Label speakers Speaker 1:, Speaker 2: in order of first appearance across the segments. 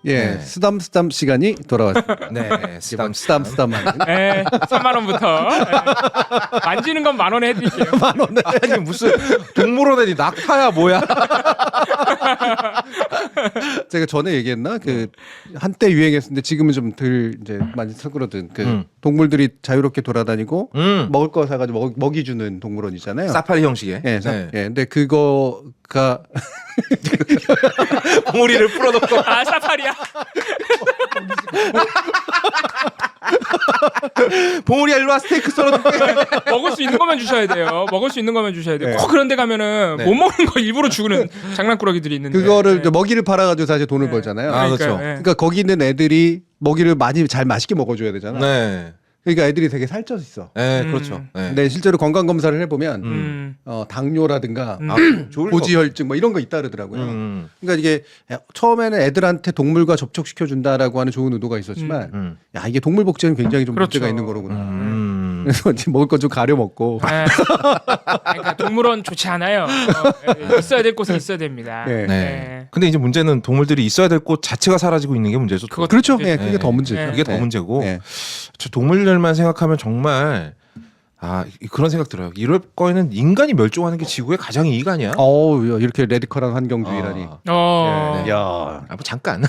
Speaker 1: 예,
Speaker 2: 네.
Speaker 1: 쓰담쓰담 시간이 돌아왔습니다.
Speaker 2: 네,
Speaker 1: 이번 쓰담쓰담하는
Speaker 3: 네, 3만 원부터 만지는 건 1만 원에 해드릴게요.
Speaker 2: 아니 무슨 동물원에 낙타야 뭐야?
Speaker 1: 제가 전에 얘기했나 그 한때 유행했었는데 지금은 좀 덜 이제 많이 사그러든 그 동물들이 자유롭게 돌아다니고 먹을 거 사가지고 먹이 주는 동물원이잖아요.
Speaker 2: 사파리 형식의.
Speaker 1: 예, 예, 근데 그거가
Speaker 2: 봉우리를 풀어놓고
Speaker 3: 아 사파리야.
Speaker 2: 봉우리야 일로 와 스테이크 썰어줄게.
Speaker 3: 먹을 수 있는 것만 주셔야 돼요. 먹을 수 있는 것만 주셔야 돼요.
Speaker 1: 네.
Speaker 3: 꼭 그런데 가면은
Speaker 2: 네.
Speaker 3: 못 먹는 거 일부러 주는 장난꾸러기들이 있는데.
Speaker 1: 그거를
Speaker 3: 네.
Speaker 1: 먹이를 팔아가지고 사실 돈을
Speaker 3: 네.
Speaker 1: 벌잖아요.
Speaker 2: 아, 그렇죠.
Speaker 3: 그러니까요. 네.
Speaker 1: 그러니까 거기 있는 애들이 먹이를 많이 잘 맛있게 먹어줘야 되잖아.
Speaker 2: 네,
Speaker 1: 그러니까 애들이 되게 살쪄 있어.
Speaker 2: 네, 그렇죠. 네.
Speaker 1: 근데 실제로 건강 검사를 해보면 당뇨라든가
Speaker 2: 아, 좋을
Speaker 1: 고지혈증 뭐 이런 거 있다 그러더라고요.
Speaker 2: 음.
Speaker 1: 그러니까 이게 처음에는 애들한테 동물과 접촉시켜 준다라고 하는 좋은 의도가 있었지만 야 이게 동물 복제는 굉장히 좀
Speaker 3: 그렇죠.
Speaker 1: 문제가 있는 거로구나. 그래서 이제 먹을 거 좀 가려 먹고.
Speaker 3: 네. 그러니까 동물원 좋지 않아요. 있어야 될 곳은 있어야 됩니다.
Speaker 1: 네.
Speaker 2: 네. 근데 이제 문제는 동물들이 있어야 될 곳 자체가 사라지고 있는 게 문제죠. 또.
Speaker 3: 그것-
Speaker 1: 그렇죠.
Speaker 3: 네.
Speaker 1: 예, 그게 더 문제죠.
Speaker 2: 그게 더 문제고.
Speaker 1: 네.
Speaker 2: 저 동물들만 생각하면 정말 그런 생각 들어요. 이럴 거에는 인간이 멸종하는 게 지구의 가장 이익 아니야?
Speaker 1: 어우 이렇게 레디컬한 환경주의라니.
Speaker 3: 어.
Speaker 1: 예. 야,
Speaker 2: 뭐 잠깐.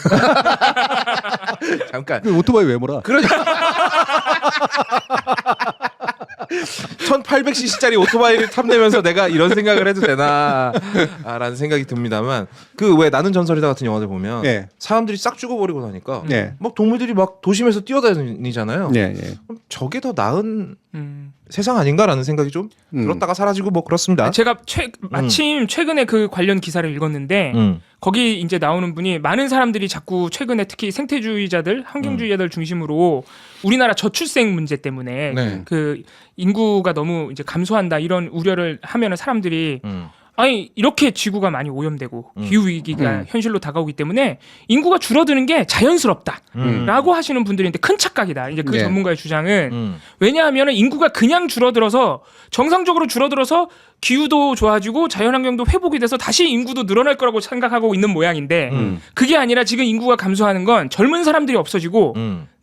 Speaker 2: 잠깐.
Speaker 1: 그 오토바이 왜 몰아?
Speaker 2: 1800cc짜리 오토바이를 탐내면서 내가 이런 생각을 해도 되나 라는 생각이 듭니다만 그 왜 나는 전설이다 같은 영화들 보면
Speaker 1: 예.
Speaker 2: 사람들이 싹 죽어버리고 나니까
Speaker 1: 예.
Speaker 2: 막 동물들이 막 도심에서 뛰어다니잖아요.
Speaker 1: 예, 예.
Speaker 2: 그럼 저게 더 나은
Speaker 3: 음.
Speaker 2: 세상 아닌가라는 생각이 좀 들었다가 사라지고 뭐 그렇습니다.
Speaker 3: 제가 마침 최근에 그 관련 기사를 읽었는데 거기 이제 나오는 분이 많은 사람들이 자꾸 최근에 특히 생태주의자들, 환경주의자들 중심으로 우리나라 저출생 문제 때문에
Speaker 2: 네.
Speaker 3: 그 인구가 너무 이제 감소한다 이런 우려를 하면은 사람들이 아니 이렇게 지구가 많이 오염되고 기후 위기가 현실로 다가오기 때문에 인구가 줄어드는 게 자연스럽다라고 하시는 분들인데 큰 착각이다. 이제 그
Speaker 1: 네.
Speaker 3: 전문가의 주장은 왜냐하면 인구가 그냥 줄어들어서 정상적으로 줄어들어서 기후도 좋아지고 자연환경도 회복이 돼서 다시 인구도 늘어날 거라고 생각하고 있는 모양인데 그게 아니라 지금 인구가 감소하는 건 젊은 사람들이 없어지고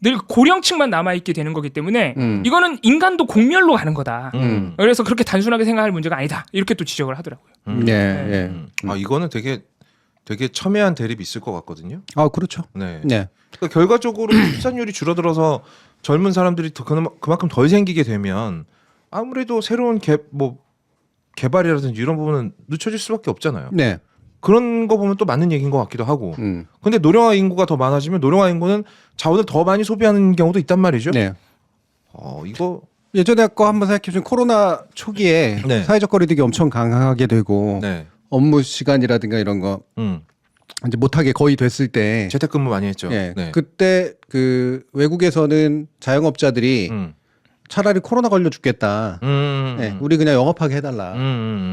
Speaker 3: 늘 고령층만 남아있게 되는 거기 때문에 이거는 인간도 공멸로 가는 거다. 그래서 그렇게 단순하게 생각할 문제가 아니다. 이렇게 또 지적을 하더라고요.
Speaker 1: 예, 예.
Speaker 2: 이거는 되게 첨예한 대립이 있을 것 같거든요.
Speaker 1: 아, 그렇죠.
Speaker 2: 네.
Speaker 1: 네.
Speaker 2: 그러니까 결과적으로 출산율이 줄어들어서 젊은 사람들이 그만큼 덜 생기게 되면 아무래도 새로운 개발이라든지 이런 부분은 늦춰질 수밖에 없잖아요.
Speaker 1: 네.
Speaker 2: 그런 거 보면 또 맞는 얘기인 것 같기도 하고. 근데 노령화 인구가 더 많아지면 노령화 인구는 자원을 더 많이 소비하는 경우도 있단 말이죠.
Speaker 1: 네.
Speaker 2: 이거
Speaker 1: 예전에 거 한번 생각해보면 코로나 초기에
Speaker 2: 네.
Speaker 1: 사회적 거리두기 엄청 강하게 되고
Speaker 2: 네.
Speaker 1: 업무 시간이라든가 이런 거 이제 못하게 거의 됐을 때
Speaker 2: 재택근무 많이 했죠.
Speaker 1: 예,
Speaker 2: 네.
Speaker 1: 그때 그 외국에서는 자영업자들이 차라리 코로나 걸려 죽겠다. 예, 우리 그냥 영업하게 해달라.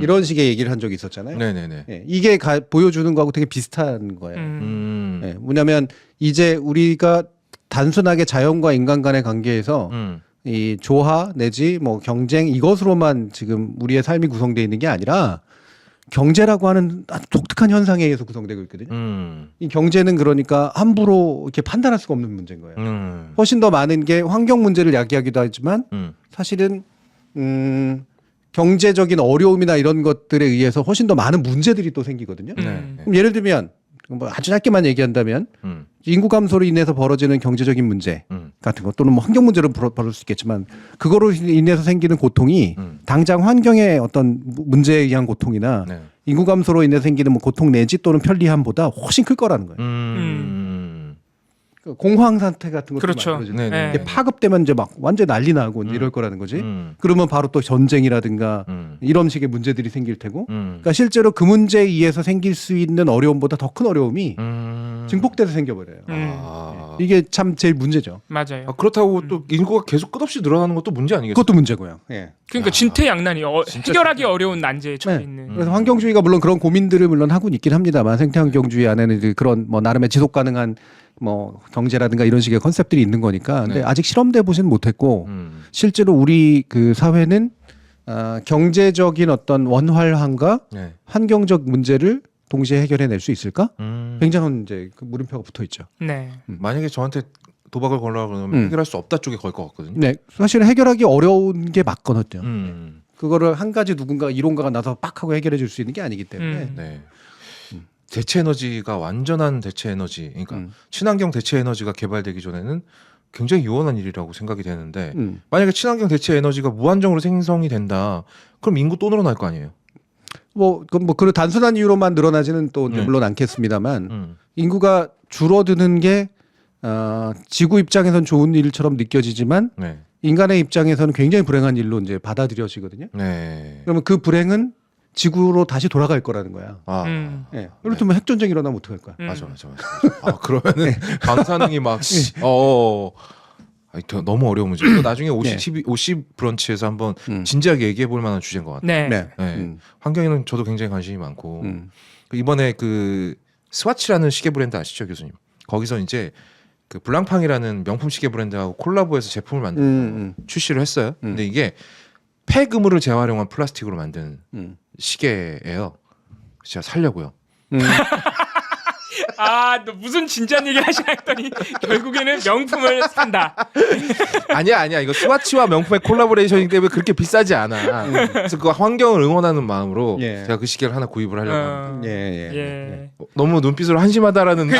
Speaker 1: 이런 식의 얘기를 한 적이 있었잖아요.
Speaker 2: 네네네.
Speaker 1: 예, 이게 보여주는 거하고 되게 비슷한 거예요. 예, 뭐냐면 이제 우리가 단순하게 자연과 인간 간의 관계에서 이 조화 내지 뭐 경쟁 이것으로만 지금 우리의 삶이 구성되어 있는 게 아니라 경제라고 하는 아주 독특한 현상에 의해서 구성되고 있거든요. 이 경제는 그러니까 함부로 이렇게 판단할 수가 없는 문제인 거예요. 훨씬 더 많은 게 환경 문제를 야기하기도 하지만 사실은 경제적인 어려움이나 이런 것들에 의해서 훨씬 더 많은 문제들이 또 생기거든요.
Speaker 2: 네.
Speaker 1: 그럼 예를 들면 뭐 아주 짧게만 얘기한다면 인구 감소로 인해서 벌어지는 경제적인 문제 같은 것 또는 뭐 환경 문제로 벌어질 수 있겠지만 그거로 인해서 생기는 고통이 당장 환경의 어떤 문제에 의한 고통이나
Speaker 2: 네.
Speaker 1: 인구 감소로 인해서 생기는 뭐 고통 내지 또는 편리함보다 훨씬 클 거라는 거예요. 그 공황 상태 같은 것도
Speaker 3: 그렇죠.
Speaker 1: 만들어지는
Speaker 2: 네.
Speaker 1: 이게 파급되면 이제 막 완전 난리 나고 이제 이럴 거라는 거지. 그러면 바로 또 전쟁이라든가 이런 식의 문제들이 생길 테고. 그러니까 실제로 그 문제에 의해서 생길 수 있는 어려움보다 더 큰 어려움이 증폭돼서 생겨버려요. 이게 참 제일 문제죠.
Speaker 3: 맞아요.
Speaker 2: 그렇다고 또 인구가 계속 끝없이 늘어나는 것도 문제 아니겠어요?
Speaker 1: 그것도 문제고요. 예.
Speaker 3: 그러니까 진퇴양난이 해결하기 어려운 난제에 처해
Speaker 1: 네.
Speaker 3: 있는.
Speaker 1: 그래서 환경주의가 물론 그런 고민들을 물론 하고 있긴 합니다만 생태환경주의 안에는 그런 뭐 나름의 지속 가능한 뭐 경제라든가 이런 식의 컨셉들이 있는 거니까. 근데
Speaker 2: 네.
Speaker 1: 아직 실험돼 보지는 못했고 실제로 우리 그 사회는 경제적인 어떤 원활함과
Speaker 2: 네.
Speaker 1: 환경적 문제를 동시에 해결해낼 수 있을까? 굉장한 이제 그 물음표가 붙어 있죠.
Speaker 3: 네.
Speaker 2: 만약에 저한테 도박을 걸라고 그러면 해결할 수 없다 쪽에 걸 것 같거든요.
Speaker 1: 네, 사실 해결하기 어려운 게 맞거든요.
Speaker 2: 음.
Speaker 1: 그거를 한 가지 누군가 이론가가 나서 빡 하고 해결해 줄 수 있는 게 아니기 때문에.
Speaker 2: 네. 대체 에너지가 완전한 대체 에너지, 그러니까 친환경 대체 에너지가 개발되기 전에는 굉장히 요원한 일이라고 생각이 되는데 만약에 친환경 대체 에너지가 무한정으로 생성이 된다, 그럼 인구 또 늘어날 거 아니에요?
Speaker 1: 그 단순한 이유로만 늘어나지는 또 이제 물론 않겠습니다만 인구가 줄어드는 게 지구 입장에선 좋은 일처럼 느껴지지만
Speaker 2: 네.
Speaker 1: 인간의 입장에서는 굉장히 불행한 일로 이제 받아들여지거든요.
Speaker 2: 네.
Speaker 1: 그러면 그 불행은 지구로 다시 돌아갈 거라는 거야.
Speaker 2: 아.
Speaker 1: 예. 그렇다면 핵 전쟁 일어나면 어떡할 거야?
Speaker 2: 맞아. 아, 그러면은 방사능이 막 아니, 너무 어려운 문제. 이거 나중에 OC 브런치에서 한번 진지하게 얘기해 볼 만한 주제인 것 같아요.
Speaker 3: 네.
Speaker 2: 네. 환경에는 저도 굉장히 관심이 많고 이번에 그 스와치라는 시계 브랜드 아시죠, 교수님? 거기서 이제 그 블랑팡이라는 명품 시계 브랜드하고 콜라보해서 제품을 만들고 출시를 했어요. 근데 이게 폐그물을 재활용한 플라스틱으로 만든 시계예요. 진짜 살려고요.
Speaker 3: 아, 너 무슨 진지한 얘기 하시나 했더니 결국에는 명품을 산다.
Speaker 2: 아니야. 이거 스와치와 명품의 콜라보레이션이기 때문에 그렇게 비싸지 않아. 그래서 그 환경을 응원하는 마음으로
Speaker 1: 예.
Speaker 2: 제가 그 시계를 하나 구입을 하려고 합니다.
Speaker 3: 예.
Speaker 2: 너무 눈빛으로 한심하다라는.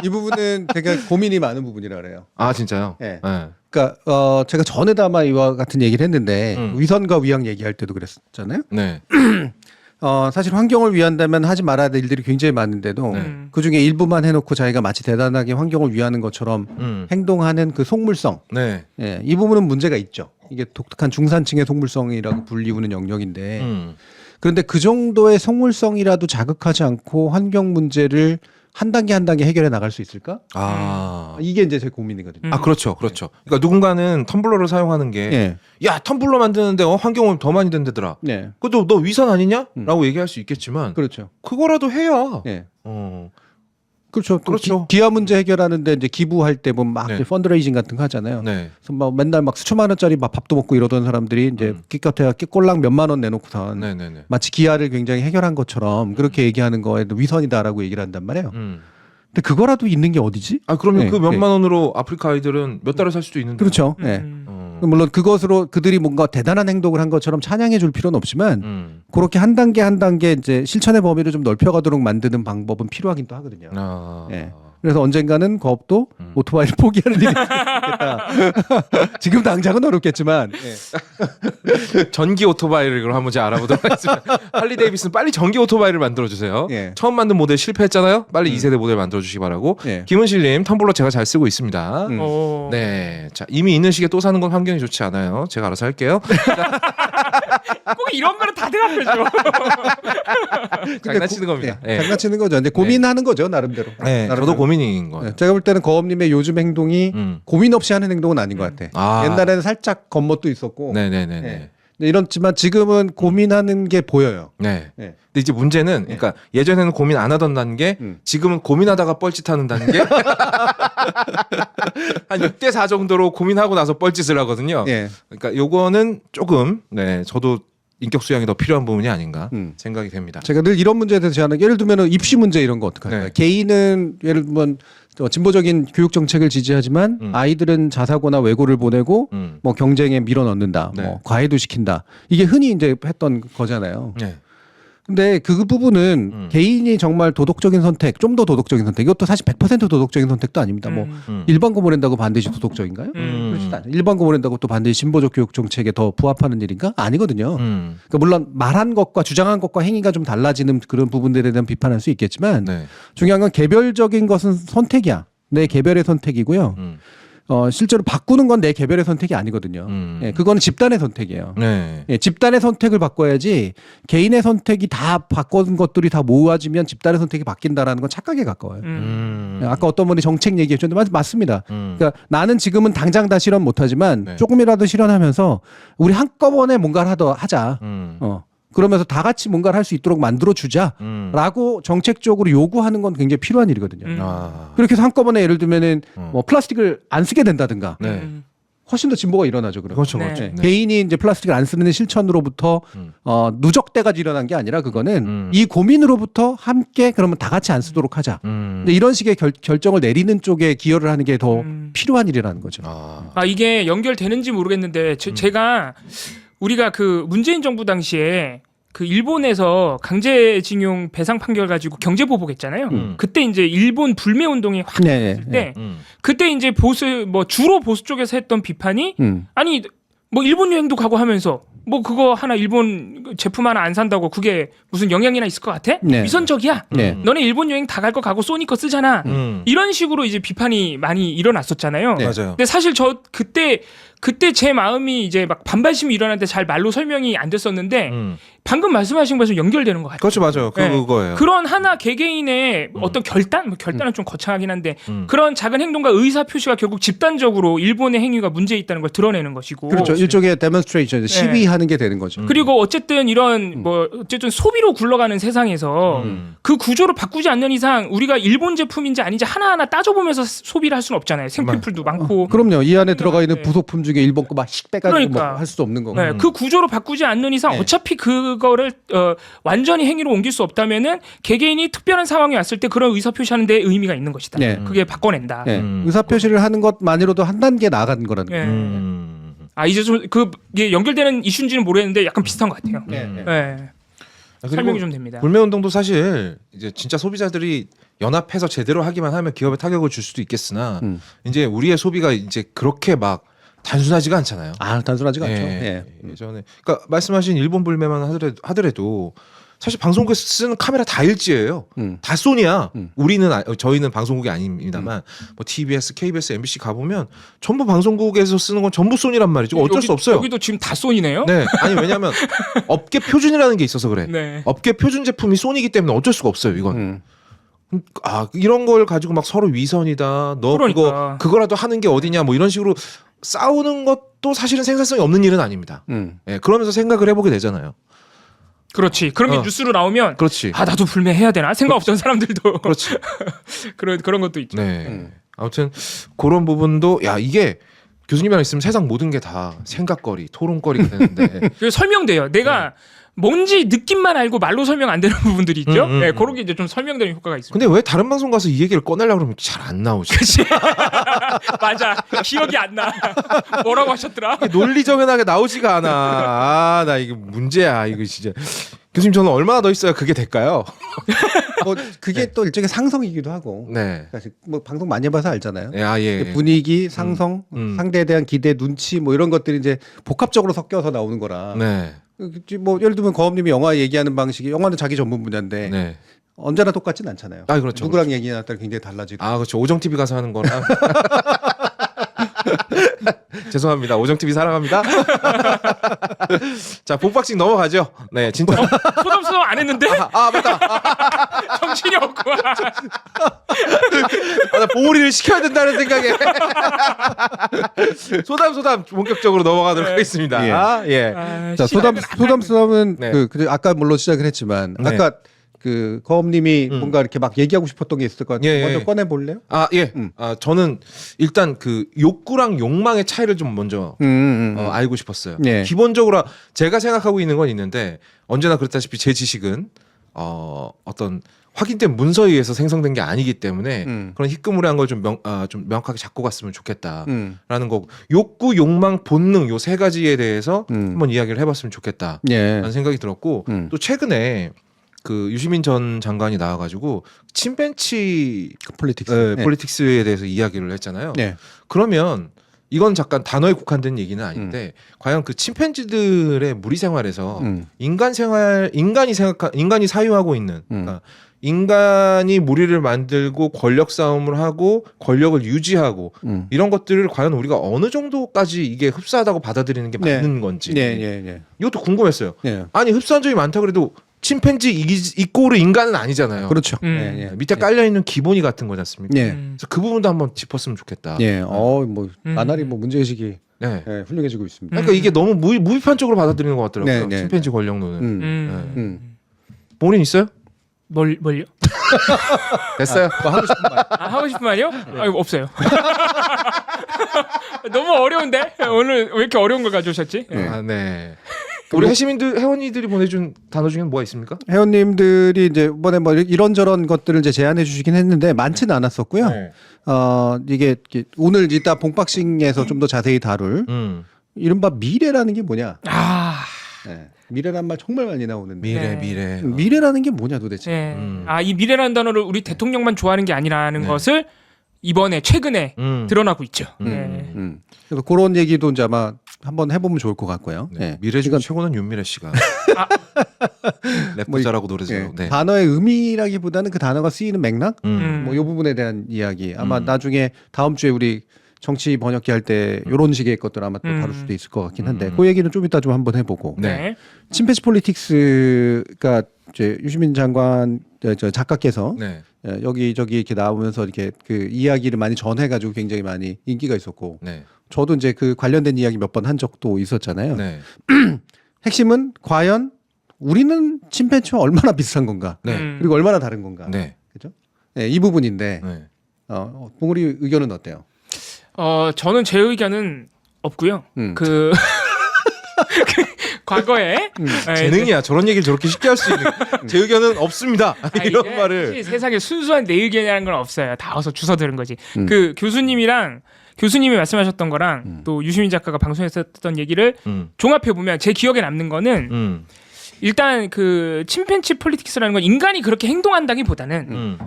Speaker 1: 이 부분은 되게 고민이 많은 부분이라 그래요.
Speaker 2: 아, 진짜요?
Speaker 1: 예.
Speaker 2: 네.
Speaker 1: 그러니까 제가 전에도 아마 이와 같은 얘기를 했는데 위선과 위양 얘기할 때도 그랬잖아요.
Speaker 2: 네.
Speaker 1: 사실 환경을 위한다면 하지 말아야 될 일들이 굉장히 많은데도 그 중에 일부만 해놓고 자기가 마치 대단하게 환경을 위하는 것처럼 행동하는 그 속물성.
Speaker 2: 네.
Speaker 1: 예, 이 부분은 문제가 있죠. 이게 독특한 중산층의 속물성이라고 불리우는 영역인데 그런데 그 정도의 속물성이라도 자극하지 않고 환경 문제를 한 단계 한 단계 해결해 나갈 수 있을까? 이게 이제 제 고민이거든요.
Speaker 2: 아, 그렇죠. 그러니까 누군가는 텀블러를 사용하는 게, 야, 텀블러 만드는데 텀블러 더 많이 든다더라.
Speaker 1: 네.
Speaker 2: 그것도 너 위선 아니냐? 라고 얘기할 수 있겠지만,
Speaker 1: 그렇죠.
Speaker 2: 그거라도 해야.
Speaker 1: 네.
Speaker 2: 어.
Speaker 1: 그렇죠.
Speaker 2: 그렇죠.
Speaker 1: 기아 문제 해결하는데 이제 기부할 때 보면 막 이제 펀드레이징 같은 거 하잖아요.
Speaker 2: 네.
Speaker 1: 그래서 막 맨날 막 수천만 원짜리 막 밥도 먹고 이러던 사람들이 이제 기껏해야 꼴랑 몇만 원 내놓고선
Speaker 2: 네네네.
Speaker 1: 마치 기아를 굉장히 해결한 것처럼 그렇게 얘기하는 거에도 위선이다라고 얘기를 한단 말이에요. 근데 그거라도 있는 게 어디지?
Speaker 2: 아, 그럼요.
Speaker 1: 네,
Speaker 2: 그 몇만 원으로 아프리카 아이들은 몇 달을 살 수도 있는데.
Speaker 1: 그렇죠. 예. 물론 그것으로 그들이 뭔가 대단한 행동을 한 것처럼 찬양해 줄 필요는 없지만 그렇게 한 단계 한 단계 이제 실천의 범위를 좀 넓혀가도록 만드는 방법은 필요하긴 또 하거든요. 예. 그래서 언젠가는 그 업도 오토바이를 포기하는 일이 있겠다. 지금 당장은 어렵겠지만
Speaker 2: 전기 오토바이를 그럼 한번 제가 알아보도록 하겠습니다. 할리 데이비슨 빨리 전기 오토바이를 만들어 주세요. 처음 만든 모델 실패했잖아요. 빨리 2세대 모델 만들어 주시기 바라고. 김은실님, 텀블러 제가 잘 쓰고 있습니다. 네, 자, 이미 있는 시계 또 사는 건 환경이 좋지 않아요. 제가 알아서 할게요.
Speaker 3: 꼭 이런 거는 다들 하죠.
Speaker 2: 장난치는 겁니다. 네.
Speaker 1: 장난치는 거죠. 근데 고민하는 거죠, 나름대로.
Speaker 2: 네, 저도 고민인 거예요.
Speaker 1: 제가 볼 때는 거업님의 요즘 행동이 고민 없이 하는 행동은 아닌 것 같아. 옛날에는 살짝 겉멋도 있었고.
Speaker 2: 네네네.
Speaker 1: 이렇지만 지금은 고민하는 게 보여요.
Speaker 2: 네. 근데 이제 문제는, 그러니까 예전에는 고민 안 하던 단계, 지금은 고민하다가 뻘짓하는 단계. 한 6대 4 정도로 고민하고 나서 뻘짓을 하거든요. 그러니까 요거는 조금, 저도 인격 수양이 더 필요한 부분이 아닌가 생각이 됩니다.
Speaker 1: 제가 늘 이런 문제에 대해서 제안하는 게, 예를 들면 입시 문제 이런 거 어떡할까요? 개인은 예를 들면 진보적인 교육 정책을 지지하지만 아이들은 자사고나 외고를 보내고 뭐 경쟁에 밀어넣는다, 뭐 과외도 시킨다. 이게 흔히 이제 했던 거잖아요. 근데 그 부분은 개인이 정말 도덕적인 선택, 좀 더 도덕적인 선택, 이것도 사실 100% 도덕적인 선택도 아닙니다. 뭐 일반고 보낸다고 반드시 도덕적인가요? 그렇지도 않아요. 일반고 보낸다고 또 반드시 진보적 교육 정책에 더 부합하는 일인가? 아니거든요. 그러니까 물론 말한 것과 주장한 것과 행위가 좀 달라지는 그런 부분들에 대한 비판할 수 있겠지만 중요한 건 개별적인 것은 선택이야. 내 개별의 선택이고요. 실제로 바꾸는 건 내 개별의 선택이 아니거든요. 그거는 집단의 선택이에요. 집단의 선택을 바꿔야지 개인의 선택이 다 바꾼 것들이 다 모아지면 집단의 선택이 바뀐다라는 건 착각에 가까워요. 아까 어떤 분이 정책 얘기해 주셨는데 맞습니다. 그러니까 나는 지금은 당장 다 실현 못하지만 조금이라도 실현하면서 우리 한꺼번에 뭔가를 하자. 그러면서 다 같이 뭔가를 할 수 있도록 만들어주자라고 정책적으로 요구하는 건 굉장히 필요한 일이거든요. 그렇게 해서 한꺼번에 예를 들면은 뭐 플라스틱을 안 쓰게 된다든가 훨씬 더 진보가 일어나죠. 그러면.
Speaker 2: 그렇죠,
Speaker 3: 네.
Speaker 2: 그렇죠.
Speaker 1: 네.
Speaker 2: 네.
Speaker 1: 개인이 이제 플라스틱을 안 쓰는 실천으로부터 누적돼가지고 일어난 게 아니라 그거는 이 고민으로부터 함께 그러면 다 같이 안 쓰도록 하자. 근데 이런 식의 결정을 내리는 쪽에 기여를 하는 게 더 필요한 일이라는 거죠.
Speaker 3: 아 이게 연결되는지 모르겠는데 제가 우리가 그 문재인 정부 당시에 그 일본에서 강제징용 배상 판결 가지고 경제 보복했잖아요. 그때 이제 일본 불매 운동이 확
Speaker 1: 네,
Speaker 3: 됐을 때 그때 이제 주로 보수 쪽에서 했던 비판이 아니 뭐 일본 여행도 가고 하면서 뭐 그거 하나 일본 제품 하나 안 산다고 그게 무슨 영향이나 있을 것 같아?
Speaker 1: 네.
Speaker 3: 위선적이야.
Speaker 1: 네.
Speaker 3: 너네 일본 여행 다 갈 거 가고 소니 거 쓰잖아. 이런 식으로 이제 비판이 많이 일어났었잖아요.
Speaker 1: 네.
Speaker 2: 맞아요.
Speaker 3: 근데 사실 저 그때 제 마음이 이제 막 반발심이 일어났는데 잘 말로 설명이 안 됐었는데 방금 말씀하신 것에서 연결되는 것 같아요.
Speaker 2: 그렇죠, 맞아요.
Speaker 3: 네.
Speaker 2: 그거예요.
Speaker 3: 그런 하나 개개인의 어떤 결단, 뭐 결단은 좀 거창하긴 한데 그런 작은 행동과 의사 표시가 결국 집단적으로 일본의 행위가 문제 있다는 걸 드러내는 것이고.
Speaker 1: 그렇죠. 일종의 데몬스트레이션, 시위하는 게 되는 거죠.
Speaker 3: 그리고 어쨌든 이런 뭐 어쨌든 소비로 굴러가는 세상에서 그 구조를 바꾸지 않는 이상 우리가 일본 제품인지 아닌지 하나하나 따져보면서 소비를 할 수는 없잖아요. 생필품도 많고.
Speaker 1: 그럼요. 이 안에 들어가 있는
Speaker 3: 네.
Speaker 1: 부속품 중에 일본 거 막 빼가지고
Speaker 3: 그러니까.
Speaker 1: 할 수도 없는 거고.
Speaker 3: 네, 그 구조를 바꾸지 않는 이상
Speaker 1: 네.
Speaker 3: 어차피 그거를 완전히 행위로 옮길 수 없다면은 개개인이 특별한 상황이 왔을 때 그런 의사 표시하는 데 의미가 있는 것이다.
Speaker 1: 네.
Speaker 3: 그게 바꿔낸다.
Speaker 1: 네. 의사 표시를 하는 것만으로도 한 단계 나아가는 거라는
Speaker 3: 네.
Speaker 1: 거예요.
Speaker 3: 아 이제 좀 그게 연결되는 이슈인지는 모르겠는데 약간 비슷한 것 같아요.
Speaker 1: 네. 네.
Speaker 3: 네. 설명이 좀 됩니다.
Speaker 2: 불매 운동도 사실 이제 진짜 소비자들이 연합해서 제대로 하기만 하면 기업에 타격을 줄 수도 있겠으나 이제 우리의 소비가 이제 그렇게 막 단순하지가 않잖아요.
Speaker 1: 아, 단순하지가 않죠.
Speaker 2: 예.
Speaker 1: 예.
Speaker 2: 예전에 그러니까 말씀하신 일본 불매만 하더라도 사실 방송국에 쓰는 카메라 다 LG예요. 다 소니야. 저희는 방송국이 아닙니다만 뭐 TBS, KBS, MBC 가보면 전부 방송국에서 쓰는 건 전부 소니란 말이죠. 어쩔 수 없어요.
Speaker 3: 여기도 지금 다 소니네요.
Speaker 2: 네, 아니 왜냐하면 업계 표준이라는 게 있어서 그래.
Speaker 3: 네.
Speaker 2: 업계 표준 제품이 소니이기 때문에 어쩔 수가 없어요. 이건. 아 이런 걸 가지고 막 서로 위선이다. 너
Speaker 3: 그러니까.
Speaker 2: 그거라도 하는 게 어디냐. 뭐 이런 식으로 싸우는 것도 사실은 생산성이 없는 일은 아닙니다. 예, 그러면서 생각을 해보게 되잖아요.
Speaker 3: 그렇지. 그런 게 뉴스로 나오면
Speaker 2: 그렇지.
Speaker 3: 아 나도 불매해야 되나 생각 없던 사람들도
Speaker 2: 그렇지.
Speaker 3: 그런 것도 있죠.
Speaker 2: 네. 아무튼 그런 부분도 야 이게 교수님이랑 있으면 세상 모든 게 다 생각거리, 토론거리가 되는데
Speaker 3: 그 설명돼요. 내가 뭔지 느낌만 알고 말로 설명 안 되는 부분들이 있죠. 네, 그런 게 이제 좀 설명되는 효과가 있습니다.
Speaker 2: 근데 왜 다른 방송 가서 이 얘기를 꺼내려고 그러면 잘 안 나오지?
Speaker 3: 그치? 맞아. 기억이 안 나. 뭐라고 하셨더라?
Speaker 2: 논리정연하게 나오지가 않아. 아, 나 이거 문제야. 이거 진짜. 교수님 저는 얼마나 더 있어야 그게 될까요?
Speaker 1: 뭐 그게 또 일종의 상성이기도 하고.
Speaker 2: 네.
Speaker 1: 사실 뭐 방송 많이 해봐서 알잖아요.
Speaker 2: 예, 아, 예.
Speaker 1: 분위기, 상성, 상대에 대한 기대, 눈치 뭐 이런 것들이 이제 복합적으로 섞여서 나오는 거라.
Speaker 2: 네.
Speaker 1: 뭐 예를 들면 거업님이 영화 얘기하는 방식이 영화는 자기 전문 분야인데
Speaker 2: 네.
Speaker 1: 언제나 똑같진 않잖아요.
Speaker 2: 아, 그렇죠.
Speaker 1: 누구랑 얘기하냐에 따라 굉장히 달라지고.
Speaker 2: 아, 그렇죠. 오정 TV 가서 하는 거랑. 죄송합니다. 오정 TV 사랑합니다. 자, 복박싱 넘어가죠. 네, 진짜.
Speaker 3: 소담소담 안 했는데
Speaker 2: 맞다.
Speaker 3: 정신이 없구만.
Speaker 2: 나 봉우리를 시켜야 된다는 생각에. 소담 본격적으로 넘어가도록 하겠습니다.
Speaker 1: 예.
Speaker 2: 예.
Speaker 3: 아,
Speaker 1: 자, 소담은
Speaker 2: 네.
Speaker 1: 그 아까 물론 시작을 했지만
Speaker 2: 네.
Speaker 1: 아까 그 거업님이 뭔가 이렇게 막 얘기하고 싶었던 게 있을 것 같아요.
Speaker 2: 예,
Speaker 1: 먼저
Speaker 2: 예.
Speaker 1: 꺼내 볼래요?
Speaker 2: 아, 예. 저는 일단 그 욕구랑 욕망의 차이를 좀 먼저 알고 싶었어요.
Speaker 1: 예.
Speaker 2: 기본적으로 제가 생각하고 있는 건 있는데 언제나 그렇다시피 제 지식은 어떤 확인된 문서에 의해서 생성된 게 아니기 때문에 그런 희끄무레한 걸 좀 명확하게 잡고 갔으면 좋겠다라는 거고 욕구, 욕망, 본능 요 세 가지에 대해서 한번 이야기를 해봤으면 좋겠다라는
Speaker 1: 예.
Speaker 2: 생각이 들었고 또 최근에 그 유시민 전 장관이 나와가지고 침팬치
Speaker 1: 폴리틱스.
Speaker 2: 폴리틱스에 대해서 이야기를 했잖아요.
Speaker 1: 네.
Speaker 2: 그러면 이건 잠깐 단어에 국한된 얘기는 아닌데 과연 그 침팬지들의 무리 생활에서 인간이 사유하고 있는 그러니까 인간이 무리를 만들고 권력 싸움을 하고 권력을 유지하고 이런 것들을 과연 우리가 어느 정도까지 이게 흡사하다고 받아들이는 게
Speaker 1: 네.
Speaker 2: 맞는 건지
Speaker 1: 네.
Speaker 2: 이것도 궁금했어요.
Speaker 1: 네.
Speaker 2: 아니 흡사한 점이 많다 그래도 침팬지 이꼬르 인간은 아니잖아요.
Speaker 1: 그렇죠.
Speaker 2: 밑에 깔려 있는 기본이 같은 거지 않습니까?
Speaker 1: 예.
Speaker 2: 그래서 그 부분도 한번 짚었으면 좋겠다.
Speaker 1: 예. 뭐 나날이 뭐 문제의식이
Speaker 2: 네.
Speaker 1: 예, 훌륭해지고 있습니다.
Speaker 2: 그러니까 이게 너무 무비판적으로 받아들이는 것 같더라고요.
Speaker 1: 네.
Speaker 2: 침팬지 권력론은.
Speaker 3: 음.
Speaker 2: 본인 있어요?
Speaker 3: 뭘요?
Speaker 2: 됐어요.
Speaker 1: 뭐 하고 싶은 말.
Speaker 3: 하고 싶은 말이요? 없어요. 너무 어려운데 오늘 왜 이렇게 어려운 걸 가져오셨지?
Speaker 1: 네.
Speaker 2: 아, 네. 우리 회원님들이 보내준 단어 중에 뭐가 있습니까?
Speaker 1: 회원님들이 이제 이번에 뭐 이런저런 것들을 이제 제안해 주시긴 했는데 많지는 않았었고요.
Speaker 2: 네.
Speaker 1: 이게 오늘 이따 본박싱에서 좀 더 자세히 다룰 이른바 미래라는 게 뭐냐. 네. 미래란 말 정말 많이 나오는데.
Speaker 2: 미래.
Speaker 1: 미래라는 게 뭐냐 도대체.
Speaker 3: 네. 이 미래라는 단어를 우리 대통령만 좋아하는 게 아니라는 것을 이번에 최근에 드러나고 있죠. 네.
Speaker 1: 그래서 그런 얘기도 이제 아마 한번 해보면 좋을 것 같고요.
Speaker 2: 네.
Speaker 1: 네.
Speaker 2: 미래 중 최고는 윤미래 씨가 랩부자라고 노래죠.
Speaker 1: 네.
Speaker 2: 네.
Speaker 1: 단어의 의미라기보다는 그 단어가 쓰이는 맥락,
Speaker 3: 음.
Speaker 1: 뭐 이 부분에 대한 이야기. 아마 나중에 다음 주에 우리 정치 번역기 할 때 이런 식의 것들 아마 또 다룰 수도 있을 것 같긴 한데 그 얘기는 좀 이따 좀 한번 해보고.
Speaker 3: 네.
Speaker 1: 침패치 폴리틱스가 이제 유시민 장관 저 작가께서
Speaker 2: 네.
Speaker 1: 여기저기 이렇게 나오면서 이렇게 그 이야기를 많이 전해가지고 굉장히 많이 인기가 있었고.
Speaker 2: 네.
Speaker 1: 저도 이제 그 관련된 이야기 몇 번 한 적도 있었잖아요.
Speaker 2: 네.
Speaker 1: 핵심은 과연 우리는 침팬지와 얼마나 비슷한 건가?
Speaker 2: 네.
Speaker 1: 그리고 얼마나 다른 건가?
Speaker 2: 네.
Speaker 1: 그죠? 네, 이 부분인데
Speaker 2: 네.
Speaker 1: 봉우리 의견은 어때요?
Speaker 3: 저는 제 의견은 없고요. 그 과거에
Speaker 2: 재능이야. 저런 얘기를 저렇게 쉽게 할 수 있는. 제 의견은 없습니다. 이런
Speaker 3: 이게
Speaker 2: 말을.
Speaker 3: 사실 세상에 순수한 내 의견이라는 건 없어요. 다 어서 주워 들은 거지. 그 교수님이 말씀하셨던 거랑 또 유시민 작가가 방송에서 했던 얘기를 종합해 보면 제 기억에 남는 거는 일단 그 침팬치 폴리틱스라는 건 인간이 그렇게 행동한다기보다는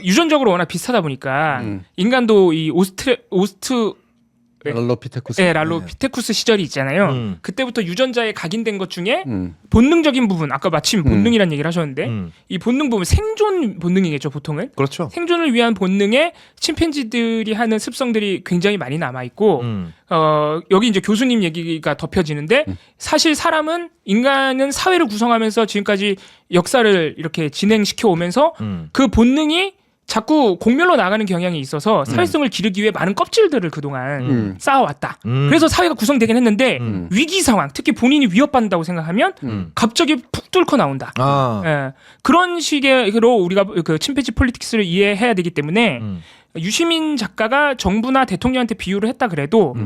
Speaker 3: 유전적으로 워낙 비슷하다 보니까 인간도 이
Speaker 1: 랄로피테쿠스.
Speaker 3: 네, 랄로피테쿠스 시절이 있잖아요. 그때부터 유전자에 각인된 것 중에 본능적인 부분, 아까 마침 본능이라는 얘기를 하셨는데 이 본능 부분 생존 본능이겠죠, 보통은.
Speaker 2: 그렇죠.
Speaker 3: 생존을 위한 본능에 침팬지들이 하는 습성들이 굉장히 많이 남아 있고 여기 이제 교수님 얘기가 덮여지는데 사실 인간은 사회를 구성하면서 지금까지 역사를 이렇게 진행시켜 오면서 그 본능이 자꾸 공멸로 나가는 경향이 있어서 사회성을 기르기 위해 많은 껍질들을 그동안 쌓아왔다. 그래서 사회가 구성되긴 했는데 위기 상황, 특히 본인이 위협받는다고 생각하면 갑자기 푹 뚫고 나온다. 예, 그런 식으로 우리가 그 침팬지 폴리틱스를 이해해야 되기 때문에 유시민 작가가 정부나 대통령한테 비유를 했다 그래도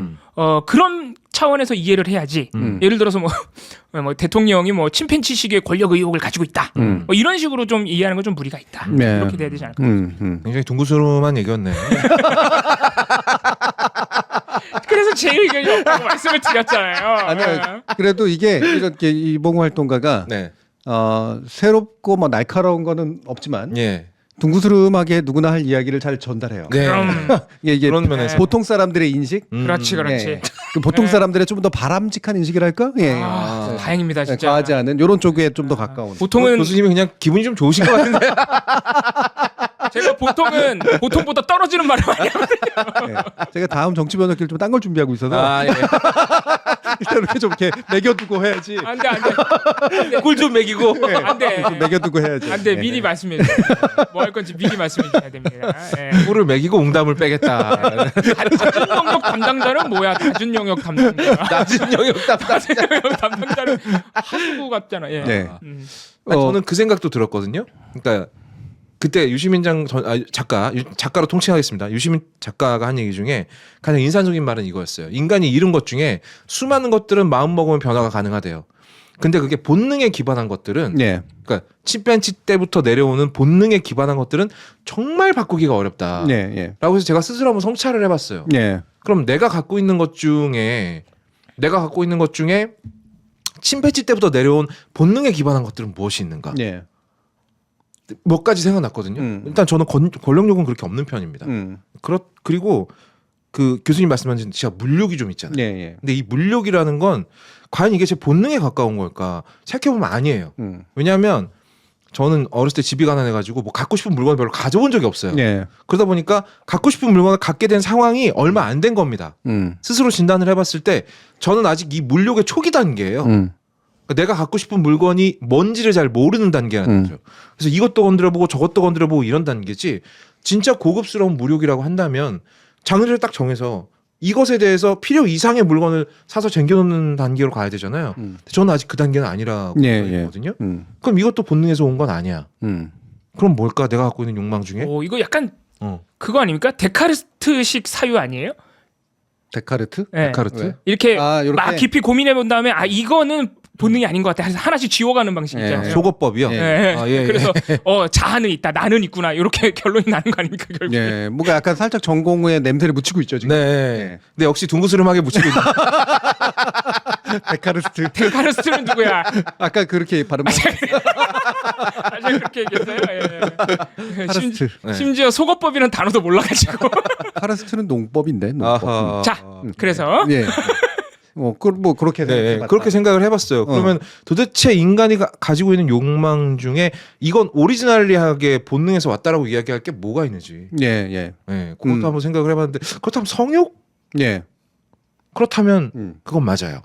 Speaker 3: 그런 차원에서 이해를 해야지. 예를 들어서 뭐 대통령이 뭐 침팬지식의 권력 의혹을 가지고 있다. 뭐 이런 식으로 좀 이해하는 건 좀 무리가 있다.
Speaker 1: 네.
Speaker 3: 이렇게 돼야 되지 않을까.
Speaker 2: 굉장히 둥그스름한 얘기였네.
Speaker 3: 그래서 제 의견이 없다고 말씀을 드렸잖아요.
Speaker 1: 아니요. 그래도 이게 이렇게 이봉우 활동가가
Speaker 2: 네.
Speaker 1: 새롭고 뭐 날카로운 거는 없지만
Speaker 2: 예.
Speaker 1: 둥그스름하게 누구나 할 이야기를 잘 전달해요.
Speaker 2: 네.
Speaker 1: 이게
Speaker 2: 그런 면에서.
Speaker 1: 보통 사람들의 인식,
Speaker 3: 그렇지.
Speaker 1: 예. 그 보통 사람들의 좀 더 바람직한 인식이랄까? 예.
Speaker 3: 다행입니다, 진짜.
Speaker 1: 과하지 않은 이런 쪽에 좀 더 가까운.
Speaker 3: 보통은
Speaker 2: 교수님이 그냥 기분이 좀 좋으신 것 같은데.
Speaker 3: 제가 보통은 보통보다 떨어지는 말을 많이 하거든요.
Speaker 1: 예. 제가 다음 정치 번역기를 좀 딴 걸 준비하고 있어서
Speaker 2: 아, 예.
Speaker 1: 일단 이렇게 좀 이렇게 매겨두고 해야지.
Speaker 3: 안 돼.
Speaker 2: 꿀 좀 먹이고.
Speaker 3: 안 돼.
Speaker 1: 좀 매겨두고 해야지.
Speaker 3: 안 돼.
Speaker 1: 예.
Speaker 3: 미리 말씀해 주세요. 뭐 할 건지 미리 말씀해 주셔야 됩니다. 예.
Speaker 2: 꿀을 먹이고 웅담을 빼겠다.
Speaker 3: 낮은 영역 담당자는 뭐야? 낮은 영역 담당자.
Speaker 2: 낮은 영역 담당.
Speaker 3: 낮은 영역 담당자는 하수구 같잖아. 예.
Speaker 1: 네.
Speaker 2: 저는 그 생각도 들었거든요. 그러니까 그때 유시민 작가로 통칭하겠습니다. 유시민 작가가 한 얘기 중에 가장 인상적인 말은 이거였어요. 인간이 잃은 것 중에 수많은 것들은 마음 먹으면 변화가 가능하대요. 근데 그게 본능에 기반한 것들은
Speaker 1: 예.
Speaker 2: 그러니까 침팬지 때부터 내려오는 본능에 기반한 것들은 정말 바꾸기가 어렵다.
Speaker 1: 예. 예.
Speaker 2: 라고 해서 제가 스스로 한번 성찰을 해봤어요.
Speaker 1: 예.
Speaker 2: 그럼 내가 갖고 있는 것 중에 침팬지 때부터 내려온 본능에 기반한 것들은 무엇이 있는가?
Speaker 1: 예.
Speaker 2: 몇 가지 생각났거든요. 일단 저는 권력욕은 그렇게 없는 편입니다. 그리고 그 교수님 말씀하신 진짜 물욕이 좀 있잖아요.
Speaker 1: 예. 예.
Speaker 2: 근데 이 물욕이라는 건 과연 이게 제 본능에 가까운 걸까? 생각해보면 아니에요. 왜냐하면 저는 어렸을 때 집이 가난해가지고 뭐 갖고 싶은 물건을 별로 가져본 적이 없어요.
Speaker 1: 예.
Speaker 2: 그러다 보니까 갖고 싶은 물건을 갖게 된 상황이 얼마 안 된 겁니다. 스스로 진단을 해봤을 때 저는 아직 이 물욕의 초기 단계예요. 그러니까 내가 갖고 싶은 물건이 뭔지를 잘 모르는 단계라는 거죠. 그래서 이것도 건드려보고 저것도 건드려보고 이런 단계지 진짜 고급스러운 물욕이라고 한다면 장르를 딱 정해서 이것에 대해서 필요 이상의 물건을 사서 쟁겨놓는 단계로 가야 되잖아요. 저는 아직 그 단계는 아니라고
Speaker 1: 예,
Speaker 2: 보거든요. 그럼 이것도 본능에서 온 건 아니야. 그럼 뭘까? 내가 갖고 있는 욕망 중에?
Speaker 3: 오, 이거 약간 그거 아닙니까? 데카르트식 사유 아니에요?
Speaker 1: 데카르트?
Speaker 3: 네.
Speaker 2: 데카르트?
Speaker 1: 왜?
Speaker 3: 이렇게
Speaker 1: 요렇게?
Speaker 3: 막 깊이 고민해 본 다음에 이거는 본능이 아닌 것 같아. 하나씩 지워가는 방식
Speaker 1: 예.
Speaker 3: 있잖아요.
Speaker 2: 속어법이요?
Speaker 1: 예.
Speaker 3: 예.
Speaker 2: 아, 예, 예.
Speaker 3: 그래서 자아는 있다, 나는 있구나 이렇게 결론이 나는 거 아닙니까 결국?
Speaker 1: 예, 뭔가 약간 살짝 전공의 냄새를 묻히고 있죠 지금.
Speaker 2: 네.
Speaker 1: 예.
Speaker 2: 근데 역시 둥그스름하게 묻히고 있는.
Speaker 1: 데카르트.
Speaker 3: 데카르트는 누구야?
Speaker 1: 아까 그렇게 발음.
Speaker 3: 사실 그렇게 얘기했어요. 예.
Speaker 1: 카르스트.
Speaker 2: 네.
Speaker 3: 심지어 속어법이라는 단어도 몰라가지고.
Speaker 1: 카르스트는 농법인데. 농법.
Speaker 2: 아하.
Speaker 3: 자, 그래서
Speaker 1: 예. 뭐 그렇게
Speaker 2: 네,
Speaker 1: 생각해봤다.
Speaker 2: 그렇게 생각을 해봤어요. 그러면 도대체 인간이 가지고 있는 욕망 중에 이건 오리지널리하게 본능에서 왔다라고 이야기할 게 뭐가 있는지.
Speaker 1: 예, 예,
Speaker 2: 네, 그것도 한번 생각을 해봤는데 그렇다면 성욕?
Speaker 1: 예.
Speaker 2: 그렇다면 그건 맞아요.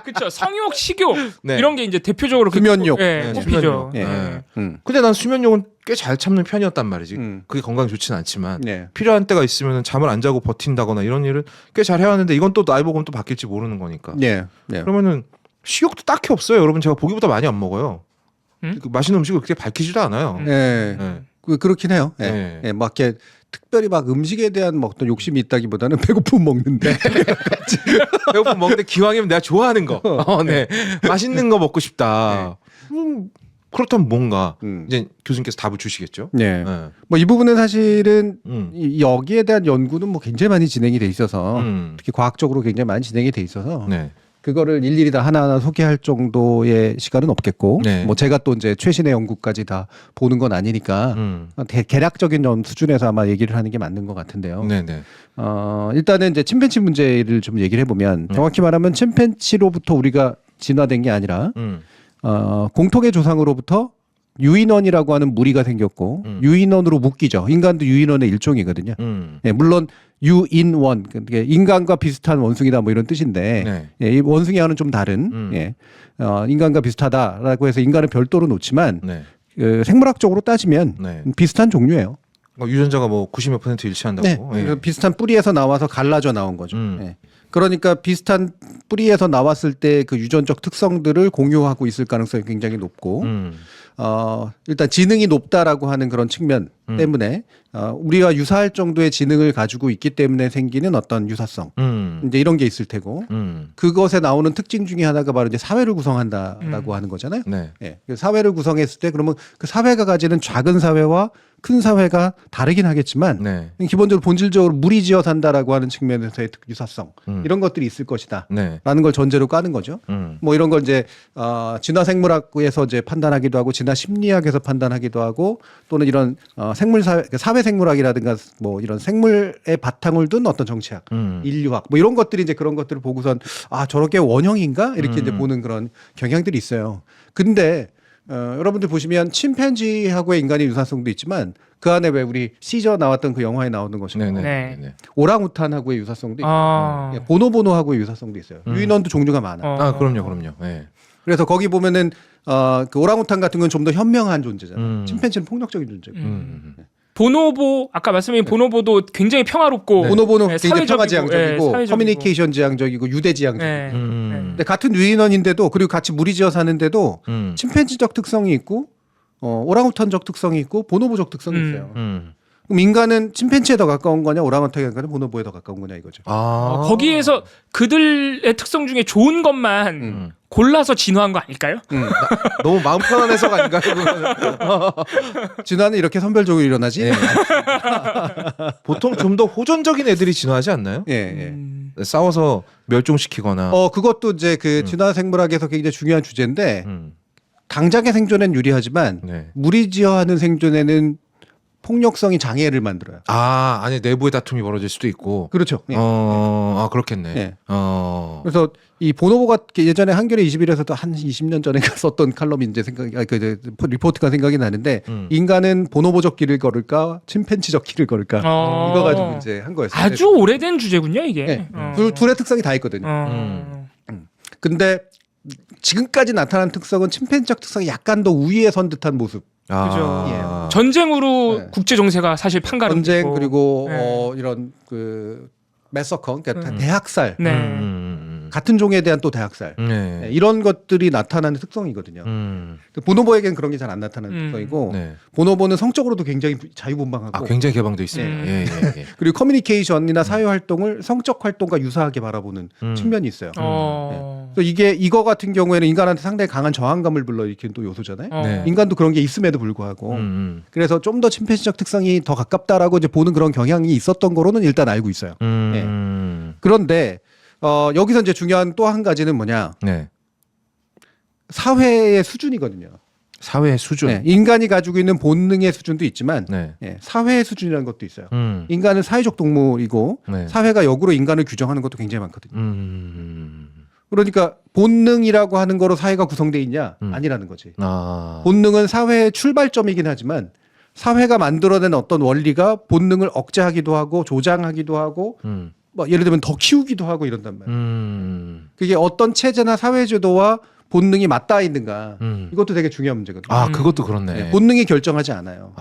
Speaker 3: 그렇죠. 성욕, 식욕
Speaker 2: 네.
Speaker 3: 이런 게 이제 대표적으로
Speaker 1: 수면욕.
Speaker 3: 예,
Speaker 2: 네,
Speaker 3: 꼽히죠.
Speaker 2: 수면욕.
Speaker 1: 예.
Speaker 3: 예.
Speaker 2: 근데 난 수면욕은 꽤 잘 참는 편이었단 말이지.
Speaker 1: 음.
Speaker 2: 그게 건강에 좋지는 않지만
Speaker 1: 예.
Speaker 2: 필요한 때가 있으면 잠을 안 자고 버틴다거나 이런 일을 꽤 잘 해왔는데 이건 또 나이 먹으면 또 바뀔지 모르는 거니까.
Speaker 1: 예. 예.
Speaker 2: 그러면은 식욕도 딱히 없어요. 여러분 제가 보기보다 많이 안 먹어요. 그 맛있는 음식을 그렇게 밝히지도 않아요.
Speaker 1: 예.
Speaker 2: 네.
Speaker 1: 그렇긴 해요. 예.
Speaker 2: 네.
Speaker 1: 예. 막 이렇게 특별히 막 음식에 대한 뭐 어떤 욕심이 있다기보다는 배고프면 먹는데.
Speaker 2: 배고프면 먹는데 기왕이면 내가 좋아하는 거, 네, 맛있는 거 먹고 싶다. 그렇다면 뭔가 이제 교수님께서 답을 주시겠죠.
Speaker 1: 예.
Speaker 2: 네.
Speaker 1: 뭐 이 부분은 사실은
Speaker 2: 음.
Speaker 1: 여기에 대한 연구는 뭐 굉장히 많이 진행이 돼 있어서
Speaker 2: 음.
Speaker 1: 특히 과학적으로 굉장히 많이 진행이 돼 있어서
Speaker 2: 네.
Speaker 1: 그거를 일일이 다 하나하나 소개할 정도의 시간은 없겠고
Speaker 2: 네.
Speaker 1: 뭐 제가 또 이제 최신의 연구까지 다 보는 건 아니니까 개략적인 수준에서 아마 얘기를 하는 게 맞는 것 같은데요.
Speaker 2: 네네.
Speaker 1: 일단은 이제 침팬치 문제를 좀 얘기를 해보면 정확히 말하면 침팬치로부터 우리가 진화된 게 아니라 공통의 조상으로부터 유인원이라고 하는 무리가 생겼고 유인원으로 묶이죠. 인간도 유인원의 일종이거든요. 예, 물론 유인원, 그게 인간과 비슷한 원숭이다 뭐 이런 뜻인데
Speaker 2: 네.
Speaker 1: 예, 이 원숭이와는 좀 다른 예, 인간과 비슷하다라고 해서 인간을 별도로 놓지만
Speaker 2: 네.
Speaker 1: 생물학적으로 따지면
Speaker 2: 네.
Speaker 1: 비슷한 종류예요.
Speaker 2: 유전자가 뭐 90몇 % 일치한다고.
Speaker 1: 네,
Speaker 2: 예.
Speaker 1: 그래서 비슷한 뿌리에서 나와서 갈라져 나온 거죠.
Speaker 2: 음.
Speaker 1: 예. 그러니까 비슷한 뿌리에서 나왔을 때 그 유전적 특성들을 공유하고 있을 가능성이 굉장히 높고 일단 지능이 높다라고 하는 그런 측면 때문에 우리와 유사할 정도의 지능을 가지고 있기 때문에 생기는 어떤 유사성 이제 이런 게 있을 테고 그것에 나오는 특징 중에 하나가 바로 이제 사회를 구성한다라고 하는 거잖아요.
Speaker 2: 네.
Speaker 1: 예. 그 사회를 구성했을 때 그러면 그 사회가 가지는 작은 사회와 큰 사회가 다르긴 하겠지만
Speaker 2: 네.
Speaker 1: 기본적으로 본질적으로 무리지어 산다라고 하는 측면에서의 유사성 이런 것들이 있을 것이다.
Speaker 2: 네.
Speaker 1: 라는 걸 전제로 까는 거죠. 뭐 이런 걸 이제 진화 생물학에서 이제 판단하기도 하고 진화 심리학에서 판단하기도 하고 또는 이런 생물 사회 생물학이라든가 뭐 이런 생물의 바탕을 둔 어떤 정치학, 인류학 뭐 이런 것들이 이제 그런 것들을 보고선 저렇게 원형인가 이렇게 이제 보는 그런 경향들이 있어요. 근데 여러분들 보시면 침팬지하고의 인간의 유사성도 있지만 그 안에 왜 우리 시저 나왔던 그 영화에 나오는 것처럼
Speaker 2: 네네.
Speaker 3: 네.
Speaker 1: 오랑우탄하고의 유사성도 있고 예, 보노보노하고의 유사성도 있어요. 유인원도 종류가 많아.
Speaker 2: 아 그럼요. 네.
Speaker 1: 그래서 거기 보면은 그 오랑우탄 같은 건 좀 더 현명한 존재잖아요. 침팬지는 폭력적인 존재고.
Speaker 3: 보노보 아까 말씀드린 보노보도 굉장히 평화롭고
Speaker 1: 보노보노
Speaker 3: 네,
Speaker 1: 굉장히
Speaker 3: 사회적이고,
Speaker 1: 평화지향적이고
Speaker 3: 네, 사회적이고.
Speaker 1: 커뮤니케이션 지향적이고 유대지향적이고.
Speaker 3: 네.
Speaker 1: 근데 같은 유인원인데도 그리고 같이 무리지어 사는데도 침팬지적 특성이 있고 오랑우탄적 특성이 있고 보노보적 특성이 있어요. 그럼 인간은 침팬지에 더 가까운 거냐 오랑우탄에 가까운 거냐 보노보에 더 가까운 거냐 이거죠.
Speaker 3: 거기에서 그들의 특성 중에 좋은 것만 골라서 진화한 거 아닐까요?
Speaker 2: 너무 마음 편한 해석 아닌가요?
Speaker 1: 진화는 이렇게 선별적으로 일어나지?
Speaker 2: 네. 보통 좀 더 호전적인 애들이 진화하지 않나요?
Speaker 1: 예.
Speaker 2: 싸워서 멸종시키거나.
Speaker 1: 그것도 이제 그 진화 생물학에서 굉장히 중요한 주제인데 당장의 생존엔 유리하지만
Speaker 2: 네.
Speaker 1: 무리지어하는 생존에는 폭력성이 장애를 만들어요.
Speaker 2: 안에 내부의 다툼이 벌어질 수도 있고.
Speaker 1: 그렇죠. 예.
Speaker 2: 그렇겠네.
Speaker 1: 예. 그래서 이 보노보가 예전에 한겨레 21에서도 한 20년 전에 썼던 칼럼이 이제 리포트가 생각이 나는데 인간은 보노보적 길을 걸을까 침팬지적 길을 걸을까 이거 가지고 이제 한 거였어요.
Speaker 3: 아주 오래된 주제군요 이게.
Speaker 1: 네. 둘의 특성이 다 있거든요. 근데 지금까지 나타난 특성은 침팬지적 특성이 약간 더 우위에 선 듯한 모습.
Speaker 3: 그죠. 전쟁으로
Speaker 1: 네.
Speaker 3: 국제 정세가 사실 판가름.
Speaker 1: 전쟁 그리고
Speaker 3: 네.
Speaker 1: 이런 그 매서커 그러니까 대학살
Speaker 3: 네.
Speaker 1: 같은 종에 대한 또 대학살
Speaker 2: 네.
Speaker 1: 이런 것들이 나타나는 특성이거든요. 보노보에겐 그런 게 잘 안 나타나는 특성이고
Speaker 2: 네.
Speaker 1: 보노보는 성적으로도 굉장히 자유분방하고
Speaker 2: 굉장히 개방돼 있어요.
Speaker 3: 네.
Speaker 2: 예.
Speaker 1: 그리고 커뮤니케이션이나 사회 활동을 성적 활동과 유사하게 바라보는 측면이 있어요. 그래서 이거 같은 경우에는 인간한테 상당히 강한 저항감을 불러일으키는 또 요소잖아요.
Speaker 2: 네.
Speaker 1: 인간도 그런 게 있음에도 불구하고 그래서 좀 더 침팬지적 특성이 더 가깝다라고 이제 보는 그런 경향이 있었던 거로는 일단 알고 있어요. 그런데 여기서 이제 중요한 또 한 가지는 뭐냐?
Speaker 2: 네.
Speaker 1: 사회의 수준이거든요.
Speaker 2: 사회의 수준.
Speaker 1: 네, 인간이 가지고 있는 본능의 수준도 있지만
Speaker 2: 네.
Speaker 1: 사회의 수준이라는 것도 있어요. 인간은 사회적 동물이고
Speaker 2: 네.
Speaker 1: 사회가 역으로 인간을 규정하는 것도 굉장히 많거든요. 그러니까 본능이라고 하는 거로 사회가 구성돼 있냐? 아니라는 거지. 본능은 사회의 출발점이긴 하지만 사회가 만들어낸 어떤 원리가 본능을 억제하기도 하고 조장하기도 하고 뭐 예를 들면 더 키우기도 하고 이런단 말이에요. 그게 어떤 체제나 사회제도와 본능이 맞닿아 있는가 이것도 되게 중요한 문제거든요.
Speaker 2: 그것도 그렇네.
Speaker 1: 네, 본능이 결정하지 않아요.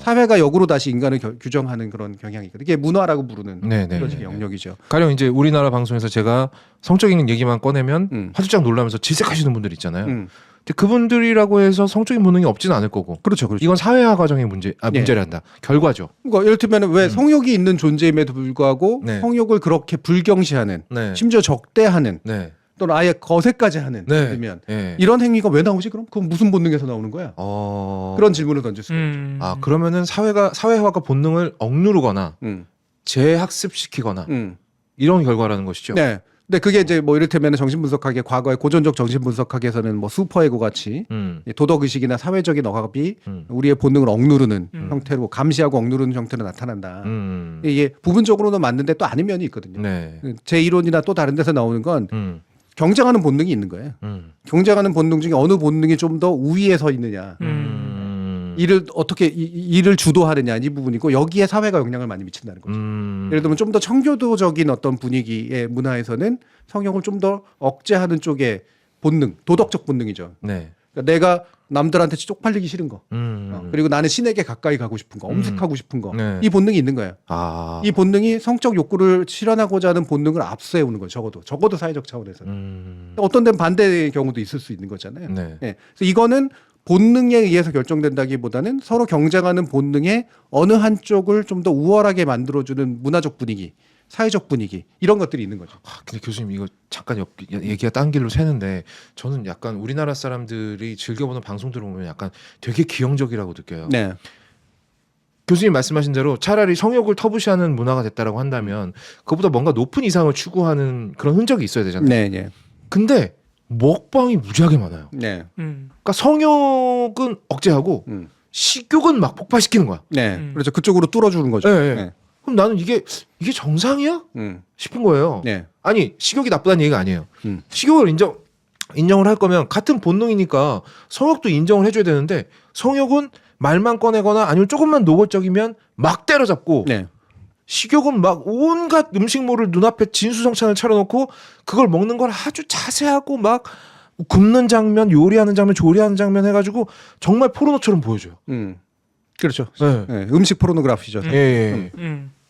Speaker 1: 사회가 역으로 다시 인간을 규정하는 그런 경향이거든요. 이게 문화라고 부르는 그런 식의 영역이죠.
Speaker 2: 가령 이제 우리나라 방송에서 제가 성적인 얘기만 꺼내면 화들짝 놀라면서 질색하시는 분들 있잖아요. 근데 그분들이라고 해서 성적인 본능이 없지는 않을 거고.
Speaker 1: 그렇죠.
Speaker 2: 이건 사회화 과정의 문제란다. 결과죠.
Speaker 1: 그러니까 예를 들면 왜 성욕이 있는 존재임에도 불구하고
Speaker 2: 네.
Speaker 1: 성욕을 그렇게 불경시하는
Speaker 2: 네.
Speaker 1: 심지어 적대하는
Speaker 2: 네.
Speaker 1: 또는 아예 거세까지 하는
Speaker 2: 네.
Speaker 1: 그러면
Speaker 2: 네.
Speaker 1: 이런 행위가 왜 나오지 그럼? 그건 무슨 본능에서 나오는 거야? 그런 질문을 던질 수가 있죠.
Speaker 2: 그러면은 사회화가 본능을 억누르거나 재학습시키거나 이런 결과라는 것이죠.
Speaker 1: 네. 근데 그게 이제 뭐 이를테면 정신분석학의 과거의 고전적 정신분석학에서는 뭐 슈퍼에고 같이 도덕의식이나 사회적인 억압이 우리의 본능을 억누르는 형태로 감시하고 억누르는 형태로 나타난다. 이게 부분적으로는 맞는데 또 아닌 면이 있거든요.
Speaker 2: 네.
Speaker 1: 제 이론이나 또 다른 데서 나오는 건 경쟁하는 본능이 있는 거예요. 경쟁하는 본능 중에 어느 본능이 좀 더 우위에 서 있느냐. 일을 어떻게 일을 주도하느냐 이 부분이고 여기에 사회가 영향을 많이 미친다는 거죠. 예를 들면 좀 더 청교도적인 어떤 분위기의 문화에서는 성욕을 좀 더 억제하는 쪽의 본능, 도덕적 본능이죠.
Speaker 2: 네.
Speaker 1: 그러니까 내가 남들한테 쪽팔리기 싫은 거, 그리고 나는 신에게 가까이 가고 싶은 거, 엄숙하고 싶은 거,
Speaker 2: 네.
Speaker 1: 이 본능이 있는 거예요.
Speaker 2: 아.
Speaker 1: 이 본능이 성적 욕구를 실현하고자 하는 본능을 앞세우는 거죠. 적어도 사회적 차원에서는. 어떤 데는 반대의 경우도 있을 수 있는 거잖아요.
Speaker 2: 네.
Speaker 1: 네. 그래서 이거는 본능에 의해서 결정된다기보다는 서로 경쟁하는 본능의 어느 한쪽을 좀 더 우월하게 만들어주는 문화적 분위기, 사회적 분위기 이런 것들이 있는 거죠.
Speaker 2: 근데 교수님 이거 잠깐 얘기가 딴 길로 새는데 저는 약간 우리나라 사람들이 즐겨보는 방송들을 보면 약간 되게 기형적이라고 느껴요.
Speaker 1: 네.
Speaker 2: 교수님 말씀하신 대로 차라리 성욕을 터부시하는 문화가 됐다라고 한다면 그보다 뭔가 높은 이상을 추구하는 그런 흔적이 있어야 되잖아요.
Speaker 1: 네, 네.
Speaker 2: 근데 먹방이 무지하게 많아요.
Speaker 1: 네.
Speaker 2: 그러니까 성욕은 억제하고 식욕은 막 폭발시키는 거야.
Speaker 1: 네. 그렇죠. 그쪽으로 뚫어주는 거죠.
Speaker 2: 네, 네. 그럼 나는 이게 정상이야? 싶은 거예요.
Speaker 1: 네.
Speaker 2: 아니 식욕이 나쁘다는 얘기가 아니에요. 식욕을 인정을 할 거면 같은 본능이니까 성욕도 인정을 해줘야 되는데 성욕은 말만 꺼내거나 아니면 조금만 노골적이면 막 때려잡고
Speaker 1: 네.
Speaker 2: 식욕은 막 온갖 음식물을 눈앞에 진수성찬을 차려놓고 그걸 먹는 걸 아주 자세하고 막 굽는 장면, 요리하는 장면, 조리하는 장면 해가지고 정말 포르노처럼 보여줘요.
Speaker 1: 그렇죠.
Speaker 2: 네.
Speaker 1: 네. 음식 포르노그래피죠.
Speaker 2: 예.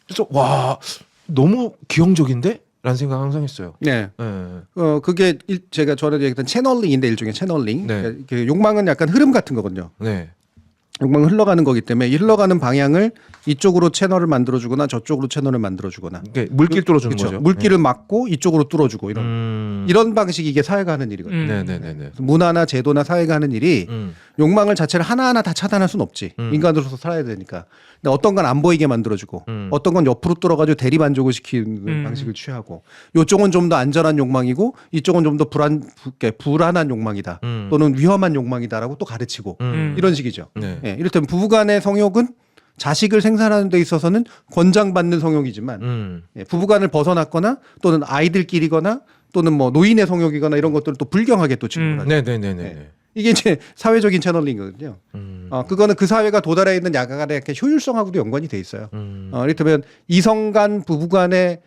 Speaker 2: 그래서 와 너무 기형적인데? 라는 생각 항상 했어요.
Speaker 1: 네.
Speaker 2: 네.
Speaker 1: 그게 제가 전에 얘기했던 채널링인데 일종의 채널링.
Speaker 2: 네.
Speaker 1: 욕망은 약간 흐름 같은 거거든요.
Speaker 2: 네.
Speaker 1: 욕망은 흘러가는 거기 때문에 이 흘러가는 방향을 이쪽으로 채널을 만들어주거나 저쪽으로 채널을 만들어주거나
Speaker 2: 물길 뚫어주는
Speaker 1: 그렇죠.
Speaker 2: 거죠.
Speaker 1: 물길을 막고 이쪽으로 뚫어주고 이런 방식이 이게 사회가 하는 일이거든요.
Speaker 2: 네네네.
Speaker 1: 문화나 제도나 사회가 하는 일이 욕망을 자체를 하나하나 다 차단할 수는 없지. 인간으로서 살아야 되니까. 근데 어떤 건 안 보이게 만들어주고 어떤 건 옆으로 뚫어가지고 대리 만족을 시키는 방식을 취하고 이쪽은 좀 더 안전한 욕망이고 이쪽은 좀 더 불안한 욕망이다. 또는 위험한 욕망이다라고 또 가르치고 이런 식이죠.
Speaker 2: 네.
Speaker 1: 예, 이를테면 부부간의 성욕은 자식을 생산하는 데 있어서는 권장받는 성욕이지만 부부간을 벗어났거나 또는 아이들끼리거나 또는 뭐 노인의 성욕이거나 이런 것들을 또 불경하게 또 취급을 하죠.
Speaker 2: 네네네네.
Speaker 1: 네. 이게 이제 사회적인 채널링이거든요. 그거는 그 사회가 도달해 있는 야간의 이렇게 효율성하고도 연관이 돼 있어요. 이를테면 이성간 부부간의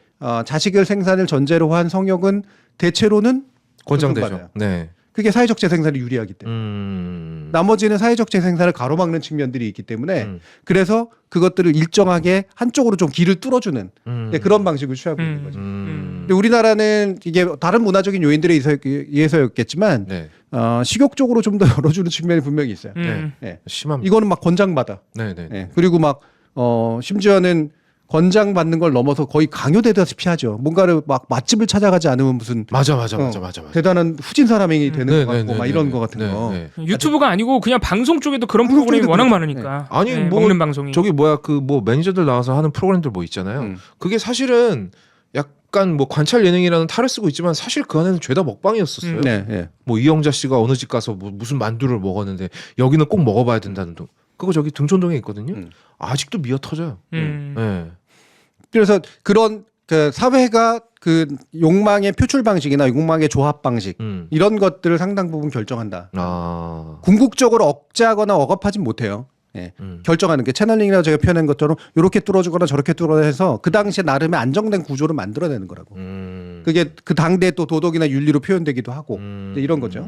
Speaker 1: 자식을 생산을 전제로 한 성욕은 대체로는
Speaker 2: 권장되죠.
Speaker 1: 존중받아요.
Speaker 2: 네.
Speaker 1: 그게 사회적 재생산이 유리하기 때문에. 나머지는 사회적 재생산을 가로막는 측면들이 있기 때문에 그래서 그것들을 일정하게 한쪽으로 좀 길을 뚫어주는 그런 방식을 취하고 있는 거죠. 근데 우리나라는 이게 다른 문화적인 요인들에 의해서였겠지만
Speaker 2: 네.
Speaker 1: 식욕적으로 좀 더 열어주는 측면이 분명히 있어요. 네.
Speaker 2: 심합니다.
Speaker 1: 이거는 막 권장받아.
Speaker 2: 네네.
Speaker 1: 네. 그리고 막 심지어는 권장받는 걸 넘어서 거의 강요되다시피 하죠. 뭔가를 막 맛집을 찾아가지 않으면 무슨
Speaker 2: 맞아.
Speaker 1: 대단한 후진 사람이 되는
Speaker 2: 네,
Speaker 1: 것 같고
Speaker 2: 네,
Speaker 1: 막
Speaker 2: 네,
Speaker 1: 이런
Speaker 2: 네,
Speaker 1: 거 같은
Speaker 2: 네,
Speaker 1: 거.
Speaker 2: 네.
Speaker 3: 유튜브가 아니고 그냥 방송 쪽에도 그런
Speaker 1: 방송
Speaker 3: 프로그램이
Speaker 1: 쪽에도
Speaker 3: 워낙
Speaker 1: 그렇죠.
Speaker 3: 많으니까.
Speaker 2: 아니
Speaker 3: 네,
Speaker 2: 뭐
Speaker 3: 먹는 방송이.
Speaker 2: 저기 뭐야 그 뭐 매니저들 나와서 하는 프로그램들 뭐 있잖아요. 그게 사실은 약간 뭐 관찰 예능이라는 탈을 쓰고 있지만 사실 그 안에는 죄다 먹방이었었어요.
Speaker 1: 네, 네.
Speaker 2: 뭐 이영자 씨가 어느 집 가서 뭐 무슨 만두를 먹었는데 여기는 꼭 먹어봐야 된다는 동. 그거 저기 등촌동에 있거든요. 아직도 미어 터져요. 네.
Speaker 1: 그래서 그런 그 사회가 그 욕망의 표출 방식이나 욕망의 조합 방식 이런 것들을 상당 부분 결정한다.
Speaker 2: 아.
Speaker 1: 궁극적으로 억제하거나 억압하진 못해요. 예. 결정하는 게 채널링이라고 제가 표현한 것처럼 이렇게 뚫어주거나 저렇게 뚫어내서 그 당시에 나름의 안정된 구조를 만들어내는 거라고. 그게 그 당대 또 도덕이나 윤리로 표현되기도 하고 이런 거죠.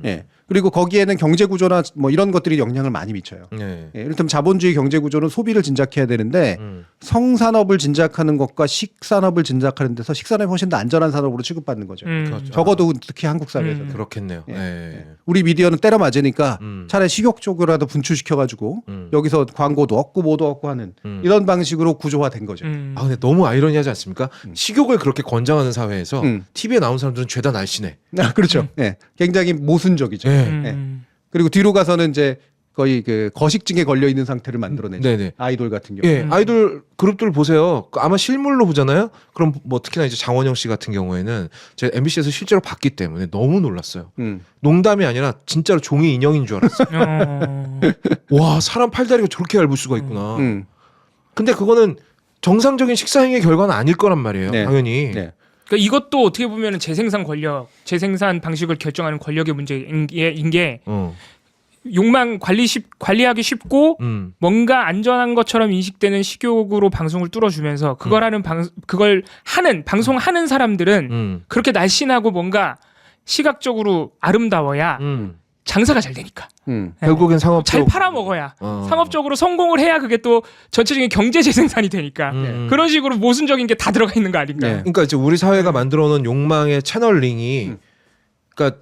Speaker 1: 예. 그리고 거기에는 경제 구조나 뭐 이런 것들이 영향을 많이 미쳐요.
Speaker 2: 네.
Speaker 1: 예. 이를테면 자본주의 경제 구조는 소비를 진작해야 되는데 성산업을 진작하는 것과 식산업을 진작하는 데서 식산업이 훨씬 더 안전한 산업으로 취급받는 거죠.
Speaker 2: 그렇죠.
Speaker 1: 적어도 특히 한국 사회에서.
Speaker 2: 그렇겠네요.
Speaker 1: 예.
Speaker 2: 네.
Speaker 1: 우리 미디어는 때려 맞으니까 차라리 식욕 쪽으로라도 분출시켜가지고 여기서 광고도 얻고 뭐도 얻고 하는 이런 방식으로 구조화된 거죠.
Speaker 2: 아 근데 너무 아이러니하지 않습니까? 식욕을 그렇게 권장하는 사회에서 TV에 나온 사람들은 죄다 날씬해.
Speaker 1: 아, 그렇죠. 예. 굉장히 모순적이죠.
Speaker 2: 네.
Speaker 1: 예. 그리고 뒤로 가서는 이제 거의 그 거식증에 걸려 있는 상태를 만들어내죠.
Speaker 2: 네네.
Speaker 1: 아이돌 같은 경우.
Speaker 2: 예, 아이돌 그룹들 보세요. 아마 실물로 보잖아요. 그럼 뭐 특히나 이제 장원영 씨 같은 경우에는 제가 MBC에서 실제로 봤기 때문에 너무 놀랐어요. 농담이 아니라 진짜로 종이 인형인 줄 알았어요. 와, 사람 팔다리가 저렇게 얇을 수가 있구나. 근데 그거는 정상적인 식사행위의 결과는 아닐 거란 말이에요.
Speaker 1: 네.
Speaker 2: 당연히.
Speaker 1: 네.
Speaker 3: 그러니까 이것도 어떻게 보면 재생산 권력, 재생산 방식을 결정하는 권력의 문제인 게 욕망 관리하기 쉽고 뭔가 안전한 것처럼 인식되는 식욕으로 방송을 뚫어주면서 그걸 하는 방송하는 사람들은 그렇게 날씬하고 뭔가 시각적으로 아름다워야 장사가 잘 되니까.
Speaker 2: 결국엔 상업
Speaker 3: 잘 팔아먹어야 상업적으로 성공을 해야 그게 또 전체적인 경제 재생산이 되니까 그런 식으로 모순적인 게 다 들어가 있는 거 아닌가.
Speaker 1: 네.
Speaker 2: 그러니까 이제 우리 사회가 만들어놓은 욕망의 채널링이 그러니까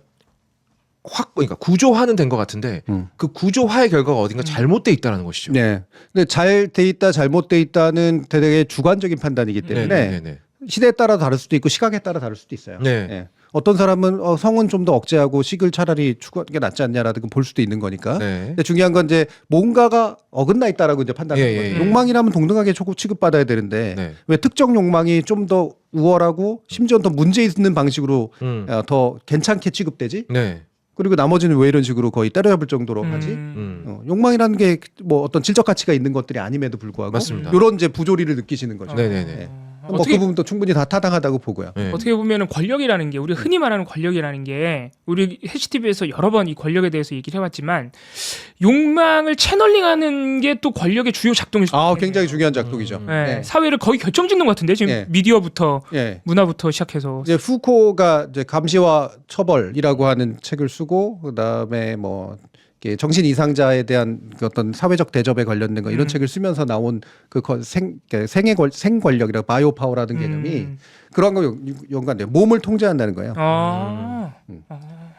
Speaker 2: 그러니까 구조화는 된 것 같은데 그 구조화의 결과가 어딘가 잘못돼 있다는 것이죠.
Speaker 1: 네. 근데 잘 돼 있다, 잘못돼 있다는 되게 주관적인 판단이기 때문에
Speaker 2: 네네네.
Speaker 1: 시대에 따라 다를 수도 있고 시각에 따라 다를 수도 있어요.
Speaker 2: 네.
Speaker 1: 예. 어떤 사람은 성은 좀 더 억제하고 식을 차라리 추구하는 게 낫지 않냐라든가 볼 수도 있는 거니까.
Speaker 2: 네.
Speaker 1: 근데 중요한 건 이제 뭔가가 어긋나 있다라고 이제 판단하는
Speaker 2: 예,
Speaker 1: 거죠.
Speaker 2: 예.
Speaker 1: 욕망이라면 동등하게 취급받아야 되는데
Speaker 2: 네.
Speaker 1: 왜 특정 욕망이 좀 더 우월하고 심지어 더 문제 있는 방식으로 더 괜찮게 취급되지?
Speaker 2: 네.
Speaker 1: 그리고 나머지는 왜 이런 식으로 거의 때려잡을 정도로 하지? 욕망이라는 게 뭐 어떤 질적 가치가 있는 것들이 아님에도 불구하고
Speaker 2: 맞습니다.
Speaker 1: 이런 이제 부조리를 느끼시는 거죠.
Speaker 2: 네네네.
Speaker 1: 예. 뭐 그 부분도 충분히 다 타당하다고 보고요.
Speaker 2: 네.
Speaker 3: 어떻게 보면은 권력이라는 게 우리 흔히 말하는 권력이라는 게 우리 해시TV에서 여러 번 이 권력에 대해서 얘기를 해왔지만 욕망을 채널링하는 게 또 권력의 주요 작동일 수 있어요.
Speaker 1: 굉장히 중요한 작동이죠.
Speaker 3: 네.
Speaker 1: 예.
Speaker 3: 사회를 거의 결정짓는 것 같은데 지금
Speaker 1: 예.
Speaker 3: 미디어부터
Speaker 1: 예.
Speaker 3: 문화부터 시작해서
Speaker 1: 이제 푸코가 이제 감시와 처벌이라고 하는 책을 쓰고 그다음에 뭐 이렇게 정신 이상자에 대한 그 어떤 사회적 대접에 관련된 거 이런 책을 쓰면서 나온 그 생권력이라고 바이오 파워라는 개념이 그런 거 연관돼요. 몸을 통제한다는 거예요.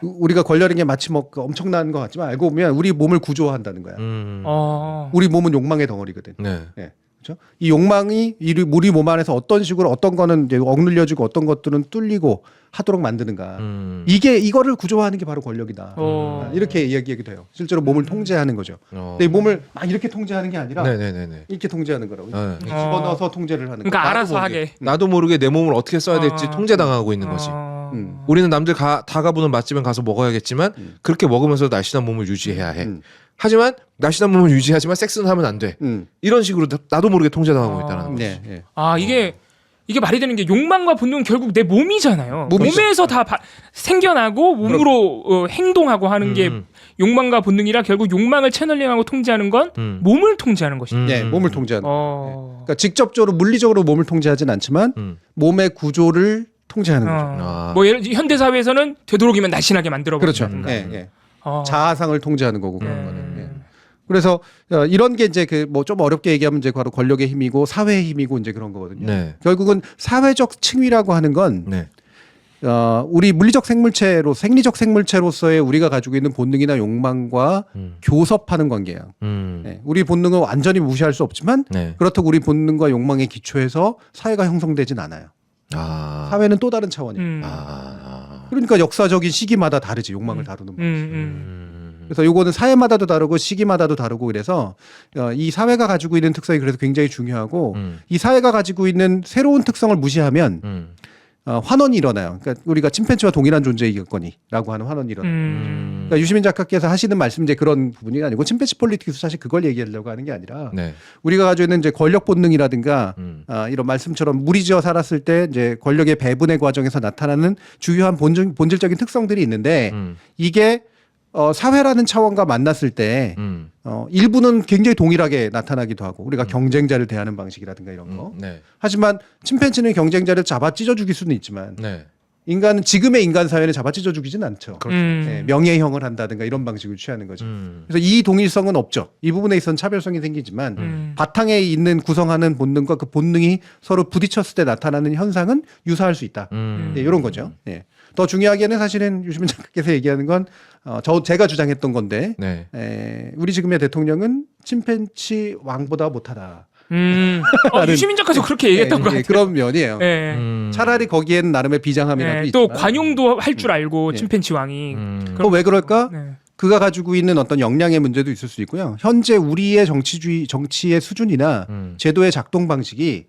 Speaker 1: 우리가 권력인 게 마치 뭐 엄청난 것 같지만 알고 보면 우리 몸을 구조화한다는 거야. 우리 몸은 욕망의 덩어리거든.
Speaker 2: 네.
Speaker 1: 예. 그렇죠? 이 욕망이 우리 몸 안에서 어떤 식으로 어떤 거는 이제 억눌려지고 어떤 것들은 뚫리고 하도록 만드는가. 이거를 구조화하는 게 바로 권력이다. 이렇게 이야기하기도 해요. 실제로 몸을 통제하는 거죠. 근데 이 몸을 막 이렇게 통제하는 게 아니라
Speaker 2: 네네네네.
Speaker 1: 이렇게 통제하는 거라고.
Speaker 2: 네.
Speaker 1: 이렇게 집어넣어서 통제를 하는 거.
Speaker 3: 그러니까 알아서 하게.
Speaker 2: 나도 모르게 내 몸을 어떻게 써야 될지 통제당하고 있는 거지. 우리는 남들 다 가보는 맛집은 가서 먹어야겠지만 그렇게 먹으면서 날씬한 몸을 유지해야 해. 하지만 날씬한 몸을 유지하지만 섹스는 하면 안 돼. 이런 식으로 나도 모르게 통제당하고 있다는 거지.
Speaker 1: 네. 네.
Speaker 3: 이게 말이 되는 게 욕망과 본능은 결국 내 몸이잖아요.
Speaker 1: 몸이죠.
Speaker 3: 몸에서 다 생겨나고 몸으로 행동하고 하는 게 욕망과 본능이라 결국 욕망을 채널링하고 통제하는 건 몸을 통제하는 것이죠.
Speaker 1: 네, 몸을 통제하는. 그러니까 직접적으로 물리적으로 몸을 통제하진 않지만 몸의 구조를 통제하는 거죠.
Speaker 3: 뭐 현대 사회에서는 되도록이면 날씬하게 만들어
Speaker 1: 그렇죠.
Speaker 3: 버리는
Speaker 1: 예, 예. 자아상을 통제하는 거고 그런 거는. 예. 그래서 이런 게 이제 그 뭐 좀 어렵게 얘기하면 이제 바로 권력의 힘이고 사회의 힘이고 이제 그런 거거든요.
Speaker 2: 네.
Speaker 1: 결국은 사회적 층위라고 하는 건
Speaker 2: 네.
Speaker 1: 우리 물리적 생리적 생물체로서의 우리가 가지고 있는 본능이나 욕망과 교섭하는 관계야. 네. 우리 본능은 완전히 무시할 수 없지만
Speaker 2: 네.
Speaker 1: 그렇다고 우리 본능과 욕망의 기초에서 사회가 형성되진 않아요.
Speaker 2: 아.
Speaker 1: 사회는 또 다른 차원이에요. 그러니까 역사적인 시기마다 다르지 욕망을 다루는 방식. 그래서 요거는 사회마다도 다르고 시기마다도 다르고 그래서 이 사회가 가지고 있는 특성이 그래서 굉장히 중요하고 이 사회가 가지고 있는 새로운 특성을 무시하면 환원이 일어나요. 그러니까 우리가 침팬지와 동일한 존재이겠거니라고 하는 환원이 일어나요. 그러니까 유시민 작가께서 하시는 말씀 이제 그런 부분이 아니고 침팬지 폴리틱스 사실 그걸 얘기하려고 하는 게 아니라
Speaker 2: 네.
Speaker 1: 우리가 가지고 있는 이제 권력 본능이라든가 이런 말씀처럼 무리지어 살았을 때 이제 권력의 배분의 과정에서 나타나는 주요한 본질적인 특성들이 있는데 이게 사회라는 차원과 만났을 때 일부는 굉장히 동일하게 나타나기도 하고 우리가 경쟁자를 대하는 방식이라든가 이런 거.
Speaker 2: 네.
Speaker 1: 하지만 침팬지는 경쟁자를 잡아 찢어 죽일 수는 있지만
Speaker 2: 네.
Speaker 1: 인간은 지금의 인간 사회는 잡아 찢어 죽이진 않죠.
Speaker 2: 그렇죠.
Speaker 1: 네, 명예형을 한다든가 이런 방식을 취하는 거죠. 그래서 이 동일성은 없죠. 이 부분에 있어서는 차별성이 생기지만 바탕에 있는 구성하는 본능과 그 본능이 서로 부딪혔을 때 나타나는 현상은 유사할 수 있다. 네, 이런 거죠. 네. 더 중요하게는 사실은 유시민 작가께서 얘기하는 건 제가 주장했던 건데
Speaker 2: 네.
Speaker 1: 우리 지금의 대통령은 침팬지 왕보다 못하다.
Speaker 3: 유시민 작가도 그렇게 얘기했던 것 같아요.
Speaker 1: 그런 면이에요.
Speaker 3: 네.
Speaker 1: 차라리 거기에는 나름의 비장함이라도
Speaker 3: 네.
Speaker 1: 있지만
Speaker 3: 또 관용도 할 줄 알고 침팬지 왕이.
Speaker 1: 왜 그럴까?
Speaker 3: 네.
Speaker 1: 그가 가지고 있는 어떤 역량의 문제도 있을 수 있고요. 현재 우리의 정치의 수준이나 제도의 작동 방식이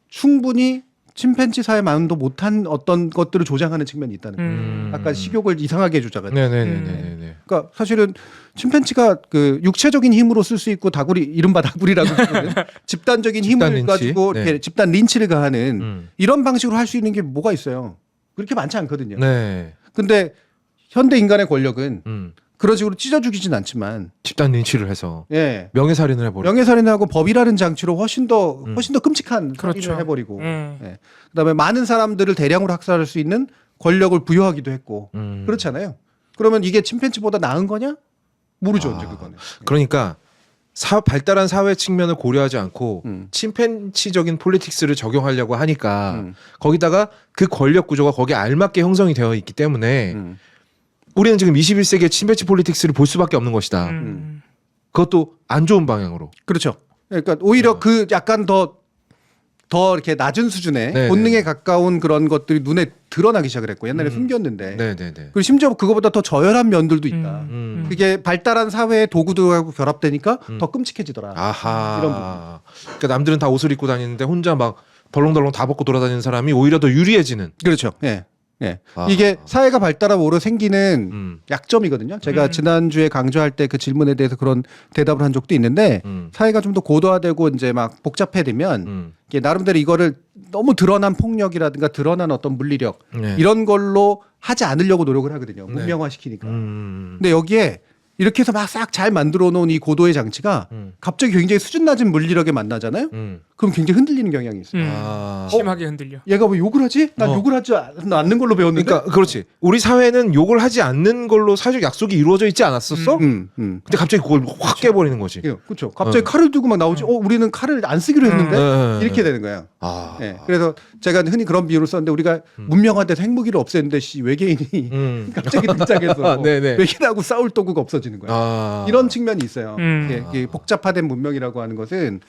Speaker 1: 충분히 침팬지 사회만도 못한 어떤 것들을 조장하는 측면이 있다는 거예요. 아까 식욕을 이상하게 조작하는.
Speaker 2: 네네네네.
Speaker 1: 그러니까 사실은 침팬지가 그 육체적인 힘으로 쓸 수 있고 다구리 이른바 다구리라고 하는 집단적인 힘을
Speaker 2: 린치?
Speaker 1: 가지고
Speaker 2: 네.
Speaker 1: 이렇게 집단 린치를 가하는 이런 방식으로 할 수 있는 게 뭐가 있어요? 그렇게 많지 않거든요.
Speaker 2: 네.
Speaker 1: 근데 현대 인간의 권력은 그런 식으로 찢어 죽이진 않지만
Speaker 2: 집단 린치를 해서
Speaker 1: 예.
Speaker 2: 명예살인을 해버려.
Speaker 1: 명예살인하고 법이라는 장치로 훨씬 더 끔찍한
Speaker 3: 그렇죠.
Speaker 1: 살인을 해버리고 예. 그다음에 많은 사람들을 대량으로 학살할 수 있는 권력을 부여하기도 했고 그렇잖아요. 그러면 이게 침팬지보다 나은 거냐? 모르죠 이제 그거는.
Speaker 2: 그러니까 발달한 사회 측면을 고려하지 않고 침팬지적인 폴리틱스를 적용하려고 하니까 거기다가 그 권력 구조가 거기에 알맞게 형성이 되어 있기 때문에 우리는 지금 21세기의 침팬지 폴리틱스를 볼 수밖에 없는 것이다. 그것도 안 좋은 방향으로.
Speaker 1: 그렇죠. 그러니까 오히려 그 약간 더 이렇게 낮은 수준의
Speaker 2: 네네.
Speaker 1: 본능에 가까운 그런 것들이 눈에 드러나기 시작을 했고 옛날에 숨겼는데
Speaker 2: 네네네.
Speaker 1: 그리고 심지어 그거보다 더 저열한 면들도 있다. 그게 발달한 사회의 도구들하고 결합되니까 더 끔찍해지더라.
Speaker 2: 아하.
Speaker 1: 이런 부분.
Speaker 2: 그러니까 남들은 다 옷을 입고 다니는데 혼자 막 덜렁덜렁 다 벗고 돌아다니는 사람이 오히려 더 유리해지는.
Speaker 1: 그렇죠. 예. 예.
Speaker 2: 아.
Speaker 1: 이게 사회가 발달함으로 생기는 약점이거든요. 제가 지난주에 강조할 때 그 질문에 대해서 그런 대답을 한 적도 있는데 사회가 좀 더 고도화되고 이제 막 복잡해지면 이게 나름대로 이거를 너무 드러난 폭력이라든가 드러난 어떤 물리력
Speaker 2: 네.
Speaker 1: 이런 걸로 하지 않으려고 노력을 하거든요.
Speaker 2: 네.
Speaker 1: 문명화시키니까. 근데 여기에 이렇게 해서 막 싹 잘 만들어 놓은 이 고도의 장치가 갑자기 굉장히 수준 낮은 물리력에 만나잖아요. 그럼 굉장히 흔들리는 경향이 있어요.
Speaker 3: 심하게 흔들려.
Speaker 1: 얘가 왜 욕을 하지? 난 욕을 하지 않는 걸로 배웠는데.
Speaker 2: 그러니까 그렇지. 우리 사회는 욕을 하지 않는 걸로 사회적 약속이 이루어져 있지 않았었어? 근데 갑자기 그걸 확 깨버리는 거지.
Speaker 1: 예, 그렇죠. 갑자기 칼을 들고 막 나오지. 우리는 칼을 안 쓰기로 했는데 이렇게 되는 거예요.
Speaker 2: 아.
Speaker 1: 예, 그래서 제가 흔히 그런 비유를 썼는데 우리가 문명화돼서 핵무기를 없앴는데 외계인이 갑자기 등장해서
Speaker 2: 네네.
Speaker 1: 외계인하고 싸울 도구가 없어지는 거예요.
Speaker 2: 아.
Speaker 1: 이런 측면이 있어요. 이게 복잡화된 문명이라고 하는 것은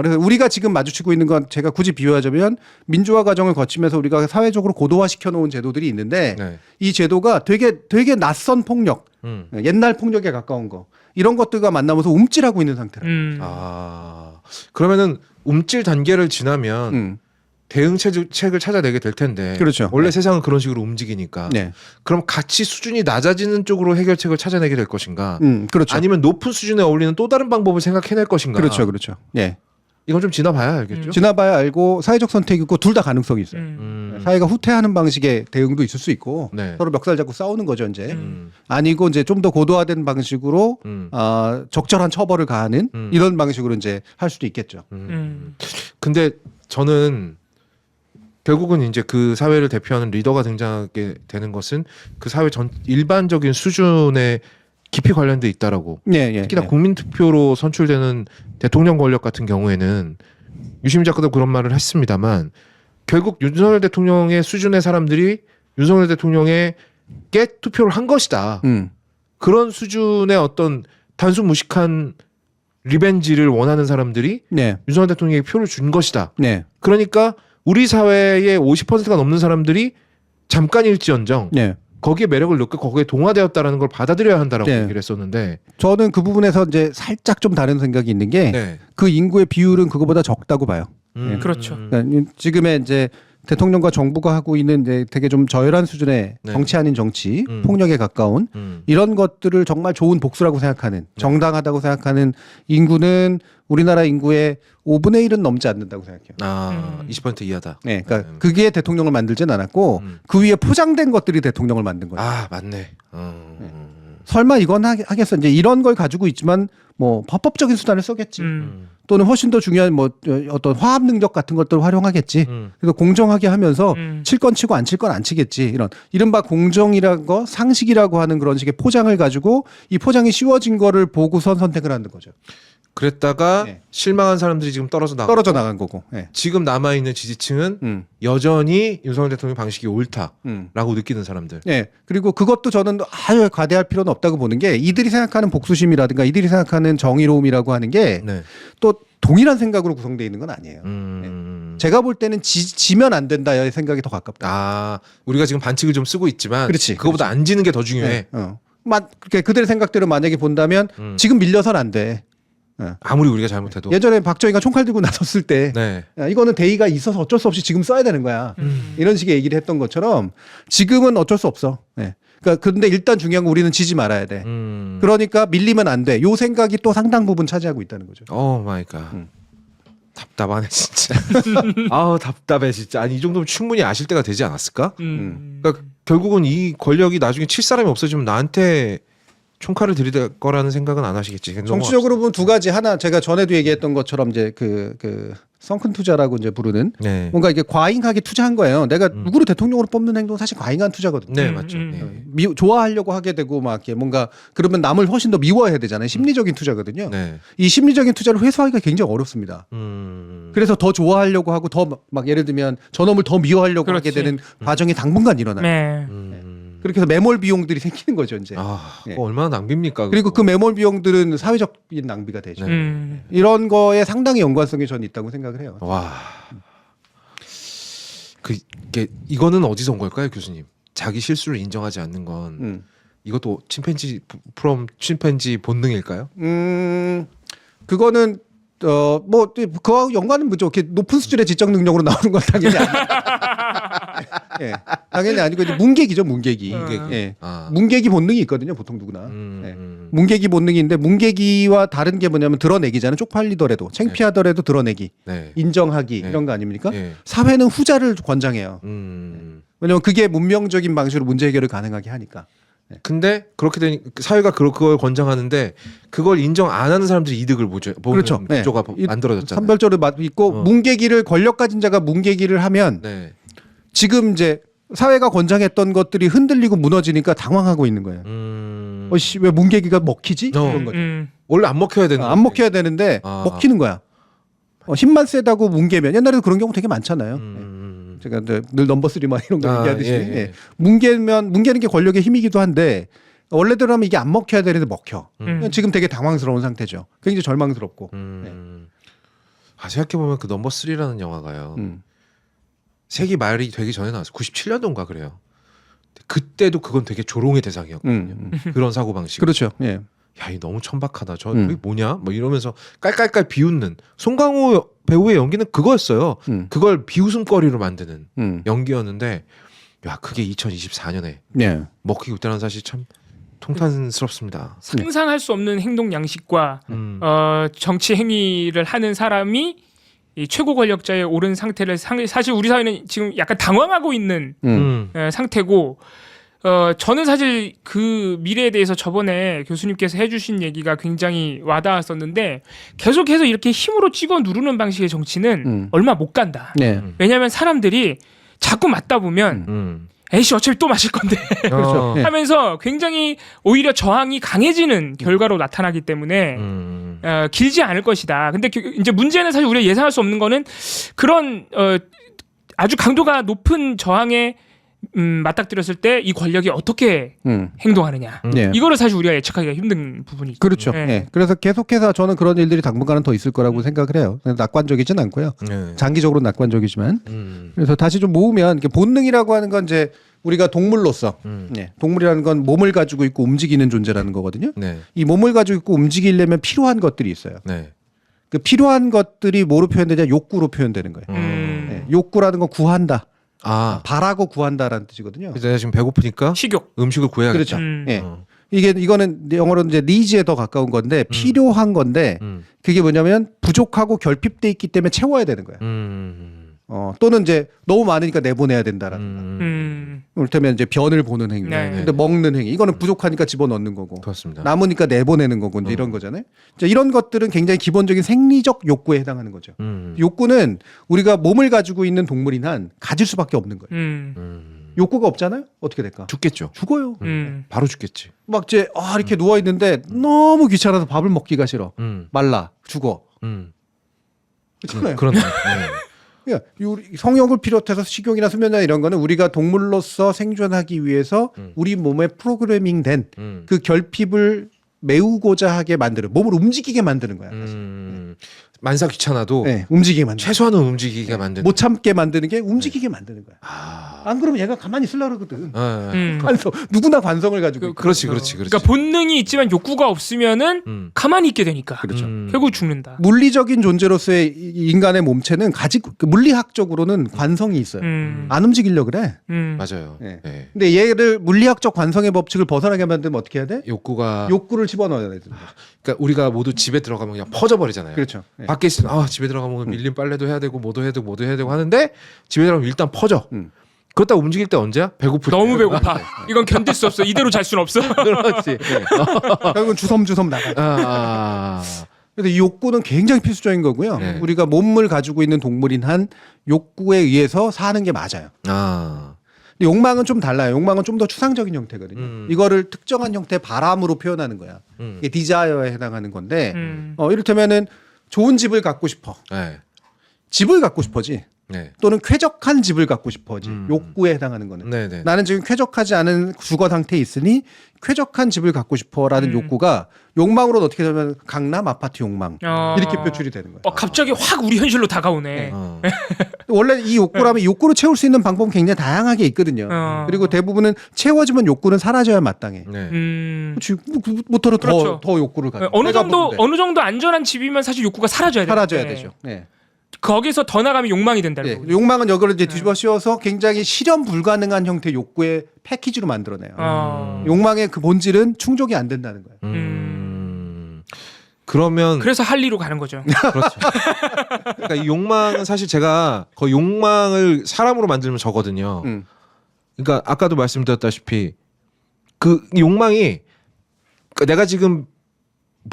Speaker 1: 그래서 우리가 지금 마주치고 있는 건 제가 굳이 비유하자면 민주화 과정을 거치면서 우리가 사회적으로 고도화시켜 놓은 제도들이 있는데
Speaker 2: 네.
Speaker 1: 이 제도가 되게 낯선 폭력, 옛날 폭력에 가까운 거 이런 것들과 만나면서 움찔하고 있는 상태라.
Speaker 2: 아. 그러면은 움찔 단계를 지나면 대응책을 찾아내게 될 텐데.
Speaker 1: 그렇죠.
Speaker 2: 원래
Speaker 1: 네.
Speaker 2: 세상은 그런 식으로 움직이니까.
Speaker 1: 네.
Speaker 2: 그럼 같이 수준이 낮아지는 쪽으로 해결책을 찾아내게 될 것인가?
Speaker 1: 그렇죠.
Speaker 2: 아니면 높은 수준에 어울리는 또 다른 방법을 생각해낼 것인가?
Speaker 1: 그렇죠, 그렇죠. 예.
Speaker 2: 이건 좀 지나봐야 알겠죠.
Speaker 1: 지나봐야 알고 사회적 선택이 있고 둘 다 가능성이 있어요. 사회가 후퇴하는 방식의 대응도 있을 수 있고
Speaker 2: 네.
Speaker 1: 서로 멱살 잡고 싸우는 거죠 이제. 아니고 이제 좀 더 고도화된 방식으로 적절한 처벌을 가하는 이런 방식으로 이제 할 수도 있겠죠.
Speaker 2: 근데 저는 결국은 이제 그 사회를 대표하는 리더가 등장하게 되는 것은 그 사회 전 일반적인 수준의 깊이 관련돼 있다라고.
Speaker 1: 예, 예,
Speaker 2: 특히나
Speaker 1: 예.
Speaker 2: 국민투표로 선출되는 대통령 권력 같은 경우에는 유시민 작가도 그런 말을 했습니다만 결국 윤석열 대통령의 수준의 사람들이 윤석열 대통령에게 투표를 한 것이다. 그런 수준의 어떤 단순 무식한 리벤지를 원하는 사람들이
Speaker 1: 네.
Speaker 2: 윤석열 대통령에게 표를 준 것이다.
Speaker 1: 네.
Speaker 2: 그러니까 우리 사회의 50%가 넘는 사람들이 잠깐일지언정
Speaker 1: 네.
Speaker 2: 거기에 매력을 느끼고 거기에 동화되었다라는 걸 받아들여야 한다라고
Speaker 1: 네.
Speaker 2: 얘기를 했었는데
Speaker 1: 저는 그 부분에서 이제 살짝 좀 다른 생각이 있는 게 그
Speaker 2: 네.
Speaker 1: 인구의 비율은 그거보다 적다고 봐요.
Speaker 3: 그렇죠.
Speaker 1: 그러니까 지금의 이제 대통령과 정부가 하고 있는 이제 되게 좀 저열한 수준의
Speaker 2: 네.
Speaker 1: 정치 아닌 정치, 폭력에 가까운 이런 것들을 정말 좋은 복수라고 생각하는 정당하다고 생각하는 인구는 우리나라 인구의 5분의 1은 넘지 않는다고 생각해요.
Speaker 2: 20% 이하다.
Speaker 1: 네, 그러니까 그게 대통령을 만들진 않았고
Speaker 2: 음.
Speaker 1: 그 위에 포장된 것들이 대통령을 만든 거예요.
Speaker 2: 아 맞네.
Speaker 1: 설마 이건 하겠어? 이제 이런 걸 가지고 있지만 뭐 법적인 수단을 쓰겠지. 또는 훨씬 더 중요한 뭐 어떤 화합 능력 같은 것들을 활용하겠지. 그래서 공정하게 하면서 칠 건 치고 안 칠 건 안 치겠지. 이런 이른바 공정이라는 거 상식이라고 하는 그런 식의 포장을 가지고 이 포장이 씌워진 거를 보고선 선택을 하는 거죠.
Speaker 2: 그랬다가
Speaker 1: 네.
Speaker 2: 실망한 사람들이 지금 떨어져
Speaker 1: 떨어져 나간 거고. 네.
Speaker 2: 지금 남아 있는 지지층은 여전히 윤석열 대통령 방식이 옳다라고 느끼는 사람들.
Speaker 1: 네. 그리고 그것도 저는 아유 과대할 필요는 없다고 보는 게 이들이 생각하는 복수심이라든가 이들이 생각하는 정의로움이라고 하는 게 또
Speaker 2: 네.
Speaker 1: 동일한 생각으로 구성되어 있는 건 아니에요. 제가 볼 때는 지면 안 된다의 생각이 더 가깝다.
Speaker 2: 아 우리가 지금 반칙을 좀 쓰고 있지만
Speaker 1: 그렇지,
Speaker 2: 그거보다 안 지는 게 더 중요해.
Speaker 1: 네. 그러니까 그들의 생각대로 만약에 본다면 지금 밀려선 안 돼.
Speaker 2: 아무리 우리가 잘못해도.
Speaker 1: 예전에 박정희가 총칼 들고 나섰을 때
Speaker 2: 네.
Speaker 1: 야, 이거는 대의가 있어서 어쩔 수 없이 지금 써야 되는 거야. 이런 식의 얘기를 했던 것처럼 지금은 어쩔 수 없어. 네. 그러니까 근데 일단 중요한 건 우리는 지지 말아야 돼. 그러니까 밀리면 안 돼. 요 생각이 또 상당 부분 차지하고 있다는 거죠.
Speaker 2: 오 마이 갓. 답답하네 진짜. 아우 답답해 진짜. 아니 이 정도면 충분히 아실 때가 되지 않았을까? 그러니까 결국은 이 권력이 나중에 칠 사람이 없어지면 나한테 총칼을 들이댈 거라는 생각은 안 하시겠지.
Speaker 1: 정치적으로 보면 두 가지. 하나 제가 전에도 얘기했던 것처럼 이제 그 성큰 투자라고 이제 부르는
Speaker 2: 네.
Speaker 1: 뭔가 이게 과잉하게 투자한 거예요. 내가 누구를 대통령으로 뽑는 행동은 사실 과잉한 투자거든요.
Speaker 2: 네 맞죠. 네.
Speaker 1: 좋아하려고 하게 되고 막 이렇게 뭔가 그러면 남을 훨씬 더 미워해야 되잖아요. 심리적인 투자거든요.
Speaker 2: 네.
Speaker 1: 이 심리적인 투자를 회수하기가 굉장히 어렵습니다. 그래서 더 좋아하려고 하고 더 막 예를 들면 저놈을 더 미워하려고
Speaker 3: 그렇지.
Speaker 1: 하게 되는 과정이 당분간 일어나요.
Speaker 3: 네.
Speaker 1: 그렇게 해서 매몰 비용들이 생기는 거죠, 이제.
Speaker 2: 그거 얼마나 낭비입니까?
Speaker 1: 그리고 그 매몰 비용들은 사회적인 낭비가 되죠. 이런 거에 상당히 연관성이 저는 있다고 생각을 해요.
Speaker 2: 와. 이거는 어디서 온 걸까요, 교수님? 자기 실수를 인정하지 않는 건 이것도 침팬지 본능일까요?
Speaker 1: 그거는 뭐 그와 연관은 뭐죠? 이렇게 높은 수준의 지적 능력으로 나오는 건 당연히 아니고, 예, 당연히 아니고 이제 문계기죠, 문계기. 예, 문계기 본능이 있거든요, 보통 누구나. 예. 문계기 본능인데 문계기와 다른 게 뭐냐면 드러내기잖아요. 쪽팔리더라도, 창피하더라도 드러내기,
Speaker 2: 네.
Speaker 1: 인정하기
Speaker 2: 네.
Speaker 1: 이런 거 아닙니까?
Speaker 2: 네.
Speaker 1: 사회는 후자를 권장해요. 왜냐면 그게 문명적인 방식으로 문제 해결을 가능하게 하니까.
Speaker 2: 근데 그렇게 되니 사회가 그걸 권장하는데 그걸 인정 안 하는 사람들이 이득을 보는
Speaker 1: 그렇죠.
Speaker 2: 구조가
Speaker 1: 네.
Speaker 2: 만들어졌잖아요.
Speaker 1: 선별적으로 있고 문계기를 권력 가진 자가 문계기를 하면
Speaker 2: 네.
Speaker 1: 지금 이제 사회가 권장했던 것들이 흔들리고 무너지니까 당황하고 있는 거예요. 왜 문계기가 먹히지? 이런 거죠.
Speaker 2: 원래 안 먹혀야 되는
Speaker 1: 안 먹혀야 되는데 먹히는 거야. 힘만 세다고 문계면 옛날에도 그런 경우 되게 많잖아요. 제가 늘 넘버 3만 이런 거 얘기하듯이 예. 문계는 게 권력의 힘이기도 한데 원래대로 하면 이게 안 먹혀야 되는데 먹혀. 지금 되게 당황스러운 상태죠. 굉장히 절망스럽고.
Speaker 2: 생각해보면 그 넘버 3라는 영화가요. 세기 말이 되기 전에 나왔어요. 97년도인가 그래요. 그때도 그건 되게 조롱의 대상이었거든요. 그런 사고방식.
Speaker 1: 그렇죠. 예.
Speaker 2: 야, 이 너무 천박하다. 이게 뭐냐? 뭐 이러면서 깔깔깔 비웃는 송강호 배우의 연기는 그거였어요. 그걸 비웃음거리로 만드는 연기였는데, 야, 그게 2024년에
Speaker 1: 예.
Speaker 2: 먹히고 있다는 사실 참 통탄스럽습니다.
Speaker 3: 상상할 수 없는 행동 양식과 정치 행위를 하는 사람이 이 최고 권력자의 오른 상태를 사실 우리 사회는 지금 약간 당황하고 있는 상태고. 저는 사실 그 미래에 대해서 저번에 교수님께서 해주신 얘기가 굉장히 와닿았었는데 계속해서 이렇게 힘으로 찍어 누르는 방식의 정치는 얼마 못 간다.
Speaker 1: 네.
Speaker 3: 왜냐하면 사람들이 자꾸 맞다 보면 에이씨 어차피 또 마실 건데
Speaker 1: 그렇죠. 예.
Speaker 3: 하면서 굉장히 오히려 저항이 강해지는 결과로 나타나기 때문에 길지 않을 것이다. 근데 이제 문제는 사실 우리가 예상할 수 없는 거는 그런 아주 강도가 높은 저항에 맞닥뜨렸을 때 이 권력이 어떻게 행동하느냐.
Speaker 1: 예.
Speaker 3: 이거를 사실 우리가 예측하기가 힘든 부분이 있죠.
Speaker 1: 그렇죠.
Speaker 3: 예.
Speaker 1: 예. 그래서 계속해서 저는 그런 일들이 당분간은 더 있을 거라고 생각을 해요. 낙관적이진 않고요.
Speaker 2: 네.
Speaker 1: 장기적으로 낙관적이지만. 그래서 다시 좀 모으면 이게 본능이라고 하는 건 이제 우리가 동물로서 예. 동물이라는 건 몸을 가지고 있고 움직이는 존재라는 거거든요.
Speaker 2: 네.
Speaker 1: 이 몸을 가지고 있고 움직이려면 필요한 것들이 있어요.
Speaker 2: 네.
Speaker 1: 그 필요한 것들이 뭐로 표현되냐? 욕구로 표현되는 거예요. 예. 욕구라는 건 구한다. 바라고 구한다라는 뜻이거든요.
Speaker 2: 그래서 내가 지금 배고프니까
Speaker 3: 식욕.
Speaker 2: 음식을 구해야겠다.
Speaker 1: 그렇죠. 예. 이거는 영어로 이제 니즈에 더 가까운 건데 필요한 건데 그게 뭐냐면 부족하고 결핍돼 있기 때문에 채워야 되는 거야. 또는 이제 너무 많으니까 내보내야 된다라는. 이를테면 이제 변을 보는 행위.
Speaker 3: 네.
Speaker 1: 근데 먹는 행위. 이거는 부족하니까 집어넣는 거고.
Speaker 2: 그렇습니다.
Speaker 1: 남으니까 내보내는 거고 이제 이런 거잖아요. 자, 이런 것들은 굉장히 기본적인 생리적 욕구에 해당하는 거죠. 욕구는 우리가 몸을 가지고 있는 동물인 한 가질 수밖에 없는 거예요. 욕구가 없잖아요. 어떻게 될까?
Speaker 2: 죽겠죠.
Speaker 1: 죽어요.
Speaker 2: 바로 죽겠지.
Speaker 1: 막 이제 이렇게 누워 있는데 너무 귀찮아서 밥을 먹기가 싫어. 말라 죽어. 그렇잖아요.
Speaker 2: 그런데
Speaker 1: 그러니까 성욕을 비롯해서 식욕이나 수면이나 이런 거는 우리가 동물로서 생존하기 위해서 우리 몸에 프로그래밍된 그 결핍을 메우고자 하게 만드는 몸을 움직이게 만드는 거야.
Speaker 2: 만사 귀찮아도
Speaker 1: 네, 움직이게 만드는.
Speaker 2: 최소한은 움직이게 만드는.
Speaker 1: 못 참게 만드는 게 움직이게 만드는 거야. 안 그러면 얘가 가만히 있으려고 그러거든. 관성, 누구나 관성을 가지고 있고.
Speaker 2: 그렇지.
Speaker 3: 그러니까 본능이 있지만 욕구가 없으면은 가만히 있게 되니까.
Speaker 1: 그렇죠.
Speaker 3: 결국 죽는다.
Speaker 1: 물리적인 존재로서의 인간의 몸체는 물리학적으로는 관성이 있어요. 안 움직이려고 그래.
Speaker 2: 맞아요.
Speaker 1: 네.
Speaker 2: 네.
Speaker 1: 근데 얘를 물리학적 관성의 법칙을 벗어나게 만들면 어떻게 해야 돼? 욕구를 집어넣어야 돼.
Speaker 2: 그러니까 우리가 모두 집에 들어가면 그냥 퍼져버리잖아요.
Speaker 1: 그렇죠. 네.
Speaker 2: 밖에 있으면 집에 들어가면 밀린 빨래도 해야 되고 뭐도 해야 되고 하는데 집에 들어가면 일단 퍼져. 그렇다 움직일 때 언제야? 배고플 때.
Speaker 3: 너무 배고파. 이건 견딜 수 없어. 이대로 잘 수는 없어.
Speaker 2: 그렇지.
Speaker 1: 결국은 주섬주섬 나가. 그래서 이 욕구는 굉장히 필수적인 거고요.
Speaker 2: 네.
Speaker 1: 우리가 몸을 가지고 있는 동물인 한 욕구에 의해서 사는 게 맞아요. 근데 욕망은 좀 달라요. 욕망은 좀 더 추상적인 형태거든요. 이거를 특정한 형태의 바람으로 표현하는 거야. 이게 디자이어에 해당하는 건데 이를테면은 좋은 집을 갖고 싶어.
Speaker 2: 네.
Speaker 1: 집을 갖고 싶어지.
Speaker 2: 네.
Speaker 1: 또는 쾌적한 집을 갖고 싶어지. 욕구에 해당하는 거는.
Speaker 2: 네네.
Speaker 1: 나는 지금 쾌적하지 않은 주거 상태에 있으니 쾌적한 집을 갖고 싶어라는 욕구가 욕망으로는 어떻게 되면 강남 아파트 욕망 이렇게 표출이 되는 거예요.
Speaker 3: 갑자기 확 우리 현실로 다가오네.
Speaker 1: 원래 이 욕구라면 이 욕구를 채울 수 있는 방법은 굉장히 다양하게 있거든요. 그리고 대부분은 채워지면 욕구는 사라져야 마땅해.
Speaker 2: 네.
Speaker 1: 부터는
Speaker 3: 그렇죠.
Speaker 1: 더 욕구를 가져.
Speaker 3: 어느 정도 안전한 집이면 사실 욕구가 사라져야
Speaker 1: 되죠. 네.
Speaker 3: 거기서 더 나가면 욕망이 된다는 거죠.
Speaker 1: 욕망은 이걸 이제 뒤집어 씌워서 굉장히 실현 불가능한 형태의 욕구의 패키지로 만들어내요. 욕망의 그 본질은 충족이 안 된다는 거예요.
Speaker 2: 그러면
Speaker 3: 그래서 할리로 가는 거죠.
Speaker 2: 그렇죠. 그러니까 이 욕망은 사실 제가 거의 욕망을 사람으로 만들면 저거든요. 그러니까 아까도 말씀드렸다시피 그 욕망이 그러니까 내가 지금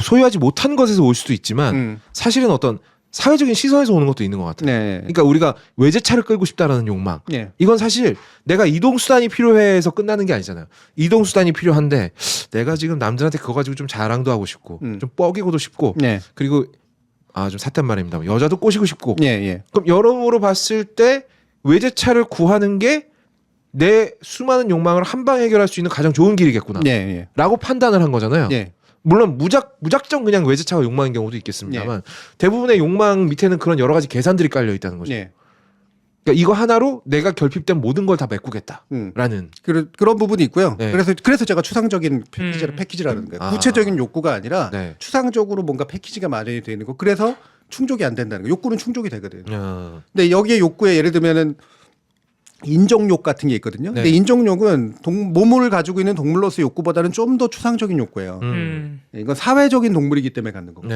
Speaker 2: 소유하지 못한 것에서 올 수도 있지만 사실은 어떤 사회적인 시선에서 오는 것도 있는 것 같아요.
Speaker 1: 네.
Speaker 2: 그러니까 우리가 외제차를 끌고 싶다라는 욕망.
Speaker 1: 네.
Speaker 2: 이건 사실 내가 이동수단이 필요해서 끝나는 게 아니잖아요. 이동수단이 필요한데 내가 지금 남들한테 그거 가지고 좀 자랑도 하고 싶고 좀 뻐기고도 싶고
Speaker 1: 네.
Speaker 2: 그리고 좀 삿된 말입니다. 여자도 꼬시고 싶고.
Speaker 1: 예.
Speaker 2: 그럼 여러모로 봤을 때 외제차를 구하는 게 내 수많은 욕망을 한 방에 해결할 수 있는 가장 좋은 길이겠구나.
Speaker 1: 예.
Speaker 2: 라고 판단을 한 거잖아요.
Speaker 1: 예.
Speaker 2: 물론 무작정 그냥 외제차가 욕망인 경우도 있겠습니다만 대부분의 욕망 밑에는 그런 여러 가지 계산들이 깔려 있다는 거죠.
Speaker 1: 예.
Speaker 2: 그러니까 이거 하나로 내가 결핍된 모든 걸 다 메꾸겠다라는
Speaker 1: 그런 부분이 있고요.
Speaker 2: 네.
Speaker 1: 그래서 제가 추상적인 패키지라는 거예요. 구체적인 욕구가 아니라
Speaker 2: 네.
Speaker 1: 추상적으로 뭔가 패키지가 마련이 되어 있는 거. 그래서 충족이 안 된다는 거. 욕구는 충족이 되거든요. 근데 여기에 욕구에 예를 들면은 인종욕 같은 게 있거든요. 근데 인종욕은 몸을 가지고 있는 동물로서의 욕구보다는 좀 더 추상적인 욕구예요. 이건 사회적인 동물이기 때문에 갖는 거고.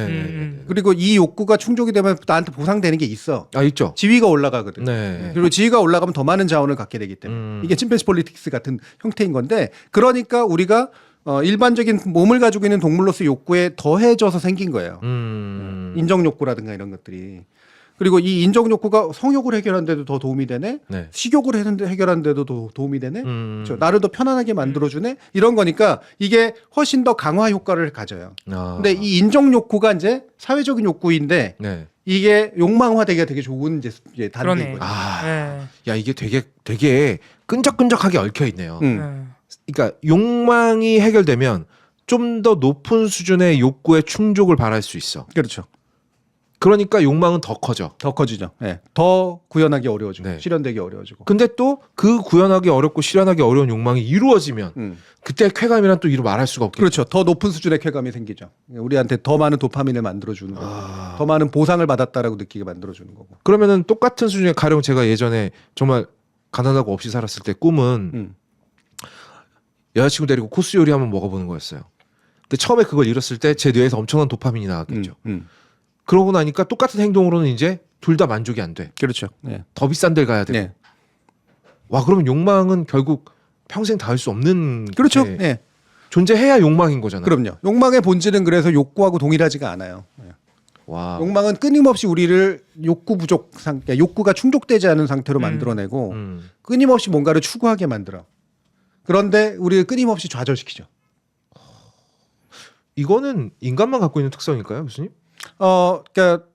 Speaker 1: 그리고 이 욕구가 충족이 되면 나한테 보상되는 게 있어.
Speaker 2: 있죠.
Speaker 1: 지위가 올라가거든.
Speaker 2: 네.
Speaker 1: 그리고 지위가 올라가면 더 많은 자원을 갖게 되기 때문에 이게 침팬지 폴리틱스 같은 형태인 건데 그러니까 우리가 일반적인 몸을 가지고 있는 동물로서의 욕구에 더해져서 생긴 거예요. 인정 욕구라든가 이런 것들이. 그리고 이 인정 욕구가 성욕을 해결하는데도 더 도움이 되네.
Speaker 2: 네.
Speaker 1: 식욕을 해결하는데도 더 도움이 되네.
Speaker 2: 음.
Speaker 1: 그렇죠. 나를 더 편안하게 만들어주네. 이런 거니까 이게 훨씬 더 강화 효과를 가져요.
Speaker 2: 아.
Speaker 1: 근데 이 인정 욕구가 이제 사회적인 욕구인데
Speaker 2: 네.
Speaker 1: 이게 욕망화되기가 되게 좋은 이제 단계인
Speaker 3: 그러네.
Speaker 1: 거죠.
Speaker 2: 아,
Speaker 3: 예.
Speaker 2: 야 이게 되게 끈적끈적하게 얽혀 있네요.
Speaker 3: 예.
Speaker 2: 그러니까 욕망이 해결되면 좀 더 높은 수준의 욕구의 충족을 바랄 수 있어.
Speaker 1: 그렇죠.
Speaker 2: 그러니까 욕망은 더 커져.
Speaker 1: 더 커지죠. 예. 더 구현하기 어려워지고
Speaker 2: 네.
Speaker 1: 실현되기 어려워지고.
Speaker 2: 근데 또 그 구현하기 어렵고 실현하기 어려운 욕망이 이루어지면 그때 쾌감이란 또 이루 말할 수가 없겠죠.
Speaker 1: 그렇죠. 더 높은 수준의 쾌감이 생기죠. 우리한테 더 많은 도파민을 만들어주는 거고, 더 많은 보상을 받았다라고 느끼게 만들어주는 거고.
Speaker 2: 그러면은 똑같은 수준의 가령 제가 예전에 정말 가난하고 없이 살았을 때 꿈은 여자친구 데리고 코스 요리 한번 먹어보는 거였어요. 근데 처음에 그걸 잃었을 때 제 뇌에서 엄청난 도파민이 나왔겠죠. 그러고 나니까 똑같은 행동으로는 이제 둘 다 만족이 안 돼.
Speaker 1: 그렇죠. 네.
Speaker 2: 더 비싼 데를 가야 되고.
Speaker 1: 네.
Speaker 2: 와 그러면 욕망은 결국 평생 닿을 수 없는
Speaker 1: 그렇죠.
Speaker 2: 게
Speaker 1: 네.
Speaker 2: 존재해야 욕망인 거잖아요.
Speaker 1: 그럼요. 욕망의 본질은 그래서 욕구하고 동일하지가 않아요. 네.
Speaker 2: 와.
Speaker 1: 욕망은 끊임없이 우리를 욕구 부족 상태, 욕구가 충족되지 않은 상태로 만들어내고 끊임없이 뭔가를 추구하게 만들어. 그런데 우리를 끊임없이 좌절시키죠.
Speaker 2: 이거는 인간만 갖고 있는 특성일까요, 교수님?
Speaker 1: 그러니까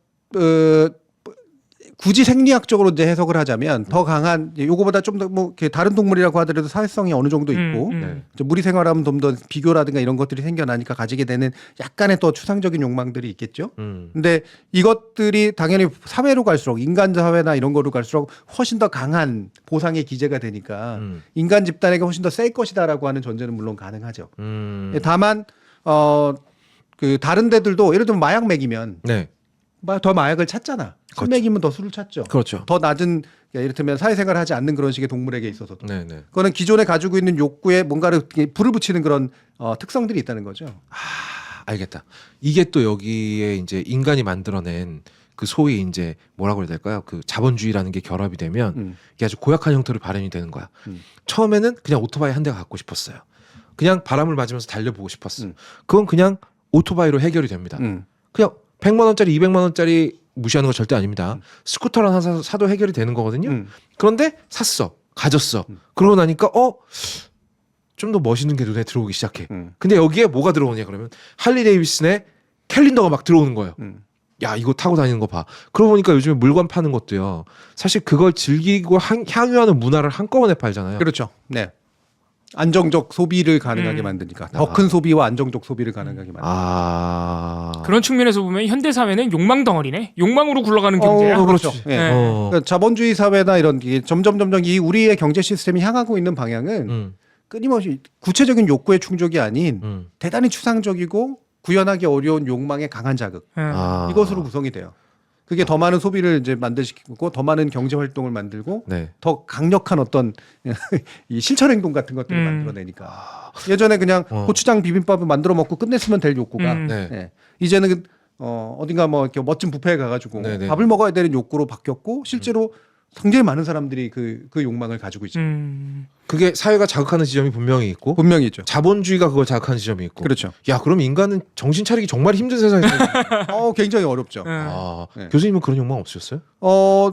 Speaker 1: 굳이 생리학적으로 이제 해석을 하자면 더 강한 요거보다 좀 더 뭐 다른 동물이라고 하더라도 사회성이 어느 정도 있고 이제 무리 생활하면 좀 더 비교라든가 이런 것들이 생겨나니까 가지게 되는 약간의 또 추상적인 욕망들이 있겠죠. 근데 이것들이 당연히 사회로 갈수록 인간 사회나 이런 거로 갈수록 훨씬 더 강한 보상의 기제가 되니까 인간 집단에게 훨씬 더 셀 것이다라고 하는 전제는 물론 가능하죠. 다만 그 다른 데들도 예를 들면 마약 먹이면
Speaker 2: 네.
Speaker 1: 더 마약을 찾잖아. 술 먹이면 더 술을 찾죠.
Speaker 2: 그렇죠.
Speaker 1: 더 낮은 이를테면 사회생활을 하지 않는 그런 식의 동물에게 있어서도.
Speaker 2: 네, 네.
Speaker 1: 그거는 기존에 가지고 있는 욕구에 뭔가를 불을 붙이는 그런 특성들이 있다는 거죠.
Speaker 2: 알겠다. 이게 또 여기에 이제 인간이 만들어낸 그 소위 이제 뭐라고 해야 될까요? 그 자본주의라는 게 결합이 되면 이게 아주 고약한 형태로 발현이 되는 거야. 처음에는 그냥 오토바이 한 대가 갖고 싶었어요. 그냥 바람을 맞으면서 달려보고 싶었어. 그건 그냥 오토바이로 해결이 됩니다. 그냥 100만 원짜리, 200만 원짜리 무시하는 거 절대 아닙니다. 스쿠터를 하나 사도 해결이 되는 거거든요. 그런데 샀어. 가졌어. 그러고 나니까 좀 더 멋있는 게 눈에 들어오기 시작해. 근데 여기에 뭐가 들어오냐 그러면 할리 데이비슨의 캘린더가 막 들어오는 거예요. 야 이거 타고 다니는 거 봐. 그러고 보니까 요즘에 물건 파는 것도요. 사실 그걸 즐기고 향유하는 문화를 한꺼번에 팔잖아요.
Speaker 1: 그렇죠. 네. 안정적 소비를 가능하게 만드니까 더 큰 소비와 안정적 소비를 가능하게 만드니까.
Speaker 3: 그런 측면에서 보면 현대 사회는 욕망 덩어리네. 욕망으로 굴러가는 경제야.
Speaker 1: 그렇죠. 예. 그러니까 자본주의 사회나 이런 게 점점 이 우리의 경제 시스템이 향하고 있는 방향은 끊임없이 구체적인 욕구의 충족이 아닌 대단히 추상적이고 구현하기 어려운 욕망의 강한 자극 이것으로 구성이 돼요. 그게 더 많은 소비를 이제 만들시키고 더 많은 경제 활동을 만들고
Speaker 2: 네.
Speaker 1: 더 강력한 어떤 이 실천 행동 같은 것들을 만들어내니까 예전에 그냥 고추장 비빔밥을 만들어 먹고 끝냈으면 될 욕구가
Speaker 2: 네.
Speaker 1: 예. 이제는 어딘가 뭐 이렇게 멋진 뷔페에 가가지고
Speaker 2: 네네.
Speaker 1: 밥을 먹어야 되는 욕구로 바뀌었고 실제로 굉장히 많은 사람들이 그 욕망을 가지고 있죠.
Speaker 2: 그게 사회가 자극하는 지점이 분명히 있고
Speaker 1: 분명히 있죠.
Speaker 2: 자본주의가 그걸 자극하는 지점이 있고.
Speaker 1: 그렇죠.
Speaker 2: 야 그럼 인간은 정신 차리기 정말 힘든 세상이죠.
Speaker 1: 굉장히 어렵죠.
Speaker 2: 네. 교수님은 그런 욕망 없으셨어요?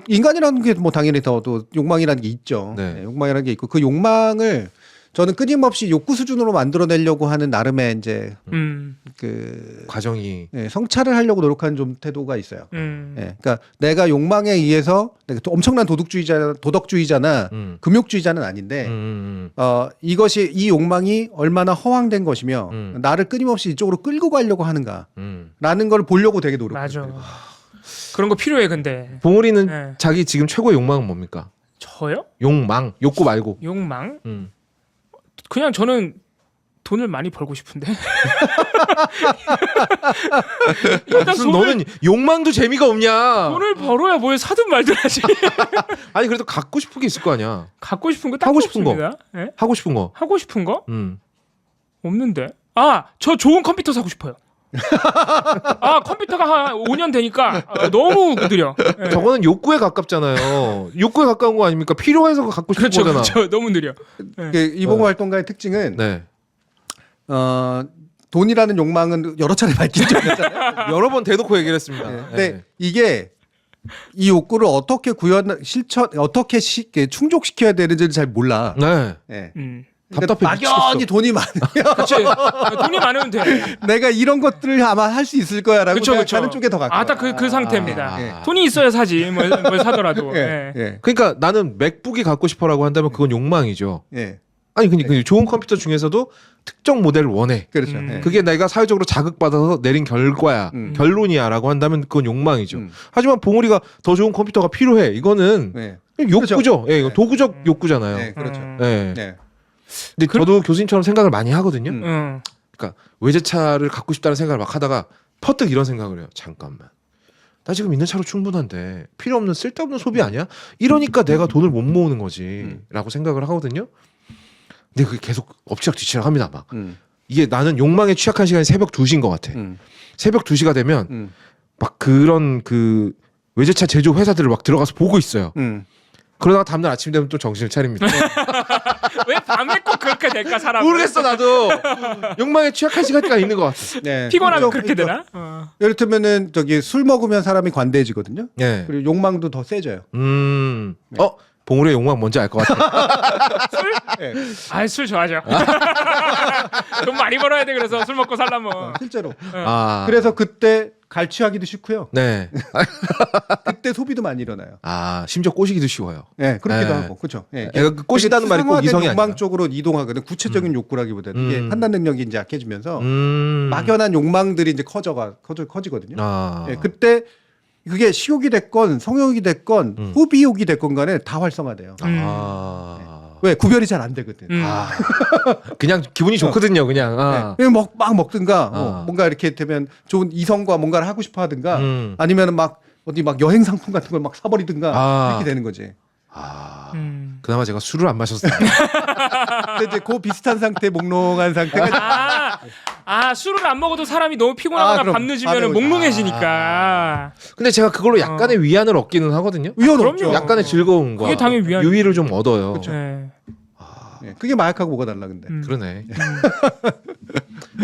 Speaker 1: 인간이라는 게 뭐 당연히 또 욕망이라는 게 있죠.
Speaker 2: 네.
Speaker 1: 네, 욕망이라는 게 있고 그 욕망을 저는 끊임없이 욕구 수준으로 만들어내려고 하는 나름의 이제 그
Speaker 2: 과정이
Speaker 1: 성찰을 하려고 노력하는 좀 태도가 있어요. 그러니까 내가 욕망에 의해서 내가 또 엄청난 도덕주의자나 금욕주의자는 아닌데 이것이 이 욕망이 얼마나 허황된 것이며 나를 끊임없이 이쪽으로 끌고 가려고 하는가라는 걸 보려고 되게 노력해요.
Speaker 3: 맞아. 그런 거 필요해 근데.
Speaker 2: 봉우리는 자기 지금 최고의 욕망은 뭡니까?
Speaker 3: 저요?
Speaker 2: 욕망, 욕구 말고.
Speaker 3: 욕망? 그냥 저는 돈을 많이 벌고 싶은데.
Speaker 2: 무슨 너는 욕망도 재미가 없냐?
Speaker 3: 돈을 벌어야 뭘 사든 말든 하지.
Speaker 2: 아니 그래도 갖고 싶은 게 있을 거 아니야.
Speaker 3: 갖고 싶은 거
Speaker 2: 하고 싶은
Speaker 3: 없습니다.
Speaker 2: 거.
Speaker 3: 네?
Speaker 2: 하고 싶은 거.
Speaker 3: 하고 싶은 거? 없는데. 저 좋은 컴퓨터 사고 싶어요. 컴퓨터가 한 5년 되니까 너무 느려. 네.
Speaker 2: 저거는 욕구에 가깝잖아요. 욕구에 가까운 거 아닙니까? 필요해서 갖고 싶은 거잖아.
Speaker 3: 그렇죠. 너무 느려. 네.
Speaker 1: 이봉호 활동가의 특징은
Speaker 2: 네.
Speaker 1: 돈이라는 욕망은 여러 차례 밝힌 적이 있잖아요.
Speaker 2: 여러 번 대놓고 얘기를 했습니다.
Speaker 1: 근데 이게 이 욕구를 어떻게 어떻게 충족시켜야 되는지를 잘 몰라.
Speaker 2: 네.
Speaker 1: 예.
Speaker 2: 답답해
Speaker 1: 막연히
Speaker 2: 미치겠어.
Speaker 1: 돈이 많으면
Speaker 3: 그치. 돈이 많으면 돼.
Speaker 1: 내가 이런 것들을 아마 할 수 있을 거야라고
Speaker 3: 그쵸, 그쵸.
Speaker 1: 생각하는 쪽에 더 가까워.
Speaker 3: 딱 그 상태입니다.
Speaker 1: 예.
Speaker 3: 돈이 있어야 사지. 뭘 사더라도.
Speaker 1: 예.
Speaker 3: 예.
Speaker 1: 예.
Speaker 2: 그러니까 나는 맥북이 갖고 싶어라고 한다면 그건 욕망이죠.
Speaker 1: 예.
Speaker 2: 아니 근데 좋은 컴퓨터 중에서도 특정 모델을 원해.
Speaker 1: 그렇죠.
Speaker 3: 음.
Speaker 1: 예.
Speaker 2: 그게 내가 사회적으로 자극받아서 내린 결과야, 결론이야라고 한다면 그건 욕망이죠. 하지만 봉우리가 더 좋은 컴퓨터가 필요해. 이거는
Speaker 1: 예.
Speaker 2: 욕구죠.
Speaker 1: 그렇죠.
Speaker 2: 예, 이거 도구적 욕구잖아요.
Speaker 1: 예. 그렇죠.
Speaker 2: 예.
Speaker 1: 예.
Speaker 2: 근데 저도 교수님처럼 생각을 많이 하거든요.
Speaker 3: 응.
Speaker 2: 그러니까 외제차를 갖고 싶다는 생각을 막 하다가 퍼뜩 이런 생각을 해요. 잠깐만. 나 지금 있는 차로 충분한데 필요 없는 쓸데없는 소비 아니야? 이러니까 내가 돈을 못 모으는 거지라고 생각을 하거든요. 근데 그게 계속 엎치락뒤치락 합니다. 막 이게 나는 욕망에 취약한 시간이 새벽 2시인 것 같아. 새벽 2시가 되면 막 그런 그 외제차 제조 회사들을 막 들어가서 보고 있어요. 그러다가 다음날 아침 되면 또 정신을 차립니다.
Speaker 3: 왜 밤에 꼭 그렇게 될까 사람?
Speaker 2: 모르겠어 나도. 욕망에 취약한 시간대가 있는 것 같아.
Speaker 1: 네.
Speaker 3: 피곤하면
Speaker 1: 그렇죠.
Speaker 3: 그렇게
Speaker 1: 그렇죠.
Speaker 3: 되나?
Speaker 1: 이를테면은 저기 술 먹으면 사람이 관대해지거든요.
Speaker 2: 네.
Speaker 1: 그리고 욕망도 더 세져요.
Speaker 2: 봉우리의 욕망 뭔지 알 것 같아.
Speaker 3: 술?
Speaker 1: 예.
Speaker 3: 술 좋아하죠. 돈 많이 벌어야 돼. 그래서 술 먹고 살라면.
Speaker 1: 실제로.
Speaker 2: 아.
Speaker 1: 그래서 그때 갈취하기도 쉽고요.
Speaker 2: 네.
Speaker 1: 그때 소비도 많이 일어나요.
Speaker 2: 아 심지어 꼬시기도 쉬워요.
Speaker 1: 예, 그렇기도
Speaker 2: 네.
Speaker 1: 하고, 그렇죠. 예.
Speaker 2: 그 꼬시다는 말이 꼭
Speaker 1: 상화된
Speaker 2: 이성이
Speaker 1: 욕망
Speaker 2: 아니라.
Speaker 1: 쪽으로 이동하거든. 구체적인 욕구라기보다는 이게 판단 능력이 이제 약해지면서
Speaker 2: 음.
Speaker 1: 막연한 욕망들이 이제 커지거든요.
Speaker 2: 아.
Speaker 1: 예, 그때 그게 식욕이 됐건 성욕이 됐건 호비욕이 됐건 간에 다 활성화돼요.
Speaker 2: 아.
Speaker 1: 왜 구별이 잘 안 되거든.
Speaker 2: 아. 그냥 기분이 좋거든요, 그냥. 아.
Speaker 1: 네. 막 먹든가
Speaker 2: 아.
Speaker 1: 뭔가 이렇게 되면 좋은 이성과 뭔가를 하고 싶어 하든가
Speaker 2: 음.
Speaker 1: 아니면은 막 어디 막 여행 상품 같은 걸 막 사버리든가
Speaker 2: 아.
Speaker 1: 이렇게 되는 거지.
Speaker 2: 아.
Speaker 3: 그나마
Speaker 2: 제가 술을 안 마셨어요.
Speaker 1: 근데 이제 그 비슷한 상태 몽롱한 상태가
Speaker 3: 술을 안 먹어도 사람이 너무 피곤하거나
Speaker 1: 그럼.
Speaker 3: 밤 늦으면 몽롱해지니까.
Speaker 2: 근데 제가 그걸로 약간의 위안을 얻기는 하거든요.
Speaker 1: 위험
Speaker 3: 그럼요.
Speaker 1: 없죠.
Speaker 2: 약간의 즐거움과
Speaker 3: 그게 당연히 위안이죠.
Speaker 2: 유의를 좀 얻어요.
Speaker 3: 네.
Speaker 1: 네. 그게 마약하고 뭐가 달라 근데.
Speaker 2: 그러네.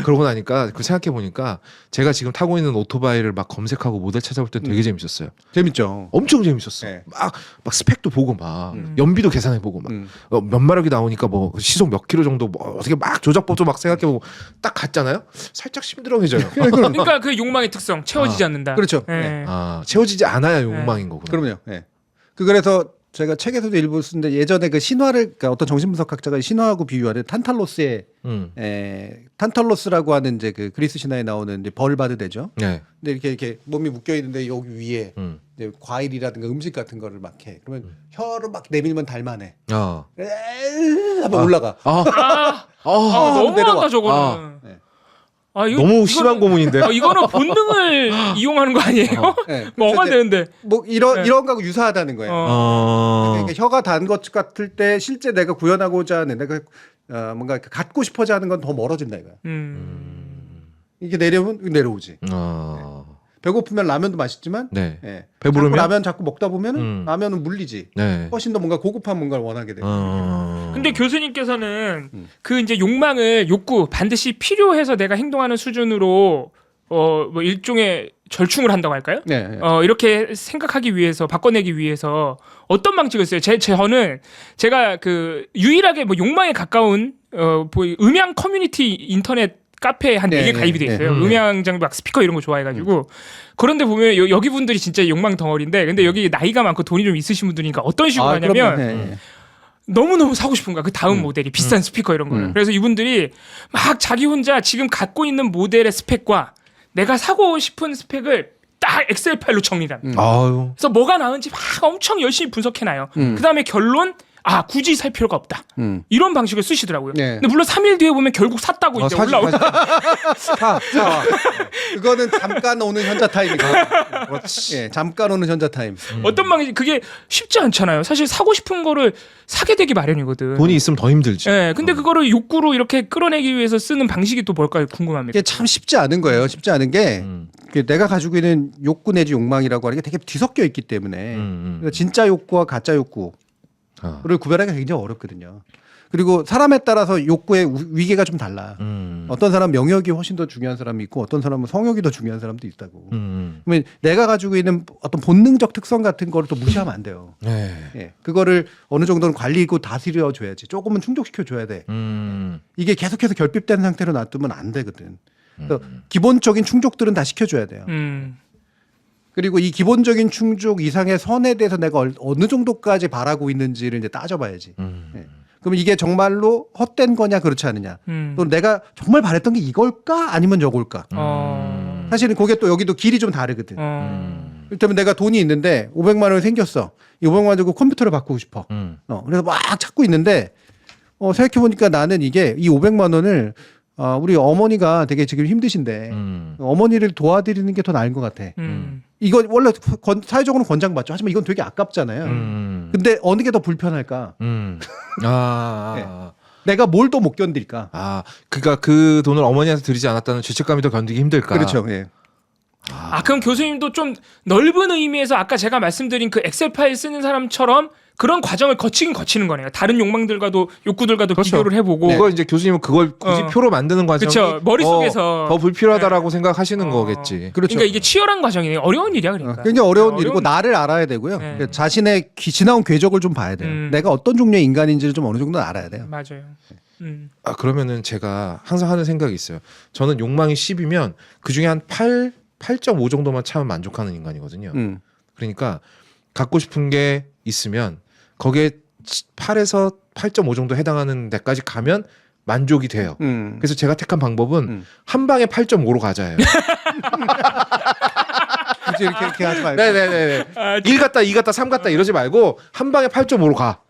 Speaker 2: 그러고 나니까 그 생각해 보니까 제가 지금 타고 있는 오토바이를 막 검색하고 모델 찾아볼 때 되게 재밌었어요.
Speaker 1: 재밌죠.
Speaker 2: 엄청 재밌었어.
Speaker 1: 네.
Speaker 2: 막 스펙도 보고 막 연비도 계산해 보고 막 몇 마력이 나오니까 뭐 시속 몇 킬로 정도 뭐 어떻게 막 조작법도 막 생각해 보고 딱 갔잖아요. 살짝 심드렁해져요.
Speaker 3: 그러니까 그 욕망의 특성 채워지지 않는다.
Speaker 1: 그렇죠.
Speaker 3: 네.
Speaker 1: 네.
Speaker 2: 아, 채워지지 않아야 욕망인 거구나.
Speaker 1: 그럼요. 네. 그래서 제가 책에서도 일부 쓰는데 예전에 그 신화를 그러니까 어떤 정신분석학자가 신화하고 비유하는 탄탈로스의 탄탈로스라고 하는 이제 그 그리스 신화에 나오는 이제 벌 받을 대죠.
Speaker 2: 네.
Speaker 1: 근데 이렇게 몸이 묶여 있는데 여기 위에 이제 과일이라든가 음식 같은 거를 막 해. 그러면 혀를 막 내밀면 달만해. 한번 올라가.
Speaker 3: 너무한다
Speaker 1: 내려와.
Speaker 3: 저거는.
Speaker 1: 네.
Speaker 2: 너무 심한 고문인데.
Speaker 3: 이거는 본능을 이용하는 거 아니에요?
Speaker 1: 네.
Speaker 3: 뭐가
Speaker 1: 이제
Speaker 3: 되는데.
Speaker 1: 뭐 이런 거하고 유사하다는 거예요. 그러니까 혀가 단 것 같을 때 실제 내가 구현하고자 하는 내가 뭔가 갖고 싶어져 하는 건 더 멀어진다 이거야. 이게 내려오면 내려오지. 배고프면 라면도 맛있지만
Speaker 2: 네.
Speaker 1: 예.
Speaker 2: 배부르면?
Speaker 1: 자꾸 라면 자꾸 먹다 보면은 라면은 물리지.
Speaker 2: 네.
Speaker 1: 훨씬 더 뭔가 고급한 뭔가를 원하게 되고.
Speaker 3: 근데 교수님께서는 그 이제 욕구 반드시 필요해서 내가 행동하는 수준으로 뭐 일종의 절충을 한다고 할까요?
Speaker 1: 네.
Speaker 3: 이렇게 생각하기 위해서 바꿔내기 위해서 어떤 방식을 써요? 저는 제가 그 유일하게 뭐 욕망에 가까운 뭐 음향 커뮤니티 인터넷 카페에 한 4개 가입이 돼 있어요. 음향 장비 막 스피커 이런 거 좋아해가지고. 그런데 보면 여기 분들이 진짜 욕망 덩어리인데 근데 여기 나이가 많고 돈이 좀 있으신 분들이니까 어떤 식으로 하냐면 너무너무 사고 싶은 거야. 그 다음 모델이 비싼 스피커 이런 거를. 그래서 이분들이 막 자기 혼자 지금 갖고 있는 모델의 스펙과 내가 사고 싶은 스펙을 딱 엑셀 파일로 정리합니다. 그래서 뭐가 나은지 막 엄청 열심히 분석해놔요. 그 다음에 결론 굳이 살 필요가 없다. 이런 방식을 쓰시더라고요.
Speaker 1: 네.
Speaker 3: 근데 물론 3일 뒤에 보면 결국 샀다고 이제 올라오죠.
Speaker 1: 사. 그거는 잠깐 오는 현자 타임이다. 예, 잠깐 오는 현자 타임.
Speaker 3: 어떤 방식 그게 쉽지 않잖아요. 사실 사고 싶은 거를 사게 되기 마련이거든.
Speaker 2: 돈이 있으면 더 힘들지.
Speaker 3: 예, 근데 그거를 욕구로 이렇게 끌어내기 위해서 쓰는 방식이 또 뭘까요? 궁금합니다.
Speaker 1: 이게 참 쉽지 않은 거예요. 쉽지 않은 게 내가 가지고 있는 욕구 내지 욕망이라고 하는 게 되게 뒤섞여 있기 때문에 그러니까 진짜 욕구와 가짜 욕구를 구별하기가 굉장히 어렵거든요. 그리고 사람에 따라서 욕구의 위계가 좀 달라. 어떤 사람은 명역이 훨씬 더 중요한 사람이 있고 어떤 사람은 성욕이 더 중요한 사람도 있다고. 그러면 내가 가지고 있는 어떤 본능적 특성 같은 거를 또 무시하면 안 돼요.
Speaker 2: 네.
Speaker 1: 예. 그거를 어느 정도는 관리고 다스려 줘야지. 조금은 충족시켜 줘야 돼. 이게 계속해서 결핍된 상태로 놔두면 안 되거든. 그래서 기본적인 충족들은 다 시켜줘야 돼요. 그리고 이 기본적인 충족 이상의 선에 대해서 내가 어느 정도까지 바라고 있는지를 이제 따져봐야지. 예. 그럼 이게 정말로 헛된 거냐 그렇지 않느냐. 또 내가 정말 바랬던 게 이걸까 아니면 저걸까. 사실은 그게 또 여기도 길이 좀 다르거든. 그렇다면 내가 돈이 있는데 500만 원이 생겼어. 이 500만 원 주고 컴퓨터를 바꾸고 싶어. 그래서 막 찾고 있는데 생각해보니까 나는 이게 이 500만 원을 우리 어머니가 되게 지금 힘드신데 어머니를 도와드리는 게 더 나은 것 같아. 이건 원래 사회적으로는 권장받죠. 하지만 이건 되게 아깝잖아요. 근데 어느 게 더 불편할까? 네. 내가 뭘 더 못 견딜까?
Speaker 2: 그러니까 그 돈을 어머니한테 드리지 않았다는 죄책감이 더 견디기 힘들까?
Speaker 1: 그렇죠. 예.
Speaker 3: 그럼 교수님도 좀 넓은 의미에서 아까 제가 말씀드린 그 엑셀 파일 쓰는 사람처럼 그런 과정을 거치긴 거치는 거네요. 다른 욕망들과도 욕구들과도
Speaker 2: 그렇죠.
Speaker 3: 비교를 해보고.
Speaker 2: 그거 이제 교수님은 그걸 굳이 표로 만드는 과정이
Speaker 3: 그렇죠. 머릿속에서
Speaker 2: 더 불필요하다라고 생각하시는 거겠지.
Speaker 1: 그렇죠.
Speaker 3: 그러니까 이게 치열한 과정이에요. 어려운 일이야 그러니까.
Speaker 1: 굉장히 어려운
Speaker 3: 네,
Speaker 1: 일이고 나를 알아야 되고요.
Speaker 3: 네.
Speaker 1: 그러니까 자신의 지나온 궤적을 좀 봐야 돼요. 내가 어떤 종류의 인간인지를 좀 어느 정도 알아야 돼요.
Speaker 3: 맞아요.
Speaker 2: 그러면은 제가 항상 하는 생각이 있어요. 저는 욕망이 10이면 그 중에 한 8.5 정도만 차면 만족하는 인간이거든요. 그러니까 갖고 싶은 게 있으면 거기에 8에서 8.5 정도 해당하는 데까지 가면 만족이 돼요. 그래서 제가 택한 방법은 한 방에 8.5로 가자예요.
Speaker 1: 굳이 이렇게 하지 말고.
Speaker 2: 네네네. 1 갔다 2 갔다 3 갔다 이러지 말고 한 방에 8.5로 가.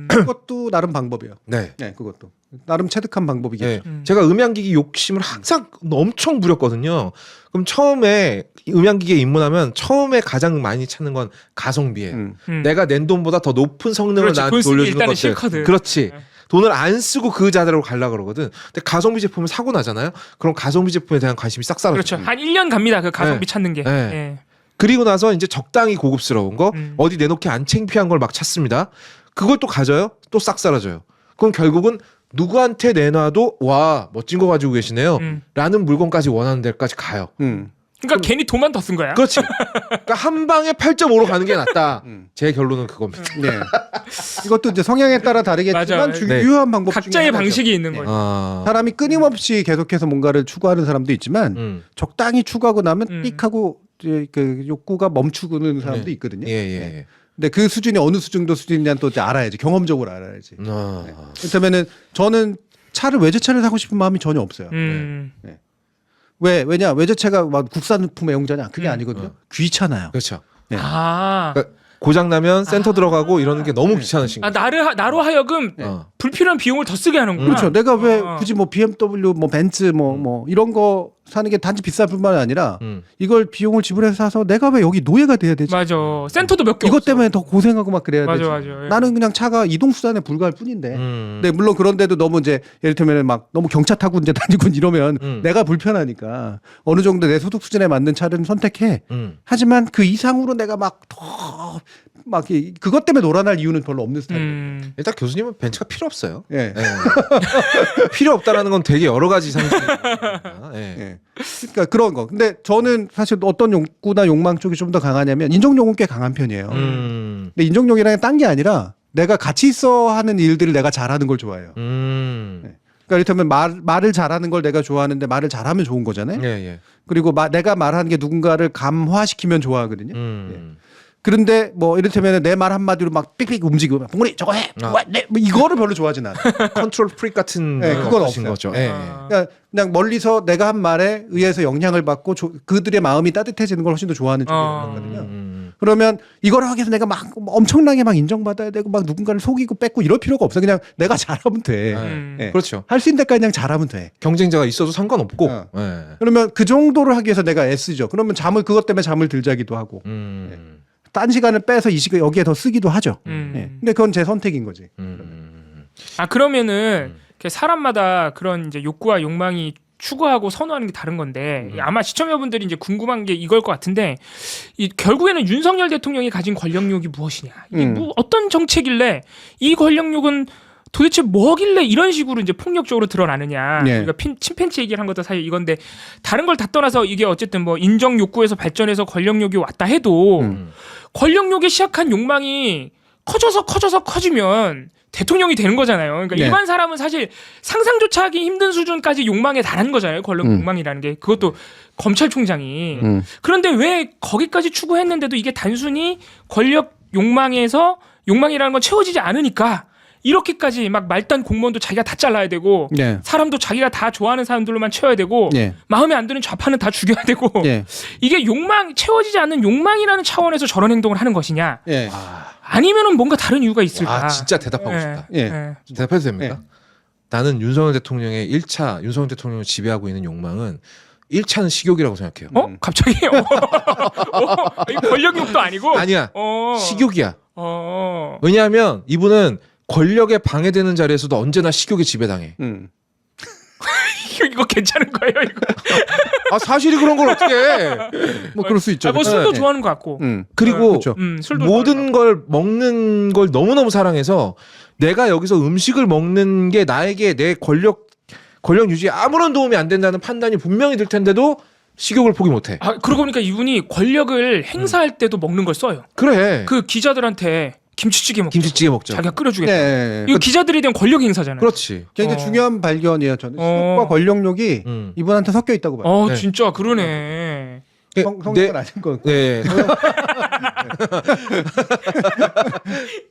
Speaker 1: 그것도 나름 방법이에요.
Speaker 2: 네.
Speaker 1: 네, 그것도 나름 체득한 방법이겠죠.
Speaker 2: 네. 제가 음향기기 욕심을 항상 엄청 부렸거든요. 그럼 처음에 음향기기에 입문하면 처음에 가장 많이 찾는 건 가성비예요. 내가 낸 돈보다 더 높은 성능을
Speaker 3: 그렇지,
Speaker 2: 나한테
Speaker 3: 돈 쓰기
Speaker 2: 돌려주는
Speaker 3: 일단은
Speaker 2: 것들.
Speaker 3: 싫거든.
Speaker 2: 그렇지.
Speaker 3: 네.
Speaker 2: 돈을 안 쓰고 그 자리로 가려고 그러거든. 근데 가성비 제품을 사고 나잖아요. 그럼 가성비 제품에 대한 관심이 싹 사라져요.
Speaker 3: 그렇죠. 한 1년 갑니다. 그 가성비
Speaker 2: 네.
Speaker 3: 찾는 게.
Speaker 2: 네.
Speaker 3: 예.
Speaker 2: 그리고 나서 이제 적당히 고급스러운 거, 어디 내놓기 안 창피한 걸 막 찾습니다. 그걸 또 가져요? 또 싹 사라져요. 그럼 결국은 누구한테 내놔도 와 멋진 거 가지고 계시네요 라는 물건까지 원하는 데까지 가요.
Speaker 3: 그러니까 괜히 돈만 더 쓴 거야.
Speaker 2: 그렇지. 그러니까 한 방에 8.5로 가는 게 낫다. 제 결론은 그겁니다.
Speaker 1: 네. 이것도 이제 성향에 따라 다르겠지만
Speaker 3: 맞아요.
Speaker 1: 유효한 방법 중에
Speaker 3: 각자의
Speaker 1: 하나죠.
Speaker 3: 방식이 있는 거죠.
Speaker 1: 사람이 끊임없이 계속해서 뭔가를 추구하는 사람도 있지만 적당히 추구하고 나면 삑 하고 이제 그 욕구가 멈추는 사람도
Speaker 2: 네.
Speaker 1: 있거든요.
Speaker 2: 예.
Speaker 1: 근데 그 수준이 어느 수준도 수준이냐는 또 이제 알아야지. 경험적으로 알아야지. 네. 그렇다면은 저는 외제차를 사고 싶은 마음이 전혀 없어요. 왜냐 외제차가 막 국산품 애용자냐 그게 아니거든요. 귀찮아요.
Speaker 2: 그렇죠.
Speaker 1: 네.
Speaker 2: 그러니까 고장 나면 센터 들어가고 이러는 게 너무 귀찮으신 거죠.
Speaker 3: 나로 하여금 불필요한 비용을 더 쓰게 하는구나.
Speaker 1: 그렇죠. 내가 왜 굳이 뭐 BMW, 뭐 벤츠, 뭐 이런 거 사는 게 단지 비쌀 뿐만 아니라 이걸 비용을 지불해서 사서 내가 왜 여기 노예가 돼야 되지?
Speaker 3: 맞아. 센터도 몇 개
Speaker 1: 이것
Speaker 3: 없어.
Speaker 1: 때문에 더 고생하고 막 그래야
Speaker 3: 맞아,
Speaker 1: 되지.
Speaker 3: 맞아. 예.
Speaker 1: 나는 그냥 차가 이동 수단에 불과할 뿐인데. 근데 물론 그런데도 너무 이제 예를 들면 막 너무 경차 타고 이제 다니고 이러면 내가 불편하니까 어느 정도 내 소득 수준에 맞는 차를 선택해. 하지만 그 이상으로 내가 막 더 막 그것 때문에 놀아날 이유는 별로 없는 스타일이에요.
Speaker 2: 일단 교수님은 벤츠가 필요 없어요.
Speaker 1: 예.
Speaker 2: 필요 없다라는 건 되게 여러 가지 상식입니다.
Speaker 1: 예. 그러니까 그런 거. 근데 저는 사실 어떤 욕구나 욕망 쪽이 좀 더 강하냐면 인정욕은 꽤 강한 편이에요. 근데 인정욕이라는 게 딴 게 아니라 내가 같이 있어 하는 일들을 내가 잘하는 걸 좋아해요. 그러니까 이를테면 말을 잘하는 걸 내가 좋아하는데 말을 잘하면 좋은 거잖아요.
Speaker 2: 예.
Speaker 1: 그리고 내가 말하는 게 누군가를 감화시키면 좋아하거든요. 그런데 뭐 이를테면 내 말 한마디로 막 삑삑 움직이고 봉구리 저거 해. 뭐 이거를 별로 좋아하진 않아.
Speaker 2: 컨트롤 프릭 같은
Speaker 1: 네, 그건
Speaker 2: 것인
Speaker 1: 없어요.
Speaker 2: 거죠. 예.
Speaker 1: 그러니까 그냥 멀리서 내가 한 말에 의해서 영향을 받고 그들의 마음이 따뜻해지는 걸 훨씬 더 좋아하는 쪽이거든요. 그러면 이걸 하기 위해서 내가 막 엄청나게 막 인정받아야 되고 막 누군가를 속이고 뺏고 이럴 필요가 없어. 그냥 내가 잘하면 돼. 예.
Speaker 2: 그렇죠.
Speaker 1: 할 수 있는 데까지 그냥 잘하면 돼.
Speaker 2: 경쟁자가 있어도 상관없고. 예.
Speaker 1: 그러면 그 정도를 하기 위해서 내가 애쓰죠. 그러면 그것 때문에 잠을 들자기도 하고. 딴 시간을 빼서 이 시간 여기에 더 쓰기도 하죠. 예. 근데 그건 제 선택인 거지.
Speaker 3: 그러면은 사람마다 그런 이제 욕구와 욕망이 추구하고 선호하는 게 다른 건데 아마 시청자분들이 이제 궁금한 게 이걸 것 같은데 결국에는 윤석열 대통령이 가진 권력욕이 무엇이냐 이게 어떤 정책일래 이 권력욕은 도대체 뭐길래 이런 식으로 이제 폭력적으로 드러나느냐.
Speaker 1: 네.
Speaker 3: 우리가 침팬지 얘기를 한 것도 사실 이건데 다른 걸 다 떠나서 이게 어쨌든 뭐 인정 욕구에서 발전해서 권력욕이 왔다 해도 권력욕이 시작한 욕망이 커져서 커지면 대통령이 되는 거잖아요. 그러니까
Speaker 1: 네.
Speaker 3: 일반 사람은 사실 상상조차 하기 힘든 수준까지 욕망에 달하는 거잖아요. 권력 욕망이라는 게. 그것도 검찰총장이. 그런데 왜 거기까지 추구했는데도 이게 단순히 권력 욕망이라는 건 채워지지 않으니까 이렇게까지 막 말단 공무원도 자기가 다 잘라야 되고
Speaker 1: 네.
Speaker 3: 사람도 자기가 다 좋아하는 사람들로만 채워야 되고
Speaker 1: 네.
Speaker 3: 마음에 안 드는 좌파는 다 죽여야 되고
Speaker 1: 네.
Speaker 3: 이게 채워지지 않는 욕망이라는 차원에서 저런 행동을 하는 것이냐
Speaker 1: 예.
Speaker 3: 아니면은 뭔가 다른 이유가 있을까?
Speaker 2: 진짜 대답하고
Speaker 3: 예.
Speaker 2: 싶다.
Speaker 1: 예.
Speaker 2: 대답해도 됩니까? 나는 윤석열 대통령의 1차 윤석열 대통령을 지배하고 있는 욕망은 1차는 식욕이라고 생각해요.
Speaker 3: 갑자기? 이거 권력욕도 아니고?
Speaker 2: 아니야. 식욕이야.
Speaker 3: 어.
Speaker 2: 왜냐하면 이분은 권력에 방해되는 자리에서도 언제나 식욕에 지배당해.
Speaker 3: 이거 괜찮은 거예요? 이거?
Speaker 2: 사실이 그런 걸 어떻게 해.
Speaker 1: 뭐 그럴 수 있죠.
Speaker 3: 뭐 술도
Speaker 2: 네.
Speaker 3: 좋아하는 것 같고.
Speaker 2: 그리고
Speaker 1: 그렇죠.
Speaker 3: 술도
Speaker 2: 모든 걸 먹는 걸 너무너무 사랑해서 내가 여기서 음식을 먹는 게 나에게 내 권력 유지에 아무런 도움이 안 된다는 판단이 분명히 들 텐데도 식욕을 포기 못해.
Speaker 3: 그러고 보니까 이분이 권력을 행사할 때도 먹는 걸 써요.
Speaker 2: 그래.
Speaker 3: 그 기자들한테 김치찌개 먹자. 자기가 끓여주겠다.
Speaker 1: 네.
Speaker 3: 이거 기자들이 대한 권력 행사잖아요.
Speaker 2: 그렇지.
Speaker 1: 굉장히 중요한 발견이에요. 저는 식욕과 권력욕이 이분한테 섞여 있다고 봐요.
Speaker 2: 네.
Speaker 3: 진짜 그러네.
Speaker 1: 성격은 아닌 거.
Speaker 2: 네.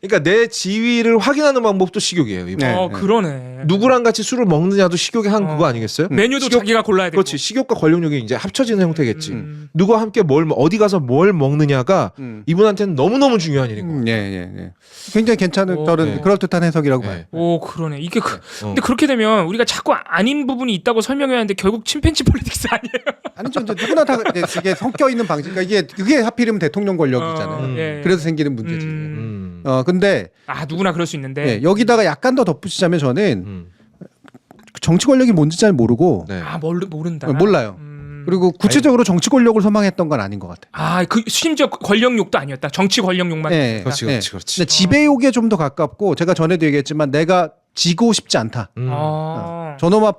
Speaker 2: 그러니까 내 지위를 확인하는 방법도 식욕이에요. 이분.
Speaker 1: 네.
Speaker 3: 그러네.
Speaker 2: 누구랑 같이 술을 먹느냐도 식욕의 한 그거 아니겠어요?
Speaker 3: 메뉴도 자기가 골라야 되고.
Speaker 2: 그렇지. 식욕과 권력욕이 이제 합쳐지는 형태겠지.
Speaker 3: 음.
Speaker 2: 누구와 함께 어디 가서 뭘 먹느냐가 이분한테는 너무너무 중요한 일인 거예요.
Speaker 1: 예. 굉장히 괜찮은
Speaker 2: 네.
Speaker 1: 그럴듯한 해석이라고 봐요.
Speaker 3: 오, 그러네. 이게 근데 그렇게 되면 우리가 자꾸 아닌 부분이 있다고 설명해야 하는데 결국 침팬지 폴리틱스 아니에요?
Speaker 1: 아니죠. 이제 누구나 다 이게 섞여 있는 방식. 그러니까 그게 하필이면 대통령 권력이잖아요.
Speaker 3: 예.
Speaker 1: 그래서 생기는 문제지. 근데
Speaker 3: 누구나 그럴 수 있는데.
Speaker 1: 예, 여기다가 약간 더 덧붙이자면 저는 정치 권력이 뭔지 잘 모르고
Speaker 2: 네.
Speaker 3: 모른다.
Speaker 1: 몰라요. 그리고 구체적으로 정치 권력을 소망했던 건 아닌 것 같아요.
Speaker 3: 심지어 권력욕도 아니었다. 정치 권력욕만.
Speaker 1: 네.
Speaker 2: 그렇지.
Speaker 1: 근데 지배욕에 좀 더 가깝고 제가 전에도 얘기했지만 내가 지고 싶지 않다.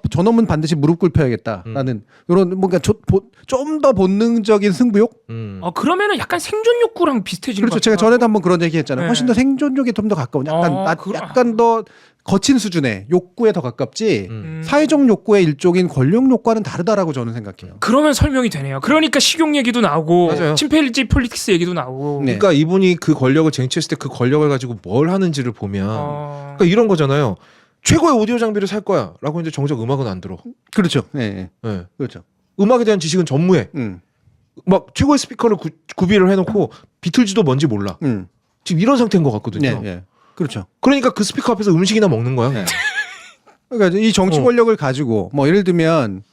Speaker 1: 저놈은 반드시 무릎 꿇혀야겠다라는 이런 뭔가 좀 더 본능적인 승부욕.
Speaker 3: 그러면은 약간 생존 욕구랑 비슷해지는
Speaker 1: 그렇죠.
Speaker 3: 것
Speaker 1: 제가
Speaker 3: 같아요.
Speaker 1: 전에도 한번 그런 얘기했잖아요.
Speaker 3: 네.
Speaker 1: 훨씬 더 생존욕에 좀 더 가까운 약간 더 거친 수준의 욕구에 더 가깝지 사회적 욕구의 일종인 권력 욕과는 다르다라고 저는 생각해요.
Speaker 3: 그러면 설명이 되네요. 그러니까 식욕 얘기도 나오고
Speaker 2: 맞아요.
Speaker 3: 침팬지 폴리틱스 얘기도 나오고.
Speaker 1: 네.
Speaker 2: 그러니까 이분이 그 권력을 쟁취했을 때 그 권력을 가지고 뭘 하는지를 보면 그러니까 이런 거잖아요. 최고의 오디오 장비를 살 거야라고 이제 정작 음악은 안 들어.
Speaker 1: 그렇죠. 네.
Speaker 2: 네.
Speaker 1: 그렇죠.
Speaker 2: 음악에 대한 지식은 전무해. 막 최고의 스피커를 구비를 해놓고 비틀즈도 뭔지 몰라. 지금 이런 상태인 것 같거든요.
Speaker 1: 네. 그렇죠.
Speaker 2: 그러니까 그 스피커 앞에서 음식이나 먹는 거야.
Speaker 1: 네. 그러니까 이 정치 권력을 가지고 뭐 예를 들면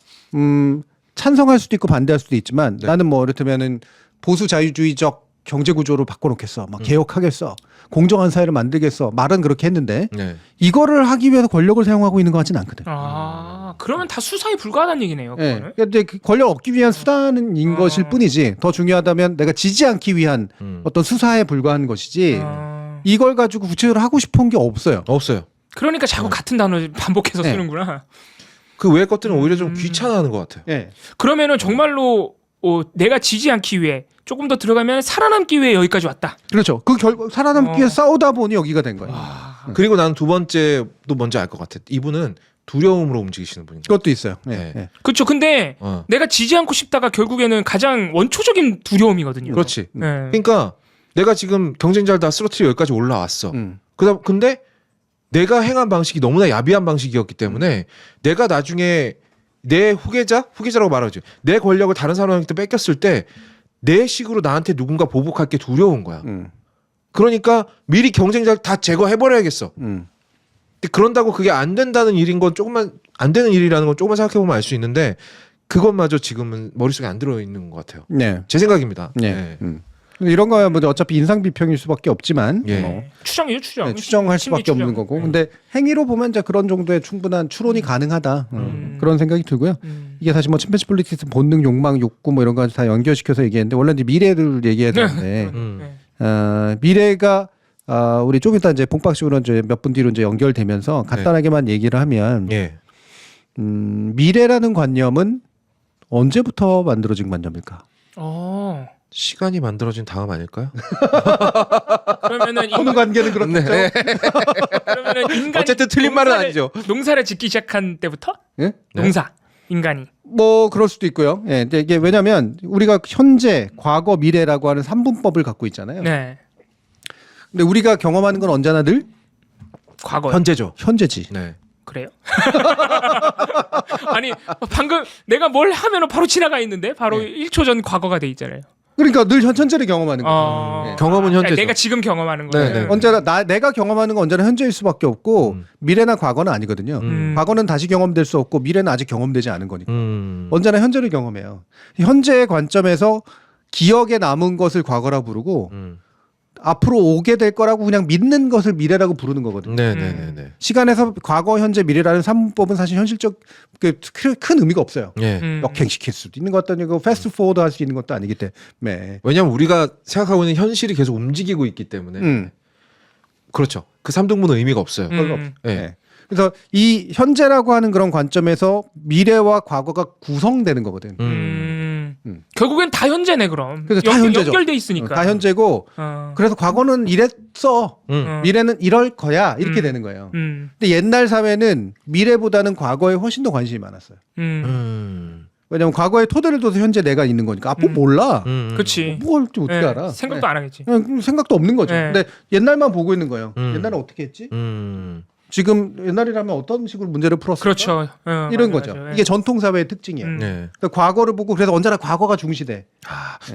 Speaker 1: 찬성할 수도 있고 반대할 수도 있지만
Speaker 2: 네.
Speaker 1: 나는 뭐 이를테면은 보수 자유주의적 경제 구조로 바꿔놓겠어, 막 개혁하겠어, 공정한 사회를 만들겠어 말은 그렇게 했는데
Speaker 2: 네.
Speaker 1: 이거를 하기 위해서 권력을 사용하고 있는 것 같지는 않거든.
Speaker 3: 그러면 다 수사에 불과하다는 얘기네요.
Speaker 1: 네.
Speaker 3: 그거는.
Speaker 1: 근데 그 권력 얻기 위한 수단인 것일 뿐이지 더 중요하다면 내가 지지 않기 위한 어떤 수사에 불과한 것이지 이걸 가지고 구체적으로 하고 싶은 게 없어요.
Speaker 2: 없어요.
Speaker 3: 그러니까 자꾸 같은 단어를 반복해서
Speaker 1: 네.
Speaker 3: 쓰는구나.
Speaker 2: 그 외의 것들은 오히려 좀 귀찮아하는 것 같아요.
Speaker 1: 네.
Speaker 3: 그러면은 정말로 내가 지지 않기 위해 조금 더 들어가면 살아남기 위해 여기까지 왔다.
Speaker 1: 그렇죠. 그 결국 살아남기 위해 싸우다 보니 여기가 된 거예요.
Speaker 2: 그리고 나는 두 번째도 뭔지 알 것 같아. 이분은 두려움으로 움직이시는 분인 것
Speaker 1: 그것도 있어요. 네.
Speaker 2: 네.
Speaker 1: 네.
Speaker 3: 그렇죠. 근데
Speaker 2: 같아요.
Speaker 3: 내가 지지 않고 싶다가 결국에는 가장 원초적인 두려움이거든요.
Speaker 2: 그렇지.
Speaker 3: 네.
Speaker 2: 그러니까 내가 지금 경쟁자를 다 쓰러뜨려 여기까지 올라왔어.
Speaker 1: 음.
Speaker 2: 근데 내가 행한 방식이 너무나 야비한 방식이었기 때문에 내가 나중에 내 후계자라고 말하죠. 내 권력을 다른 사람한테 뺏겼을 때 내 식으로 나한테 누군가 보복할 게 두려운 거야. 그러니까 미리 경쟁자를 다 제거해버려야겠어. 근데 그런다고 그게 안 된다는 일인 건 조금만 안 되는 일이라는 건 조금만 생각해보면 알 수 있는데 그것마저 지금은 머릿속에 안 들어있는 것 같아요.
Speaker 1: 네.
Speaker 2: 제 생각입니다.
Speaker 1: 네. 이런 거야 뭐 어차피 인상 비평일 수밖에 없지만
Speaker 2: 예.
Speaker 1: 뭐
Speaker 3: 추정이죠, 추정.
Speaker 1: 네, 추정할 수밖에
Speaker 3: 심리
Speaker 1: 없는
Speaker 3: 추정.
Speaker 1: 거고. 근데 행위로 보면 이제 그런 정도의 충분한 추론이 가능하다. 그런 생각이 들고요. 이게 사실 뭐 침팬지 폴리틱스 본능, 욕망, 욕구 뭐 이런 거 다 연결시켜서 얘기했는데 원래 이제 미래를 얘기해야 되는데
Speaker 3: 네.
Speaker 1: 미래가 우리 좀 이따 이제 본격적으로 이제 몇 분 뒤로 이제 연결되면서 간단하게만 얘기를 하면
Speaker 2: 예.
Speaker 1: 미래라는 관념은 언제부터 만들어진 관념일까?
Speaker 2: 시간이 만들어진 다음 아닐까요?
Speaker 3: 그러면은
Speaker 1: 어느 관계는 그렇겠죠.
Speaker 2: 네.
Speaker 3: 그러면은 인간이
Speaker 2: 어쨌든 틀린 말은 아니죠.
Speaker 3: 농사를 짓기 시작한 때부터?
Speaker 1: 예?
Speaker 3: 농사 인간이.
Speaker 1: 뭐 그럴 수도 있고요. 예, 근데 이게 왜냐하면 우리가 현재, 과거, 미래라고 하는 3분법을 갖고 있잖아요.
Speaker 3: 네.
Speaker 1: 근데 우리가 경험하는 건 언제나 늘
Speaker 3: 과거.
Speaker 2: 현재죠.
Speaker 1: 현재지.
Speaker 2: 네.
Speaker 3: 그래요? 아니 방금 내가 뭘 하면은 바로 지나가 있는데 바로 1초 전 과거가 돼 있잖아요.
Speaker 1: 그러니까 늘 현재를 경험하는 거예요. 예.
Speaker 2: 경험은 현재죠.
Speaker 3: 내가 지금 경험하는 거예요.
Speaker 2: 네, 네.
Speaker 1: 언제나 내가 경험하는 건 언제나 현재일 수밖에 없고 미래나 과거는 아니거든요. 과거는 다시 경험될 수 없고 미래는 아직 경험되지 않은 거니까 언제나 현재를 경험해요. 현재의 관점에서 기억에 남은 것을 과거라 부르고 앞으로 오게 될 거라고 그냥 믿는 것을 미래라고 부르는 거거든요.
Speaker 2: 네네네.
Speaker 1: 시간에서 과거, 현재, 미래라는 3분법은 사실 현실적 큰 의미가 없어요.
Speaker 2: 예.
Speaker 1: 역행시킬 수도 있는 것도 아니고 패스트 포워드 할 수 있는 것도 아니기 때문에.
Speaker 2: 왜냐하면 우리가 생각하고 있는 현실이 계속 움직이고 있기 때문에 그렇죠. 그 3등분은 의미가 없어요.
Speaker 1: 네. 그래서 이 현재라고 하는 그런 관점에서 미래와 과거가 구성되는 거거든.
Speaker 3: 결국엔 다 현재네 그럼.
Speaker 1: 그래서 다 현재죠.
Speaker 3: 연결돼 있으니까.
Speaker 1: 다 현재고. 그래서 과거는 이랬어. 미래는 이럴 거야. 이렇게 되는 거예요. 근데 옛날 사회는 미래보다는 과거에 훨씬 더 관심이 많았어요. 왜냐면 과거에 토대를 둬서 현재 내가 있는 거니까 앞으로 몰라.
Speaker 3: 그렇지.
Speaker 1: 뭐 할지 어떻게
Speaker 3: 네.
Speaker 1: 알아?
Speaker 3: 생각도 안 하겠지.
Speaker 1: 그냥 생각도 없는 거죠.
Speaker 3: 네.
Speaker 1: 근데 옛날만 보고 있는 거예요. 옛날에 어떻게 했지? 지금 옛날이라면 어떤 식으로 문제를 풀었을까?
Speaker 3: 그렇죠.
Speaker 1: 이런
Speaker 3: 맞아,
Speaker 1: 거죠.
Speaker 3: 맞아.
Speaker 1: 이게 전통 사회의 특징이에요.
Speaker 2: 네.
Speaker 1: 그러니까 과거를 보고 그래서 언제나 과거가 중시돼.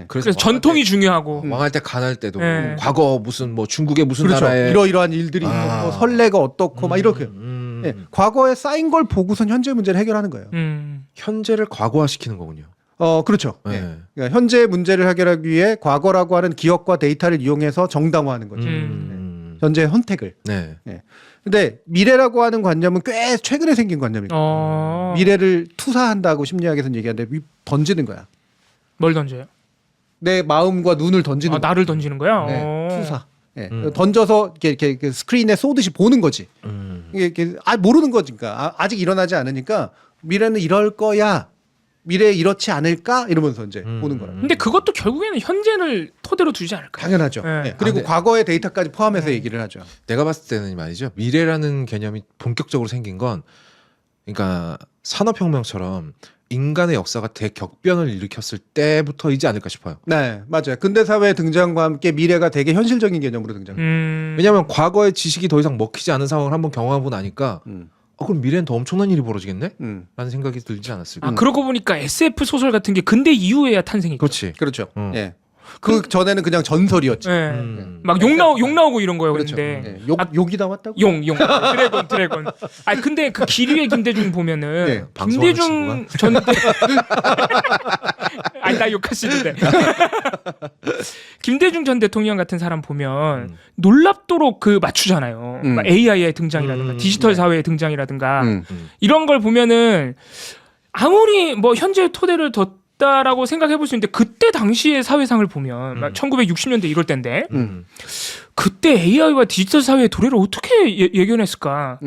Speaker 3: 그래서 전통이 중요하고.
Speaker 2: 왕할 때 간할 때도
Speaker 3: 네.
Speaker 2: 과거 무슨 뭐 중국의 무슨
Speaker 1: 그렇죠.
Speaker 2: 나라에
Speaker 1: 이러이러한 일들이 있고 뭐 설레가 어떻고 막 이렇게. 예, 과거에 쌓인 걸 보고선 현재 문제를 해결하는 거예요.
Speaker 2: 현재를 과거화시키는 거군요.
Speaker 1: 그렇죠.
Speaker 2: 네.
Speaker 1: 예. 그러니까 현재 문제를 해결하기 위해 과거라고 하는 기억과 데이터를 이용해서 정당화하는 거죠. 현재 선택을.
Speaker 2: 네.
Speaker 1: 예. 근데 미래라고 하는 관념은 꽤 최근에 생긴 관념이에요. 미래를 투사한다고 심리학에서는 얘기하는데 던지는 거야.
Speaker 3: 뭘 던져요?
Speaker 1: 내 마음과 눈을 던지는 거야.
Speaker 3: 나를 던지는 거야?
Speaker 1: 네, 투사. 예. 던져서 이렇게 스크린에 쏘듯이 보는 거지. 이게 모르는 거니까 아직 일어나지 않으니까 미래는 이럴 거야. 미래에 이렇지 않을까 이러면서 이제 보는 거라.
Speaker 3: 근데 그것도 결국에는 현재를 토대로 두지 않을까요?
Speaker 1: 당연하죠.
Speaker 3: 네.
Speaker 1: 예. 그리고
Speaker 2: 근데-
Speaker 1: 과거의 데이터까지 포함해서 얘기를 하죠.
Speaker 2: 내가 봤을 때는 말이죠. 미래라는 개념이 본격적으로 생긴 건 그러니까 산업혁명처럼 인간의 역사가 대격변을 일으켰을 때부터이지 않을까 싶어요.
Speaker 1: 네, 맞아요. 근대 사회 등장과 함께 미래가 되게 현실적인 개념으로 등장해요.
Speaker 2: 왜냐하면 과거의 지식이 더 이상 먹히지 않은 상황을 한번 경험하고 나니까 그럼 미래는 더 엄청난 일이 벌어지겠네? 라는 생각이 들지 않았을까?
Speaker 3: 그러고 보니까 SF 소설 같은 게 근대 이후에야 탄생했죠.
Speaker 2: 그렇지.
Speaker 1: 그렇죠. 예. 그 전에는 그냥 전설이었지.
Speaker 3: 네. 막 욕 나오고 이런 거예요.
Speaker 1: 그렇죠.
Speaker 3: 근데
Speaker 1: 예. 욕이 나왔다고?
Speaker 3: 용 드래곤. 근데 그 기류의 김대중 보면은
Speaker 1: 네,
Speaker 3: 김대중 전 나 욕할 수 있는데 김대중 전 대통령 같은 사람 보면 놀랍도록 그 맞추잖아요. 막 AI의 등장이라든가 디지털 사회의 등장이라든가 이런 걸 보면은 아무리 뭐 현재 토대를 뒀다라고 생각해 볼 수 있는데 그때 당시의 사회상을 보면 막 1960년대 이럴 때인데 그때 AI와 디지털 사회의 도래를 어떻게 예견했을까?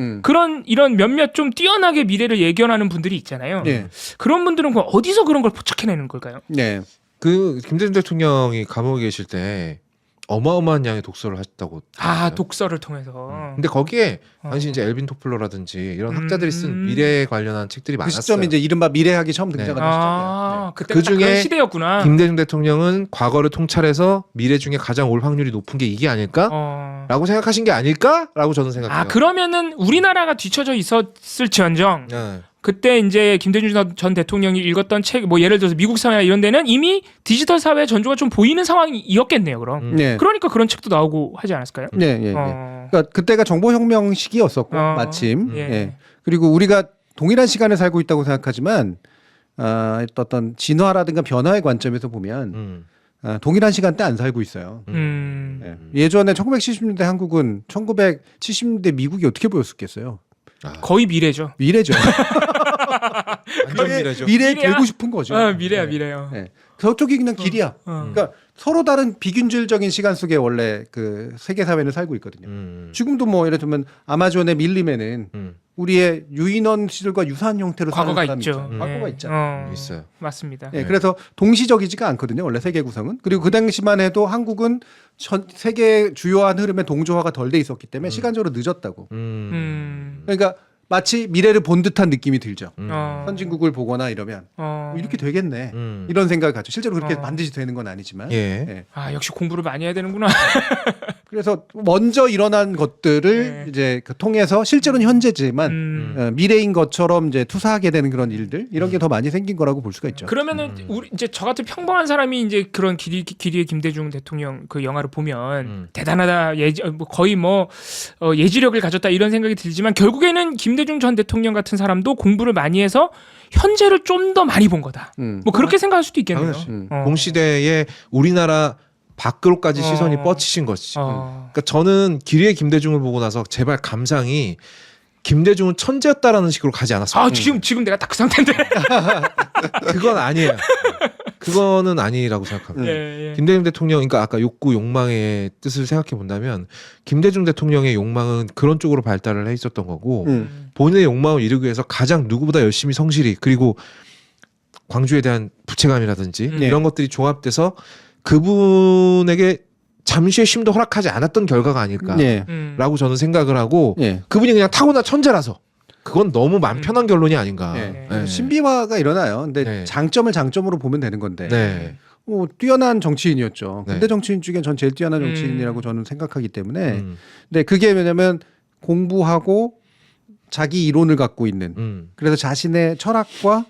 Speaker 3: 이런 몇몇 좀 뛰어나게 미래를 예견하는 분들이 있잖아요.
Speaker 1: 네.
Speaker 3: 그런 분들은 그럼 어디서 그런 걸 포착해내는 걸까요?
Speaker 1: 네.
Speaker 2: 그 김대중 대통령이 감옥에 계실 때 어마어마한 양의 독서를 하셨다고.
Speaker 3: 독서를 통해서.
Speaker 2: 근데 거기에 당시 이제 엘빈 토플러라든지 이런 학자들이 쓴 미래에 관련한 책들이
Speaker 1: 그
Speaker 2: 많았어요.
Speaker 1: 시점이 이제 이른바 미래학이 처음 등장하는 시점이에요.
Speaker 3: 그때
Speaker 2: 그
Speaker 3: 그런
Speaker 2: 중에
Speaker 3: 시대였구나.
Speaker 2: 김대중 대통령은 과거를 통찰해서 미래 중에 가장 올 확률이 높은 게 이게 아닐까? 라고 생각하신 게 아닐까? 라고 저는 생각해요.
Speaker 3: 그러면은 우리나라가 뒤처져 있었을지언정
Speaker 2: 네.
Speaker 3: 그때 이제 김대중 전 대통령이 읽었던 책, 뭐 예를 들어서 미국 사회나 이런 데는 이미 디지털 사회 전조가 좀 보이는 상황이었겠네요. 그럼.
Speaker 1: 네.
Speaker 3: 그러니까 그런 책도 나오고 하지 않았을까요?
Speaker 1: 네, 네, 네. 그러니까 그때가 정보혁명 시기였었고 마침.
Speaker 3: 예.
Speaker 1: 예. 그리고 우리가 동일한 시간에 살고 있다고 생각하지만 어떤 진화라든가 변화의 관점에서 보면 동일한 시간대 안 살고 있어요. 예. 예전에 1970년대 한국은 1970년대 미국이 어떻게 보였었겠어요?
Speaker 3: 거의 미래죠.
Speaker 1: 미래죠.
Speaker 2: 완전 미래죠.
Speaker 1: 미래에
Speaker 3: 미래야?
Speaker 1: 되고 싶은 거죠.
Speaker 3: 미래야.
Speaker 1: 예. 저쪽이 그냥 길이야.
Speaker 3: 어.
Speaker 1: 그러니까 서로 다른 비균질적인 시간 속에 원래 그 세계 사회는 살고 있거든요. 지금도 뭐 예를 들면 아마존의 밀림에는 우리의 유인원 시절과 유사한 형태로
Speaker 3: 과거가
Speaker 1: 사는 사람이
Speaker 3: 있죠.
Speaker 1: 있잖아요. 과거가 있잖아요.
Speaker 2: 있어요.
Speaker 3: 맞습니다.
Speaker 1: 예, 그래서 동시적이지가 않거든요. 원래 세계 구성은. 그리고 그 당시만 해도 한국은 세계 주요한 흐름에 동조화가 덜 돼 있었기 때문에 시간적으로 늦었다고. 그러니까 마치 미래를 본 듯한 느낌이 들죠. 선진국을 보거나 이러면 이렇게 되겠네. 이런 생각을 갖죠. 실제로 그렇게 반드시 되는 건 아니지만.
Speaker 2: 예.
Speaker 1: 예.
Speaker 3: 아 역시 공부를 많이 해야 되는구나.
Speaker 1: 그래서 먼저 일어난 것들을 이제 그 통해서 실제로는 현재지만 미래인 것처럼 이제 투사하게 되는 그런 일들 이런 게 더 많이 생긴 거라고 볼 수가 있죠.
Speaker 3: 그러면은 우리 이제 저 같은 평범한 사람이 이제 그런 길이의 김대중 대통령 그 영화를 보면 대단하다 뭐 거의 뭐 예지력을 가졌다 이런 생각이 들지만 결국에는 김대중 전 대통령 같은 사람도 공부를 많이 해서 현재를 좀 더 많이 본 거다. 뭐 그렇게 생각할 수도 있겠네요.
Speaker 2: 동시대에 우리나라 밖으로까지 시선이 뻗치신 것이지. 그러니까 저는 길이의 김대중을 보고 나서 제발 감상이 김대중은 천재였다라는 식으로 가지 않았어요.
Speaker 3: 아 지금 내가 딱 그 상태인데.
Speaker 2: 그건 아니에요. 그거는 아니라고 생각합니다. 김대중 대통령, 그러니까 아까 욕구 욕망의 뜻을 생각해 본다면 김대중 대통령의 욕망은 그런 쪽으로 발달을 해 있었던 거고 본인의 욕망을 이루기 위해서 가장 누구보다 열심히 성실히 그리고 광주에 대한 부채감이라든지 이런 것들이 조합돼서 그분에게 잠시의 쉼도 허락하지 않았던 결과가 아닐까라고 저는 생각을 하고 그분이 그냥 타고난 천재라서 그건 너무 마음 편한 결론이 아닌가. 네.
Speaker 1: 신비화가 일어나요. 근데 장점을 장점으로 보면 되는 건데 뛰어난 정치인이었죠. 근대 정치인 중에 전 제일 뛰어난 정치인이라고 저는 생각하기 때문에 근데 그게 왜냐면 공부하고 자기 이론을 갖고 있는 그래서 자신의 철학과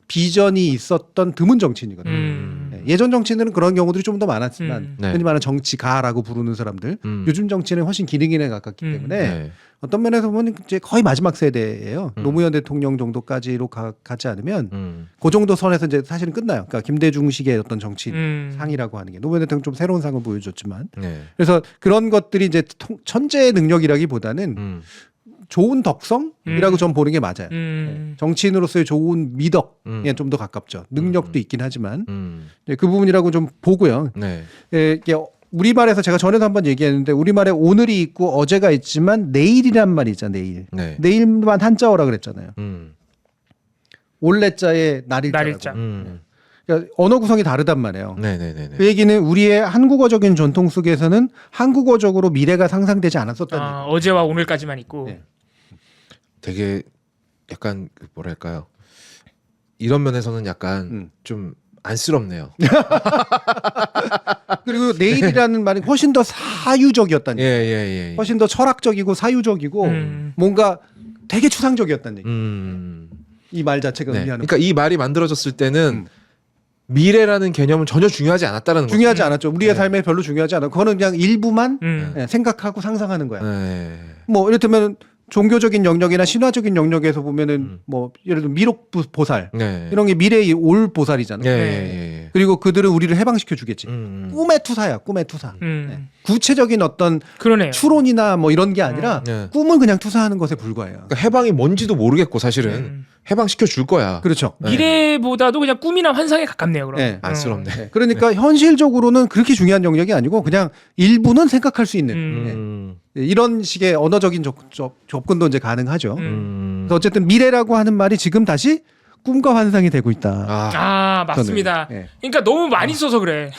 Speaker 1: 비전이 있었던 드문 정치인이거든요. 예전 정치인들은 그런 경우들이 좀 더 많았지만 흔히 말하는 정치가라고 부르는 사람들 요즘 정치는 훨씬 기능인에 가깝기 때문에 어떤 면에서 보면 이제 거의 마지막 세대예요. 노무현 대통령 정도까지로 가지 않으면 그 정도 선에서 이제 사실은 끝나요. 그러니까 김대중식의 어떤 정치인 상이라고 하는 게 노무현 대통령 좀 새로운 상을 보여줬지만 그래서 그런 것들이 이제 천재의 능력이라기보다는 좋은 덕성이라고 전 보는 게 맞아요. 정치인으로서의 좋은 미덕에 좀 더 가깝죠. 능력도 있긴 하지만 그 부분이라고 좀 보고요. 이게 우리말에서 제가 전에도 한번 얘기했는데 우리말에 오늘이 있고 어제가 있지만 내일이란 말이 있잖아요. 내일. 내일만 한자어라 그랬잖아요. 올레자에 날일자라고. 그러니까 언어 구성이 다르단 말이에요. 그 얘기는 우리의 한국어적인 전통 속에서는 한국어적으로 미래가 상상되지 않았었다는 얘기예요.
Speaker 3: 어제와 오늘까지만 있고.
Speaker 2: 되게 약간 뭐랄까요. 이런 면에서는 약간 좀 안쓰럽네요.
Speaker 1: 그리고 내일이라는 말이 훨씬 더 사유적이었다는 얘기예요. 훨씬 더 철학적이고 사유적이고 뭔가 되게 추상적이었다는 얘기예요. 이 말 자체가 의미하는.
Speaker 2: 그러니까 이 말이 만들어졌을 때는 미래라는 개념은 전혀 중요하지 않았다는 거죠.
Speaker 1: 중요하지 않았죠. 우리의 삶에 별로 중요하지 않아. 그거는 그냥 일부만 생각하고 상상하는 거야. 뭐 이를테면 종교적인 영역이나 신화적인 영역에서 보면은 뭐 예를 들면 미륵 보살 이런 게 미래의 올 보살이잖아요. 그리고 그들은 우리를 해방시켜 주겠지. 꿈의 투사야, 꿈의 투사. 구체적인 어떤
Speaker 3: 그러네요.
Speaker 1: 추론이나 뭐 이런 게 아니라 꿈을 그냥 투사하는 것에 불과해요.
Speaker 2: 그러니까 해방이 뭔지도 모르겠고 사실은 해방시켜 줄 거야.
Speaker 1: 그렇죠.
Speaker 3: 미래보다도 그냥 꿈이나 환상에 가깝네요. 그럼.
Speaker 2: 안쓰럽네.
Speaker 1: 그러니까 현실적으로는 그렇게 중요한 영역이 아니고 그냥 일부는 생각할 수 있는 이런 식의 언어적인 접근도 이제 가능하죠. 그래서 어쨌든 미래라고 하는 말이 지금 다시 꿈과 환상이 되고 있다.
Speaker 3: 맞습니다. 그러니까 너무 많이 써서 그래.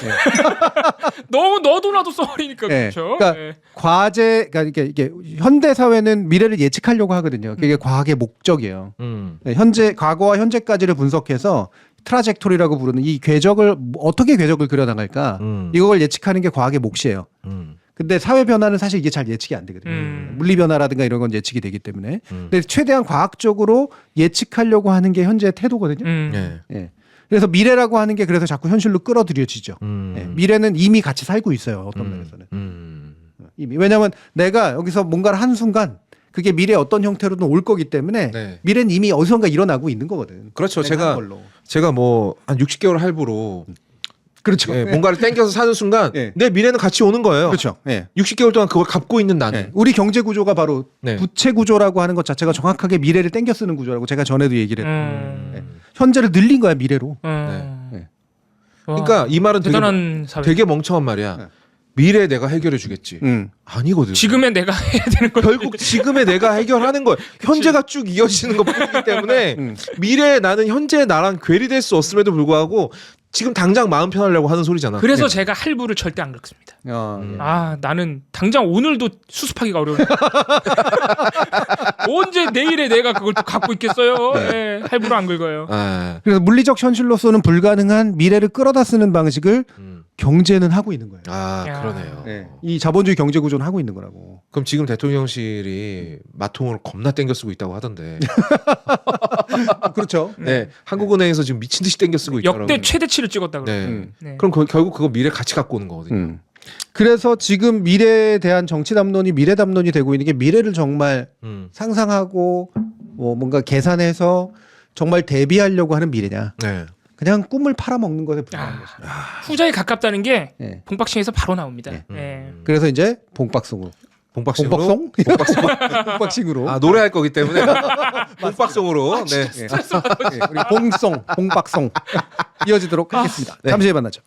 Speaker 3: 너무 너도 나도 써버리니까 그렇죠.
Speaker 1: 그러니까 과제, 그러니까 이게 현대 사회는 미래를 예측하려고 하거든요. 그게 과학의 목적이에요. 현재, 과거와 현재까지를 분석해서 트라젝토리라고 부르는 이 궤적을 어떻게 궤적을 그려나갈까 이걸 예측하는 게 과학의 몫이에요. 근데 사회 변화는 사실 이게 잘 예측이 안 되거든요. 물리 변화라든가 이런 건 예측이 되기 때문에. 근데 최대한 과학적으로 예측하려고 하는 게 현재의 태도거든요. 그래서 미래라고 하는 게 그래서 자꾸 현실로 끌어들여지죠. 미래는 이미 같이 살고 있어요. 어떤 면에서는. 이미. 왜냐하면 내가 여기서 뭔가를 한 순간 그게 미래 어떤 형태로든 올 거기 때문에 미래는 이미 어디선가 일어나고 있는 거거든.
Speaker 2: 그렇죠. 제가 뭐 한 60개월 할부로
Speaker 1: 그렇죠.
Speaker 2: 뭔가를 땡겨서 사는 순간 내 미래는 같이 오는 거예요.
Speaker 1: 그렇죠.
Speaker 2: 60개월 동안 그걸 갚고 있는 나는.
Speaker 1: 우리 경제 구조가 바로 부채 구조라고 하는 것 자체가 정확하게 미래를 땡겨 쓰는 구조라고 제가 전에도 얘기를 했어요. 현재를 늘린 거야 미래로.
Speaker 2: 그러니까 이 말은
Speaker 3: 대단한 사회.
Speaker 2: 되게 멍청한 말이야.
Speaker 1: 네.
Speaker 2: 미래에 내가 해결해 주겠지. 아니거든.
Speaker 3: 지금의 내가 해야 되는 거.
Speaker 2: 결국 지금의 내가 해결하는 거예요. 현재가 쭉 이어지는 것뿐이기 때문에 미래에 나는 현재 나랑 괴리될 수 없음에도 불구하고 지금 당장 마음 편하려고 하는 소리잖아.
Speaker 3: 그래서 제가 할부를 절대 안 긁습니다. 나는 당장 오늘도 수습하기가 어려워요. 언제 내일에 내가 그걸 또 갖고 있겠어요. 네, 할부를 안 긁어요.
Speaker 1: 그래서 물리적 현실로서는 불가능한 미래를 끌어다 쓰는 방식을 경제는 하고 있는 거예요.
Speaker 2: 그러네요.
Speaker 1: 네. 이 자본주의 경제 구조는 하고 있는 거라고.
Speaker 2: 그럼 지금 대통령실이 마통을 겁나 땡겨 쓰고 있다고 하던데.
Speaker 1: 그렇죠.
Speaker 2: 네, 한국은행에서 지금 미친 듯이 땡겨 쓰고 있더라고요.
Speaker 3: 역대 최대치를 찍었다 그래요.
Speaker 2: 네.
Speaker 3: 네.
Speaker 2: 그럼 결국 그거 미래 같이 갖고 오는 거거든요.
Speaker 1: 그래서 지금 미래에 대한 정치 담론이 미래 담론이 되고 있는 게 미래를 정말 상상하고 뭐 뭔가 계산해서 정말 대비하려고 하는 미래냐.
Speaker 2: 네.
Speaker 1: 그냥 꿈을 팔아먹는 것에 불과한 것입니다.
Speaker 3: 후자에 가깝다는 게
Speaker 1: 네.
Speaker 3: 봉박싱에서 바로 나옵니다.
Speaker 1: 네.
Speaker 3: 네.
Speaker 1: 그래서 이제 봉박송으로.
Speaker 2: 봉박싱으로?
Speaker 1: 봉박송? 봉박싱으로.
Speaker 2: 노래할 거기 때문에 봉박송으로. 네.
Speaker 1: 우리 봉송, 봉박송 이어지도록 하겠습니다.
Speaker 2: 네.
Speaker 1: 잠시 후에 만나죠.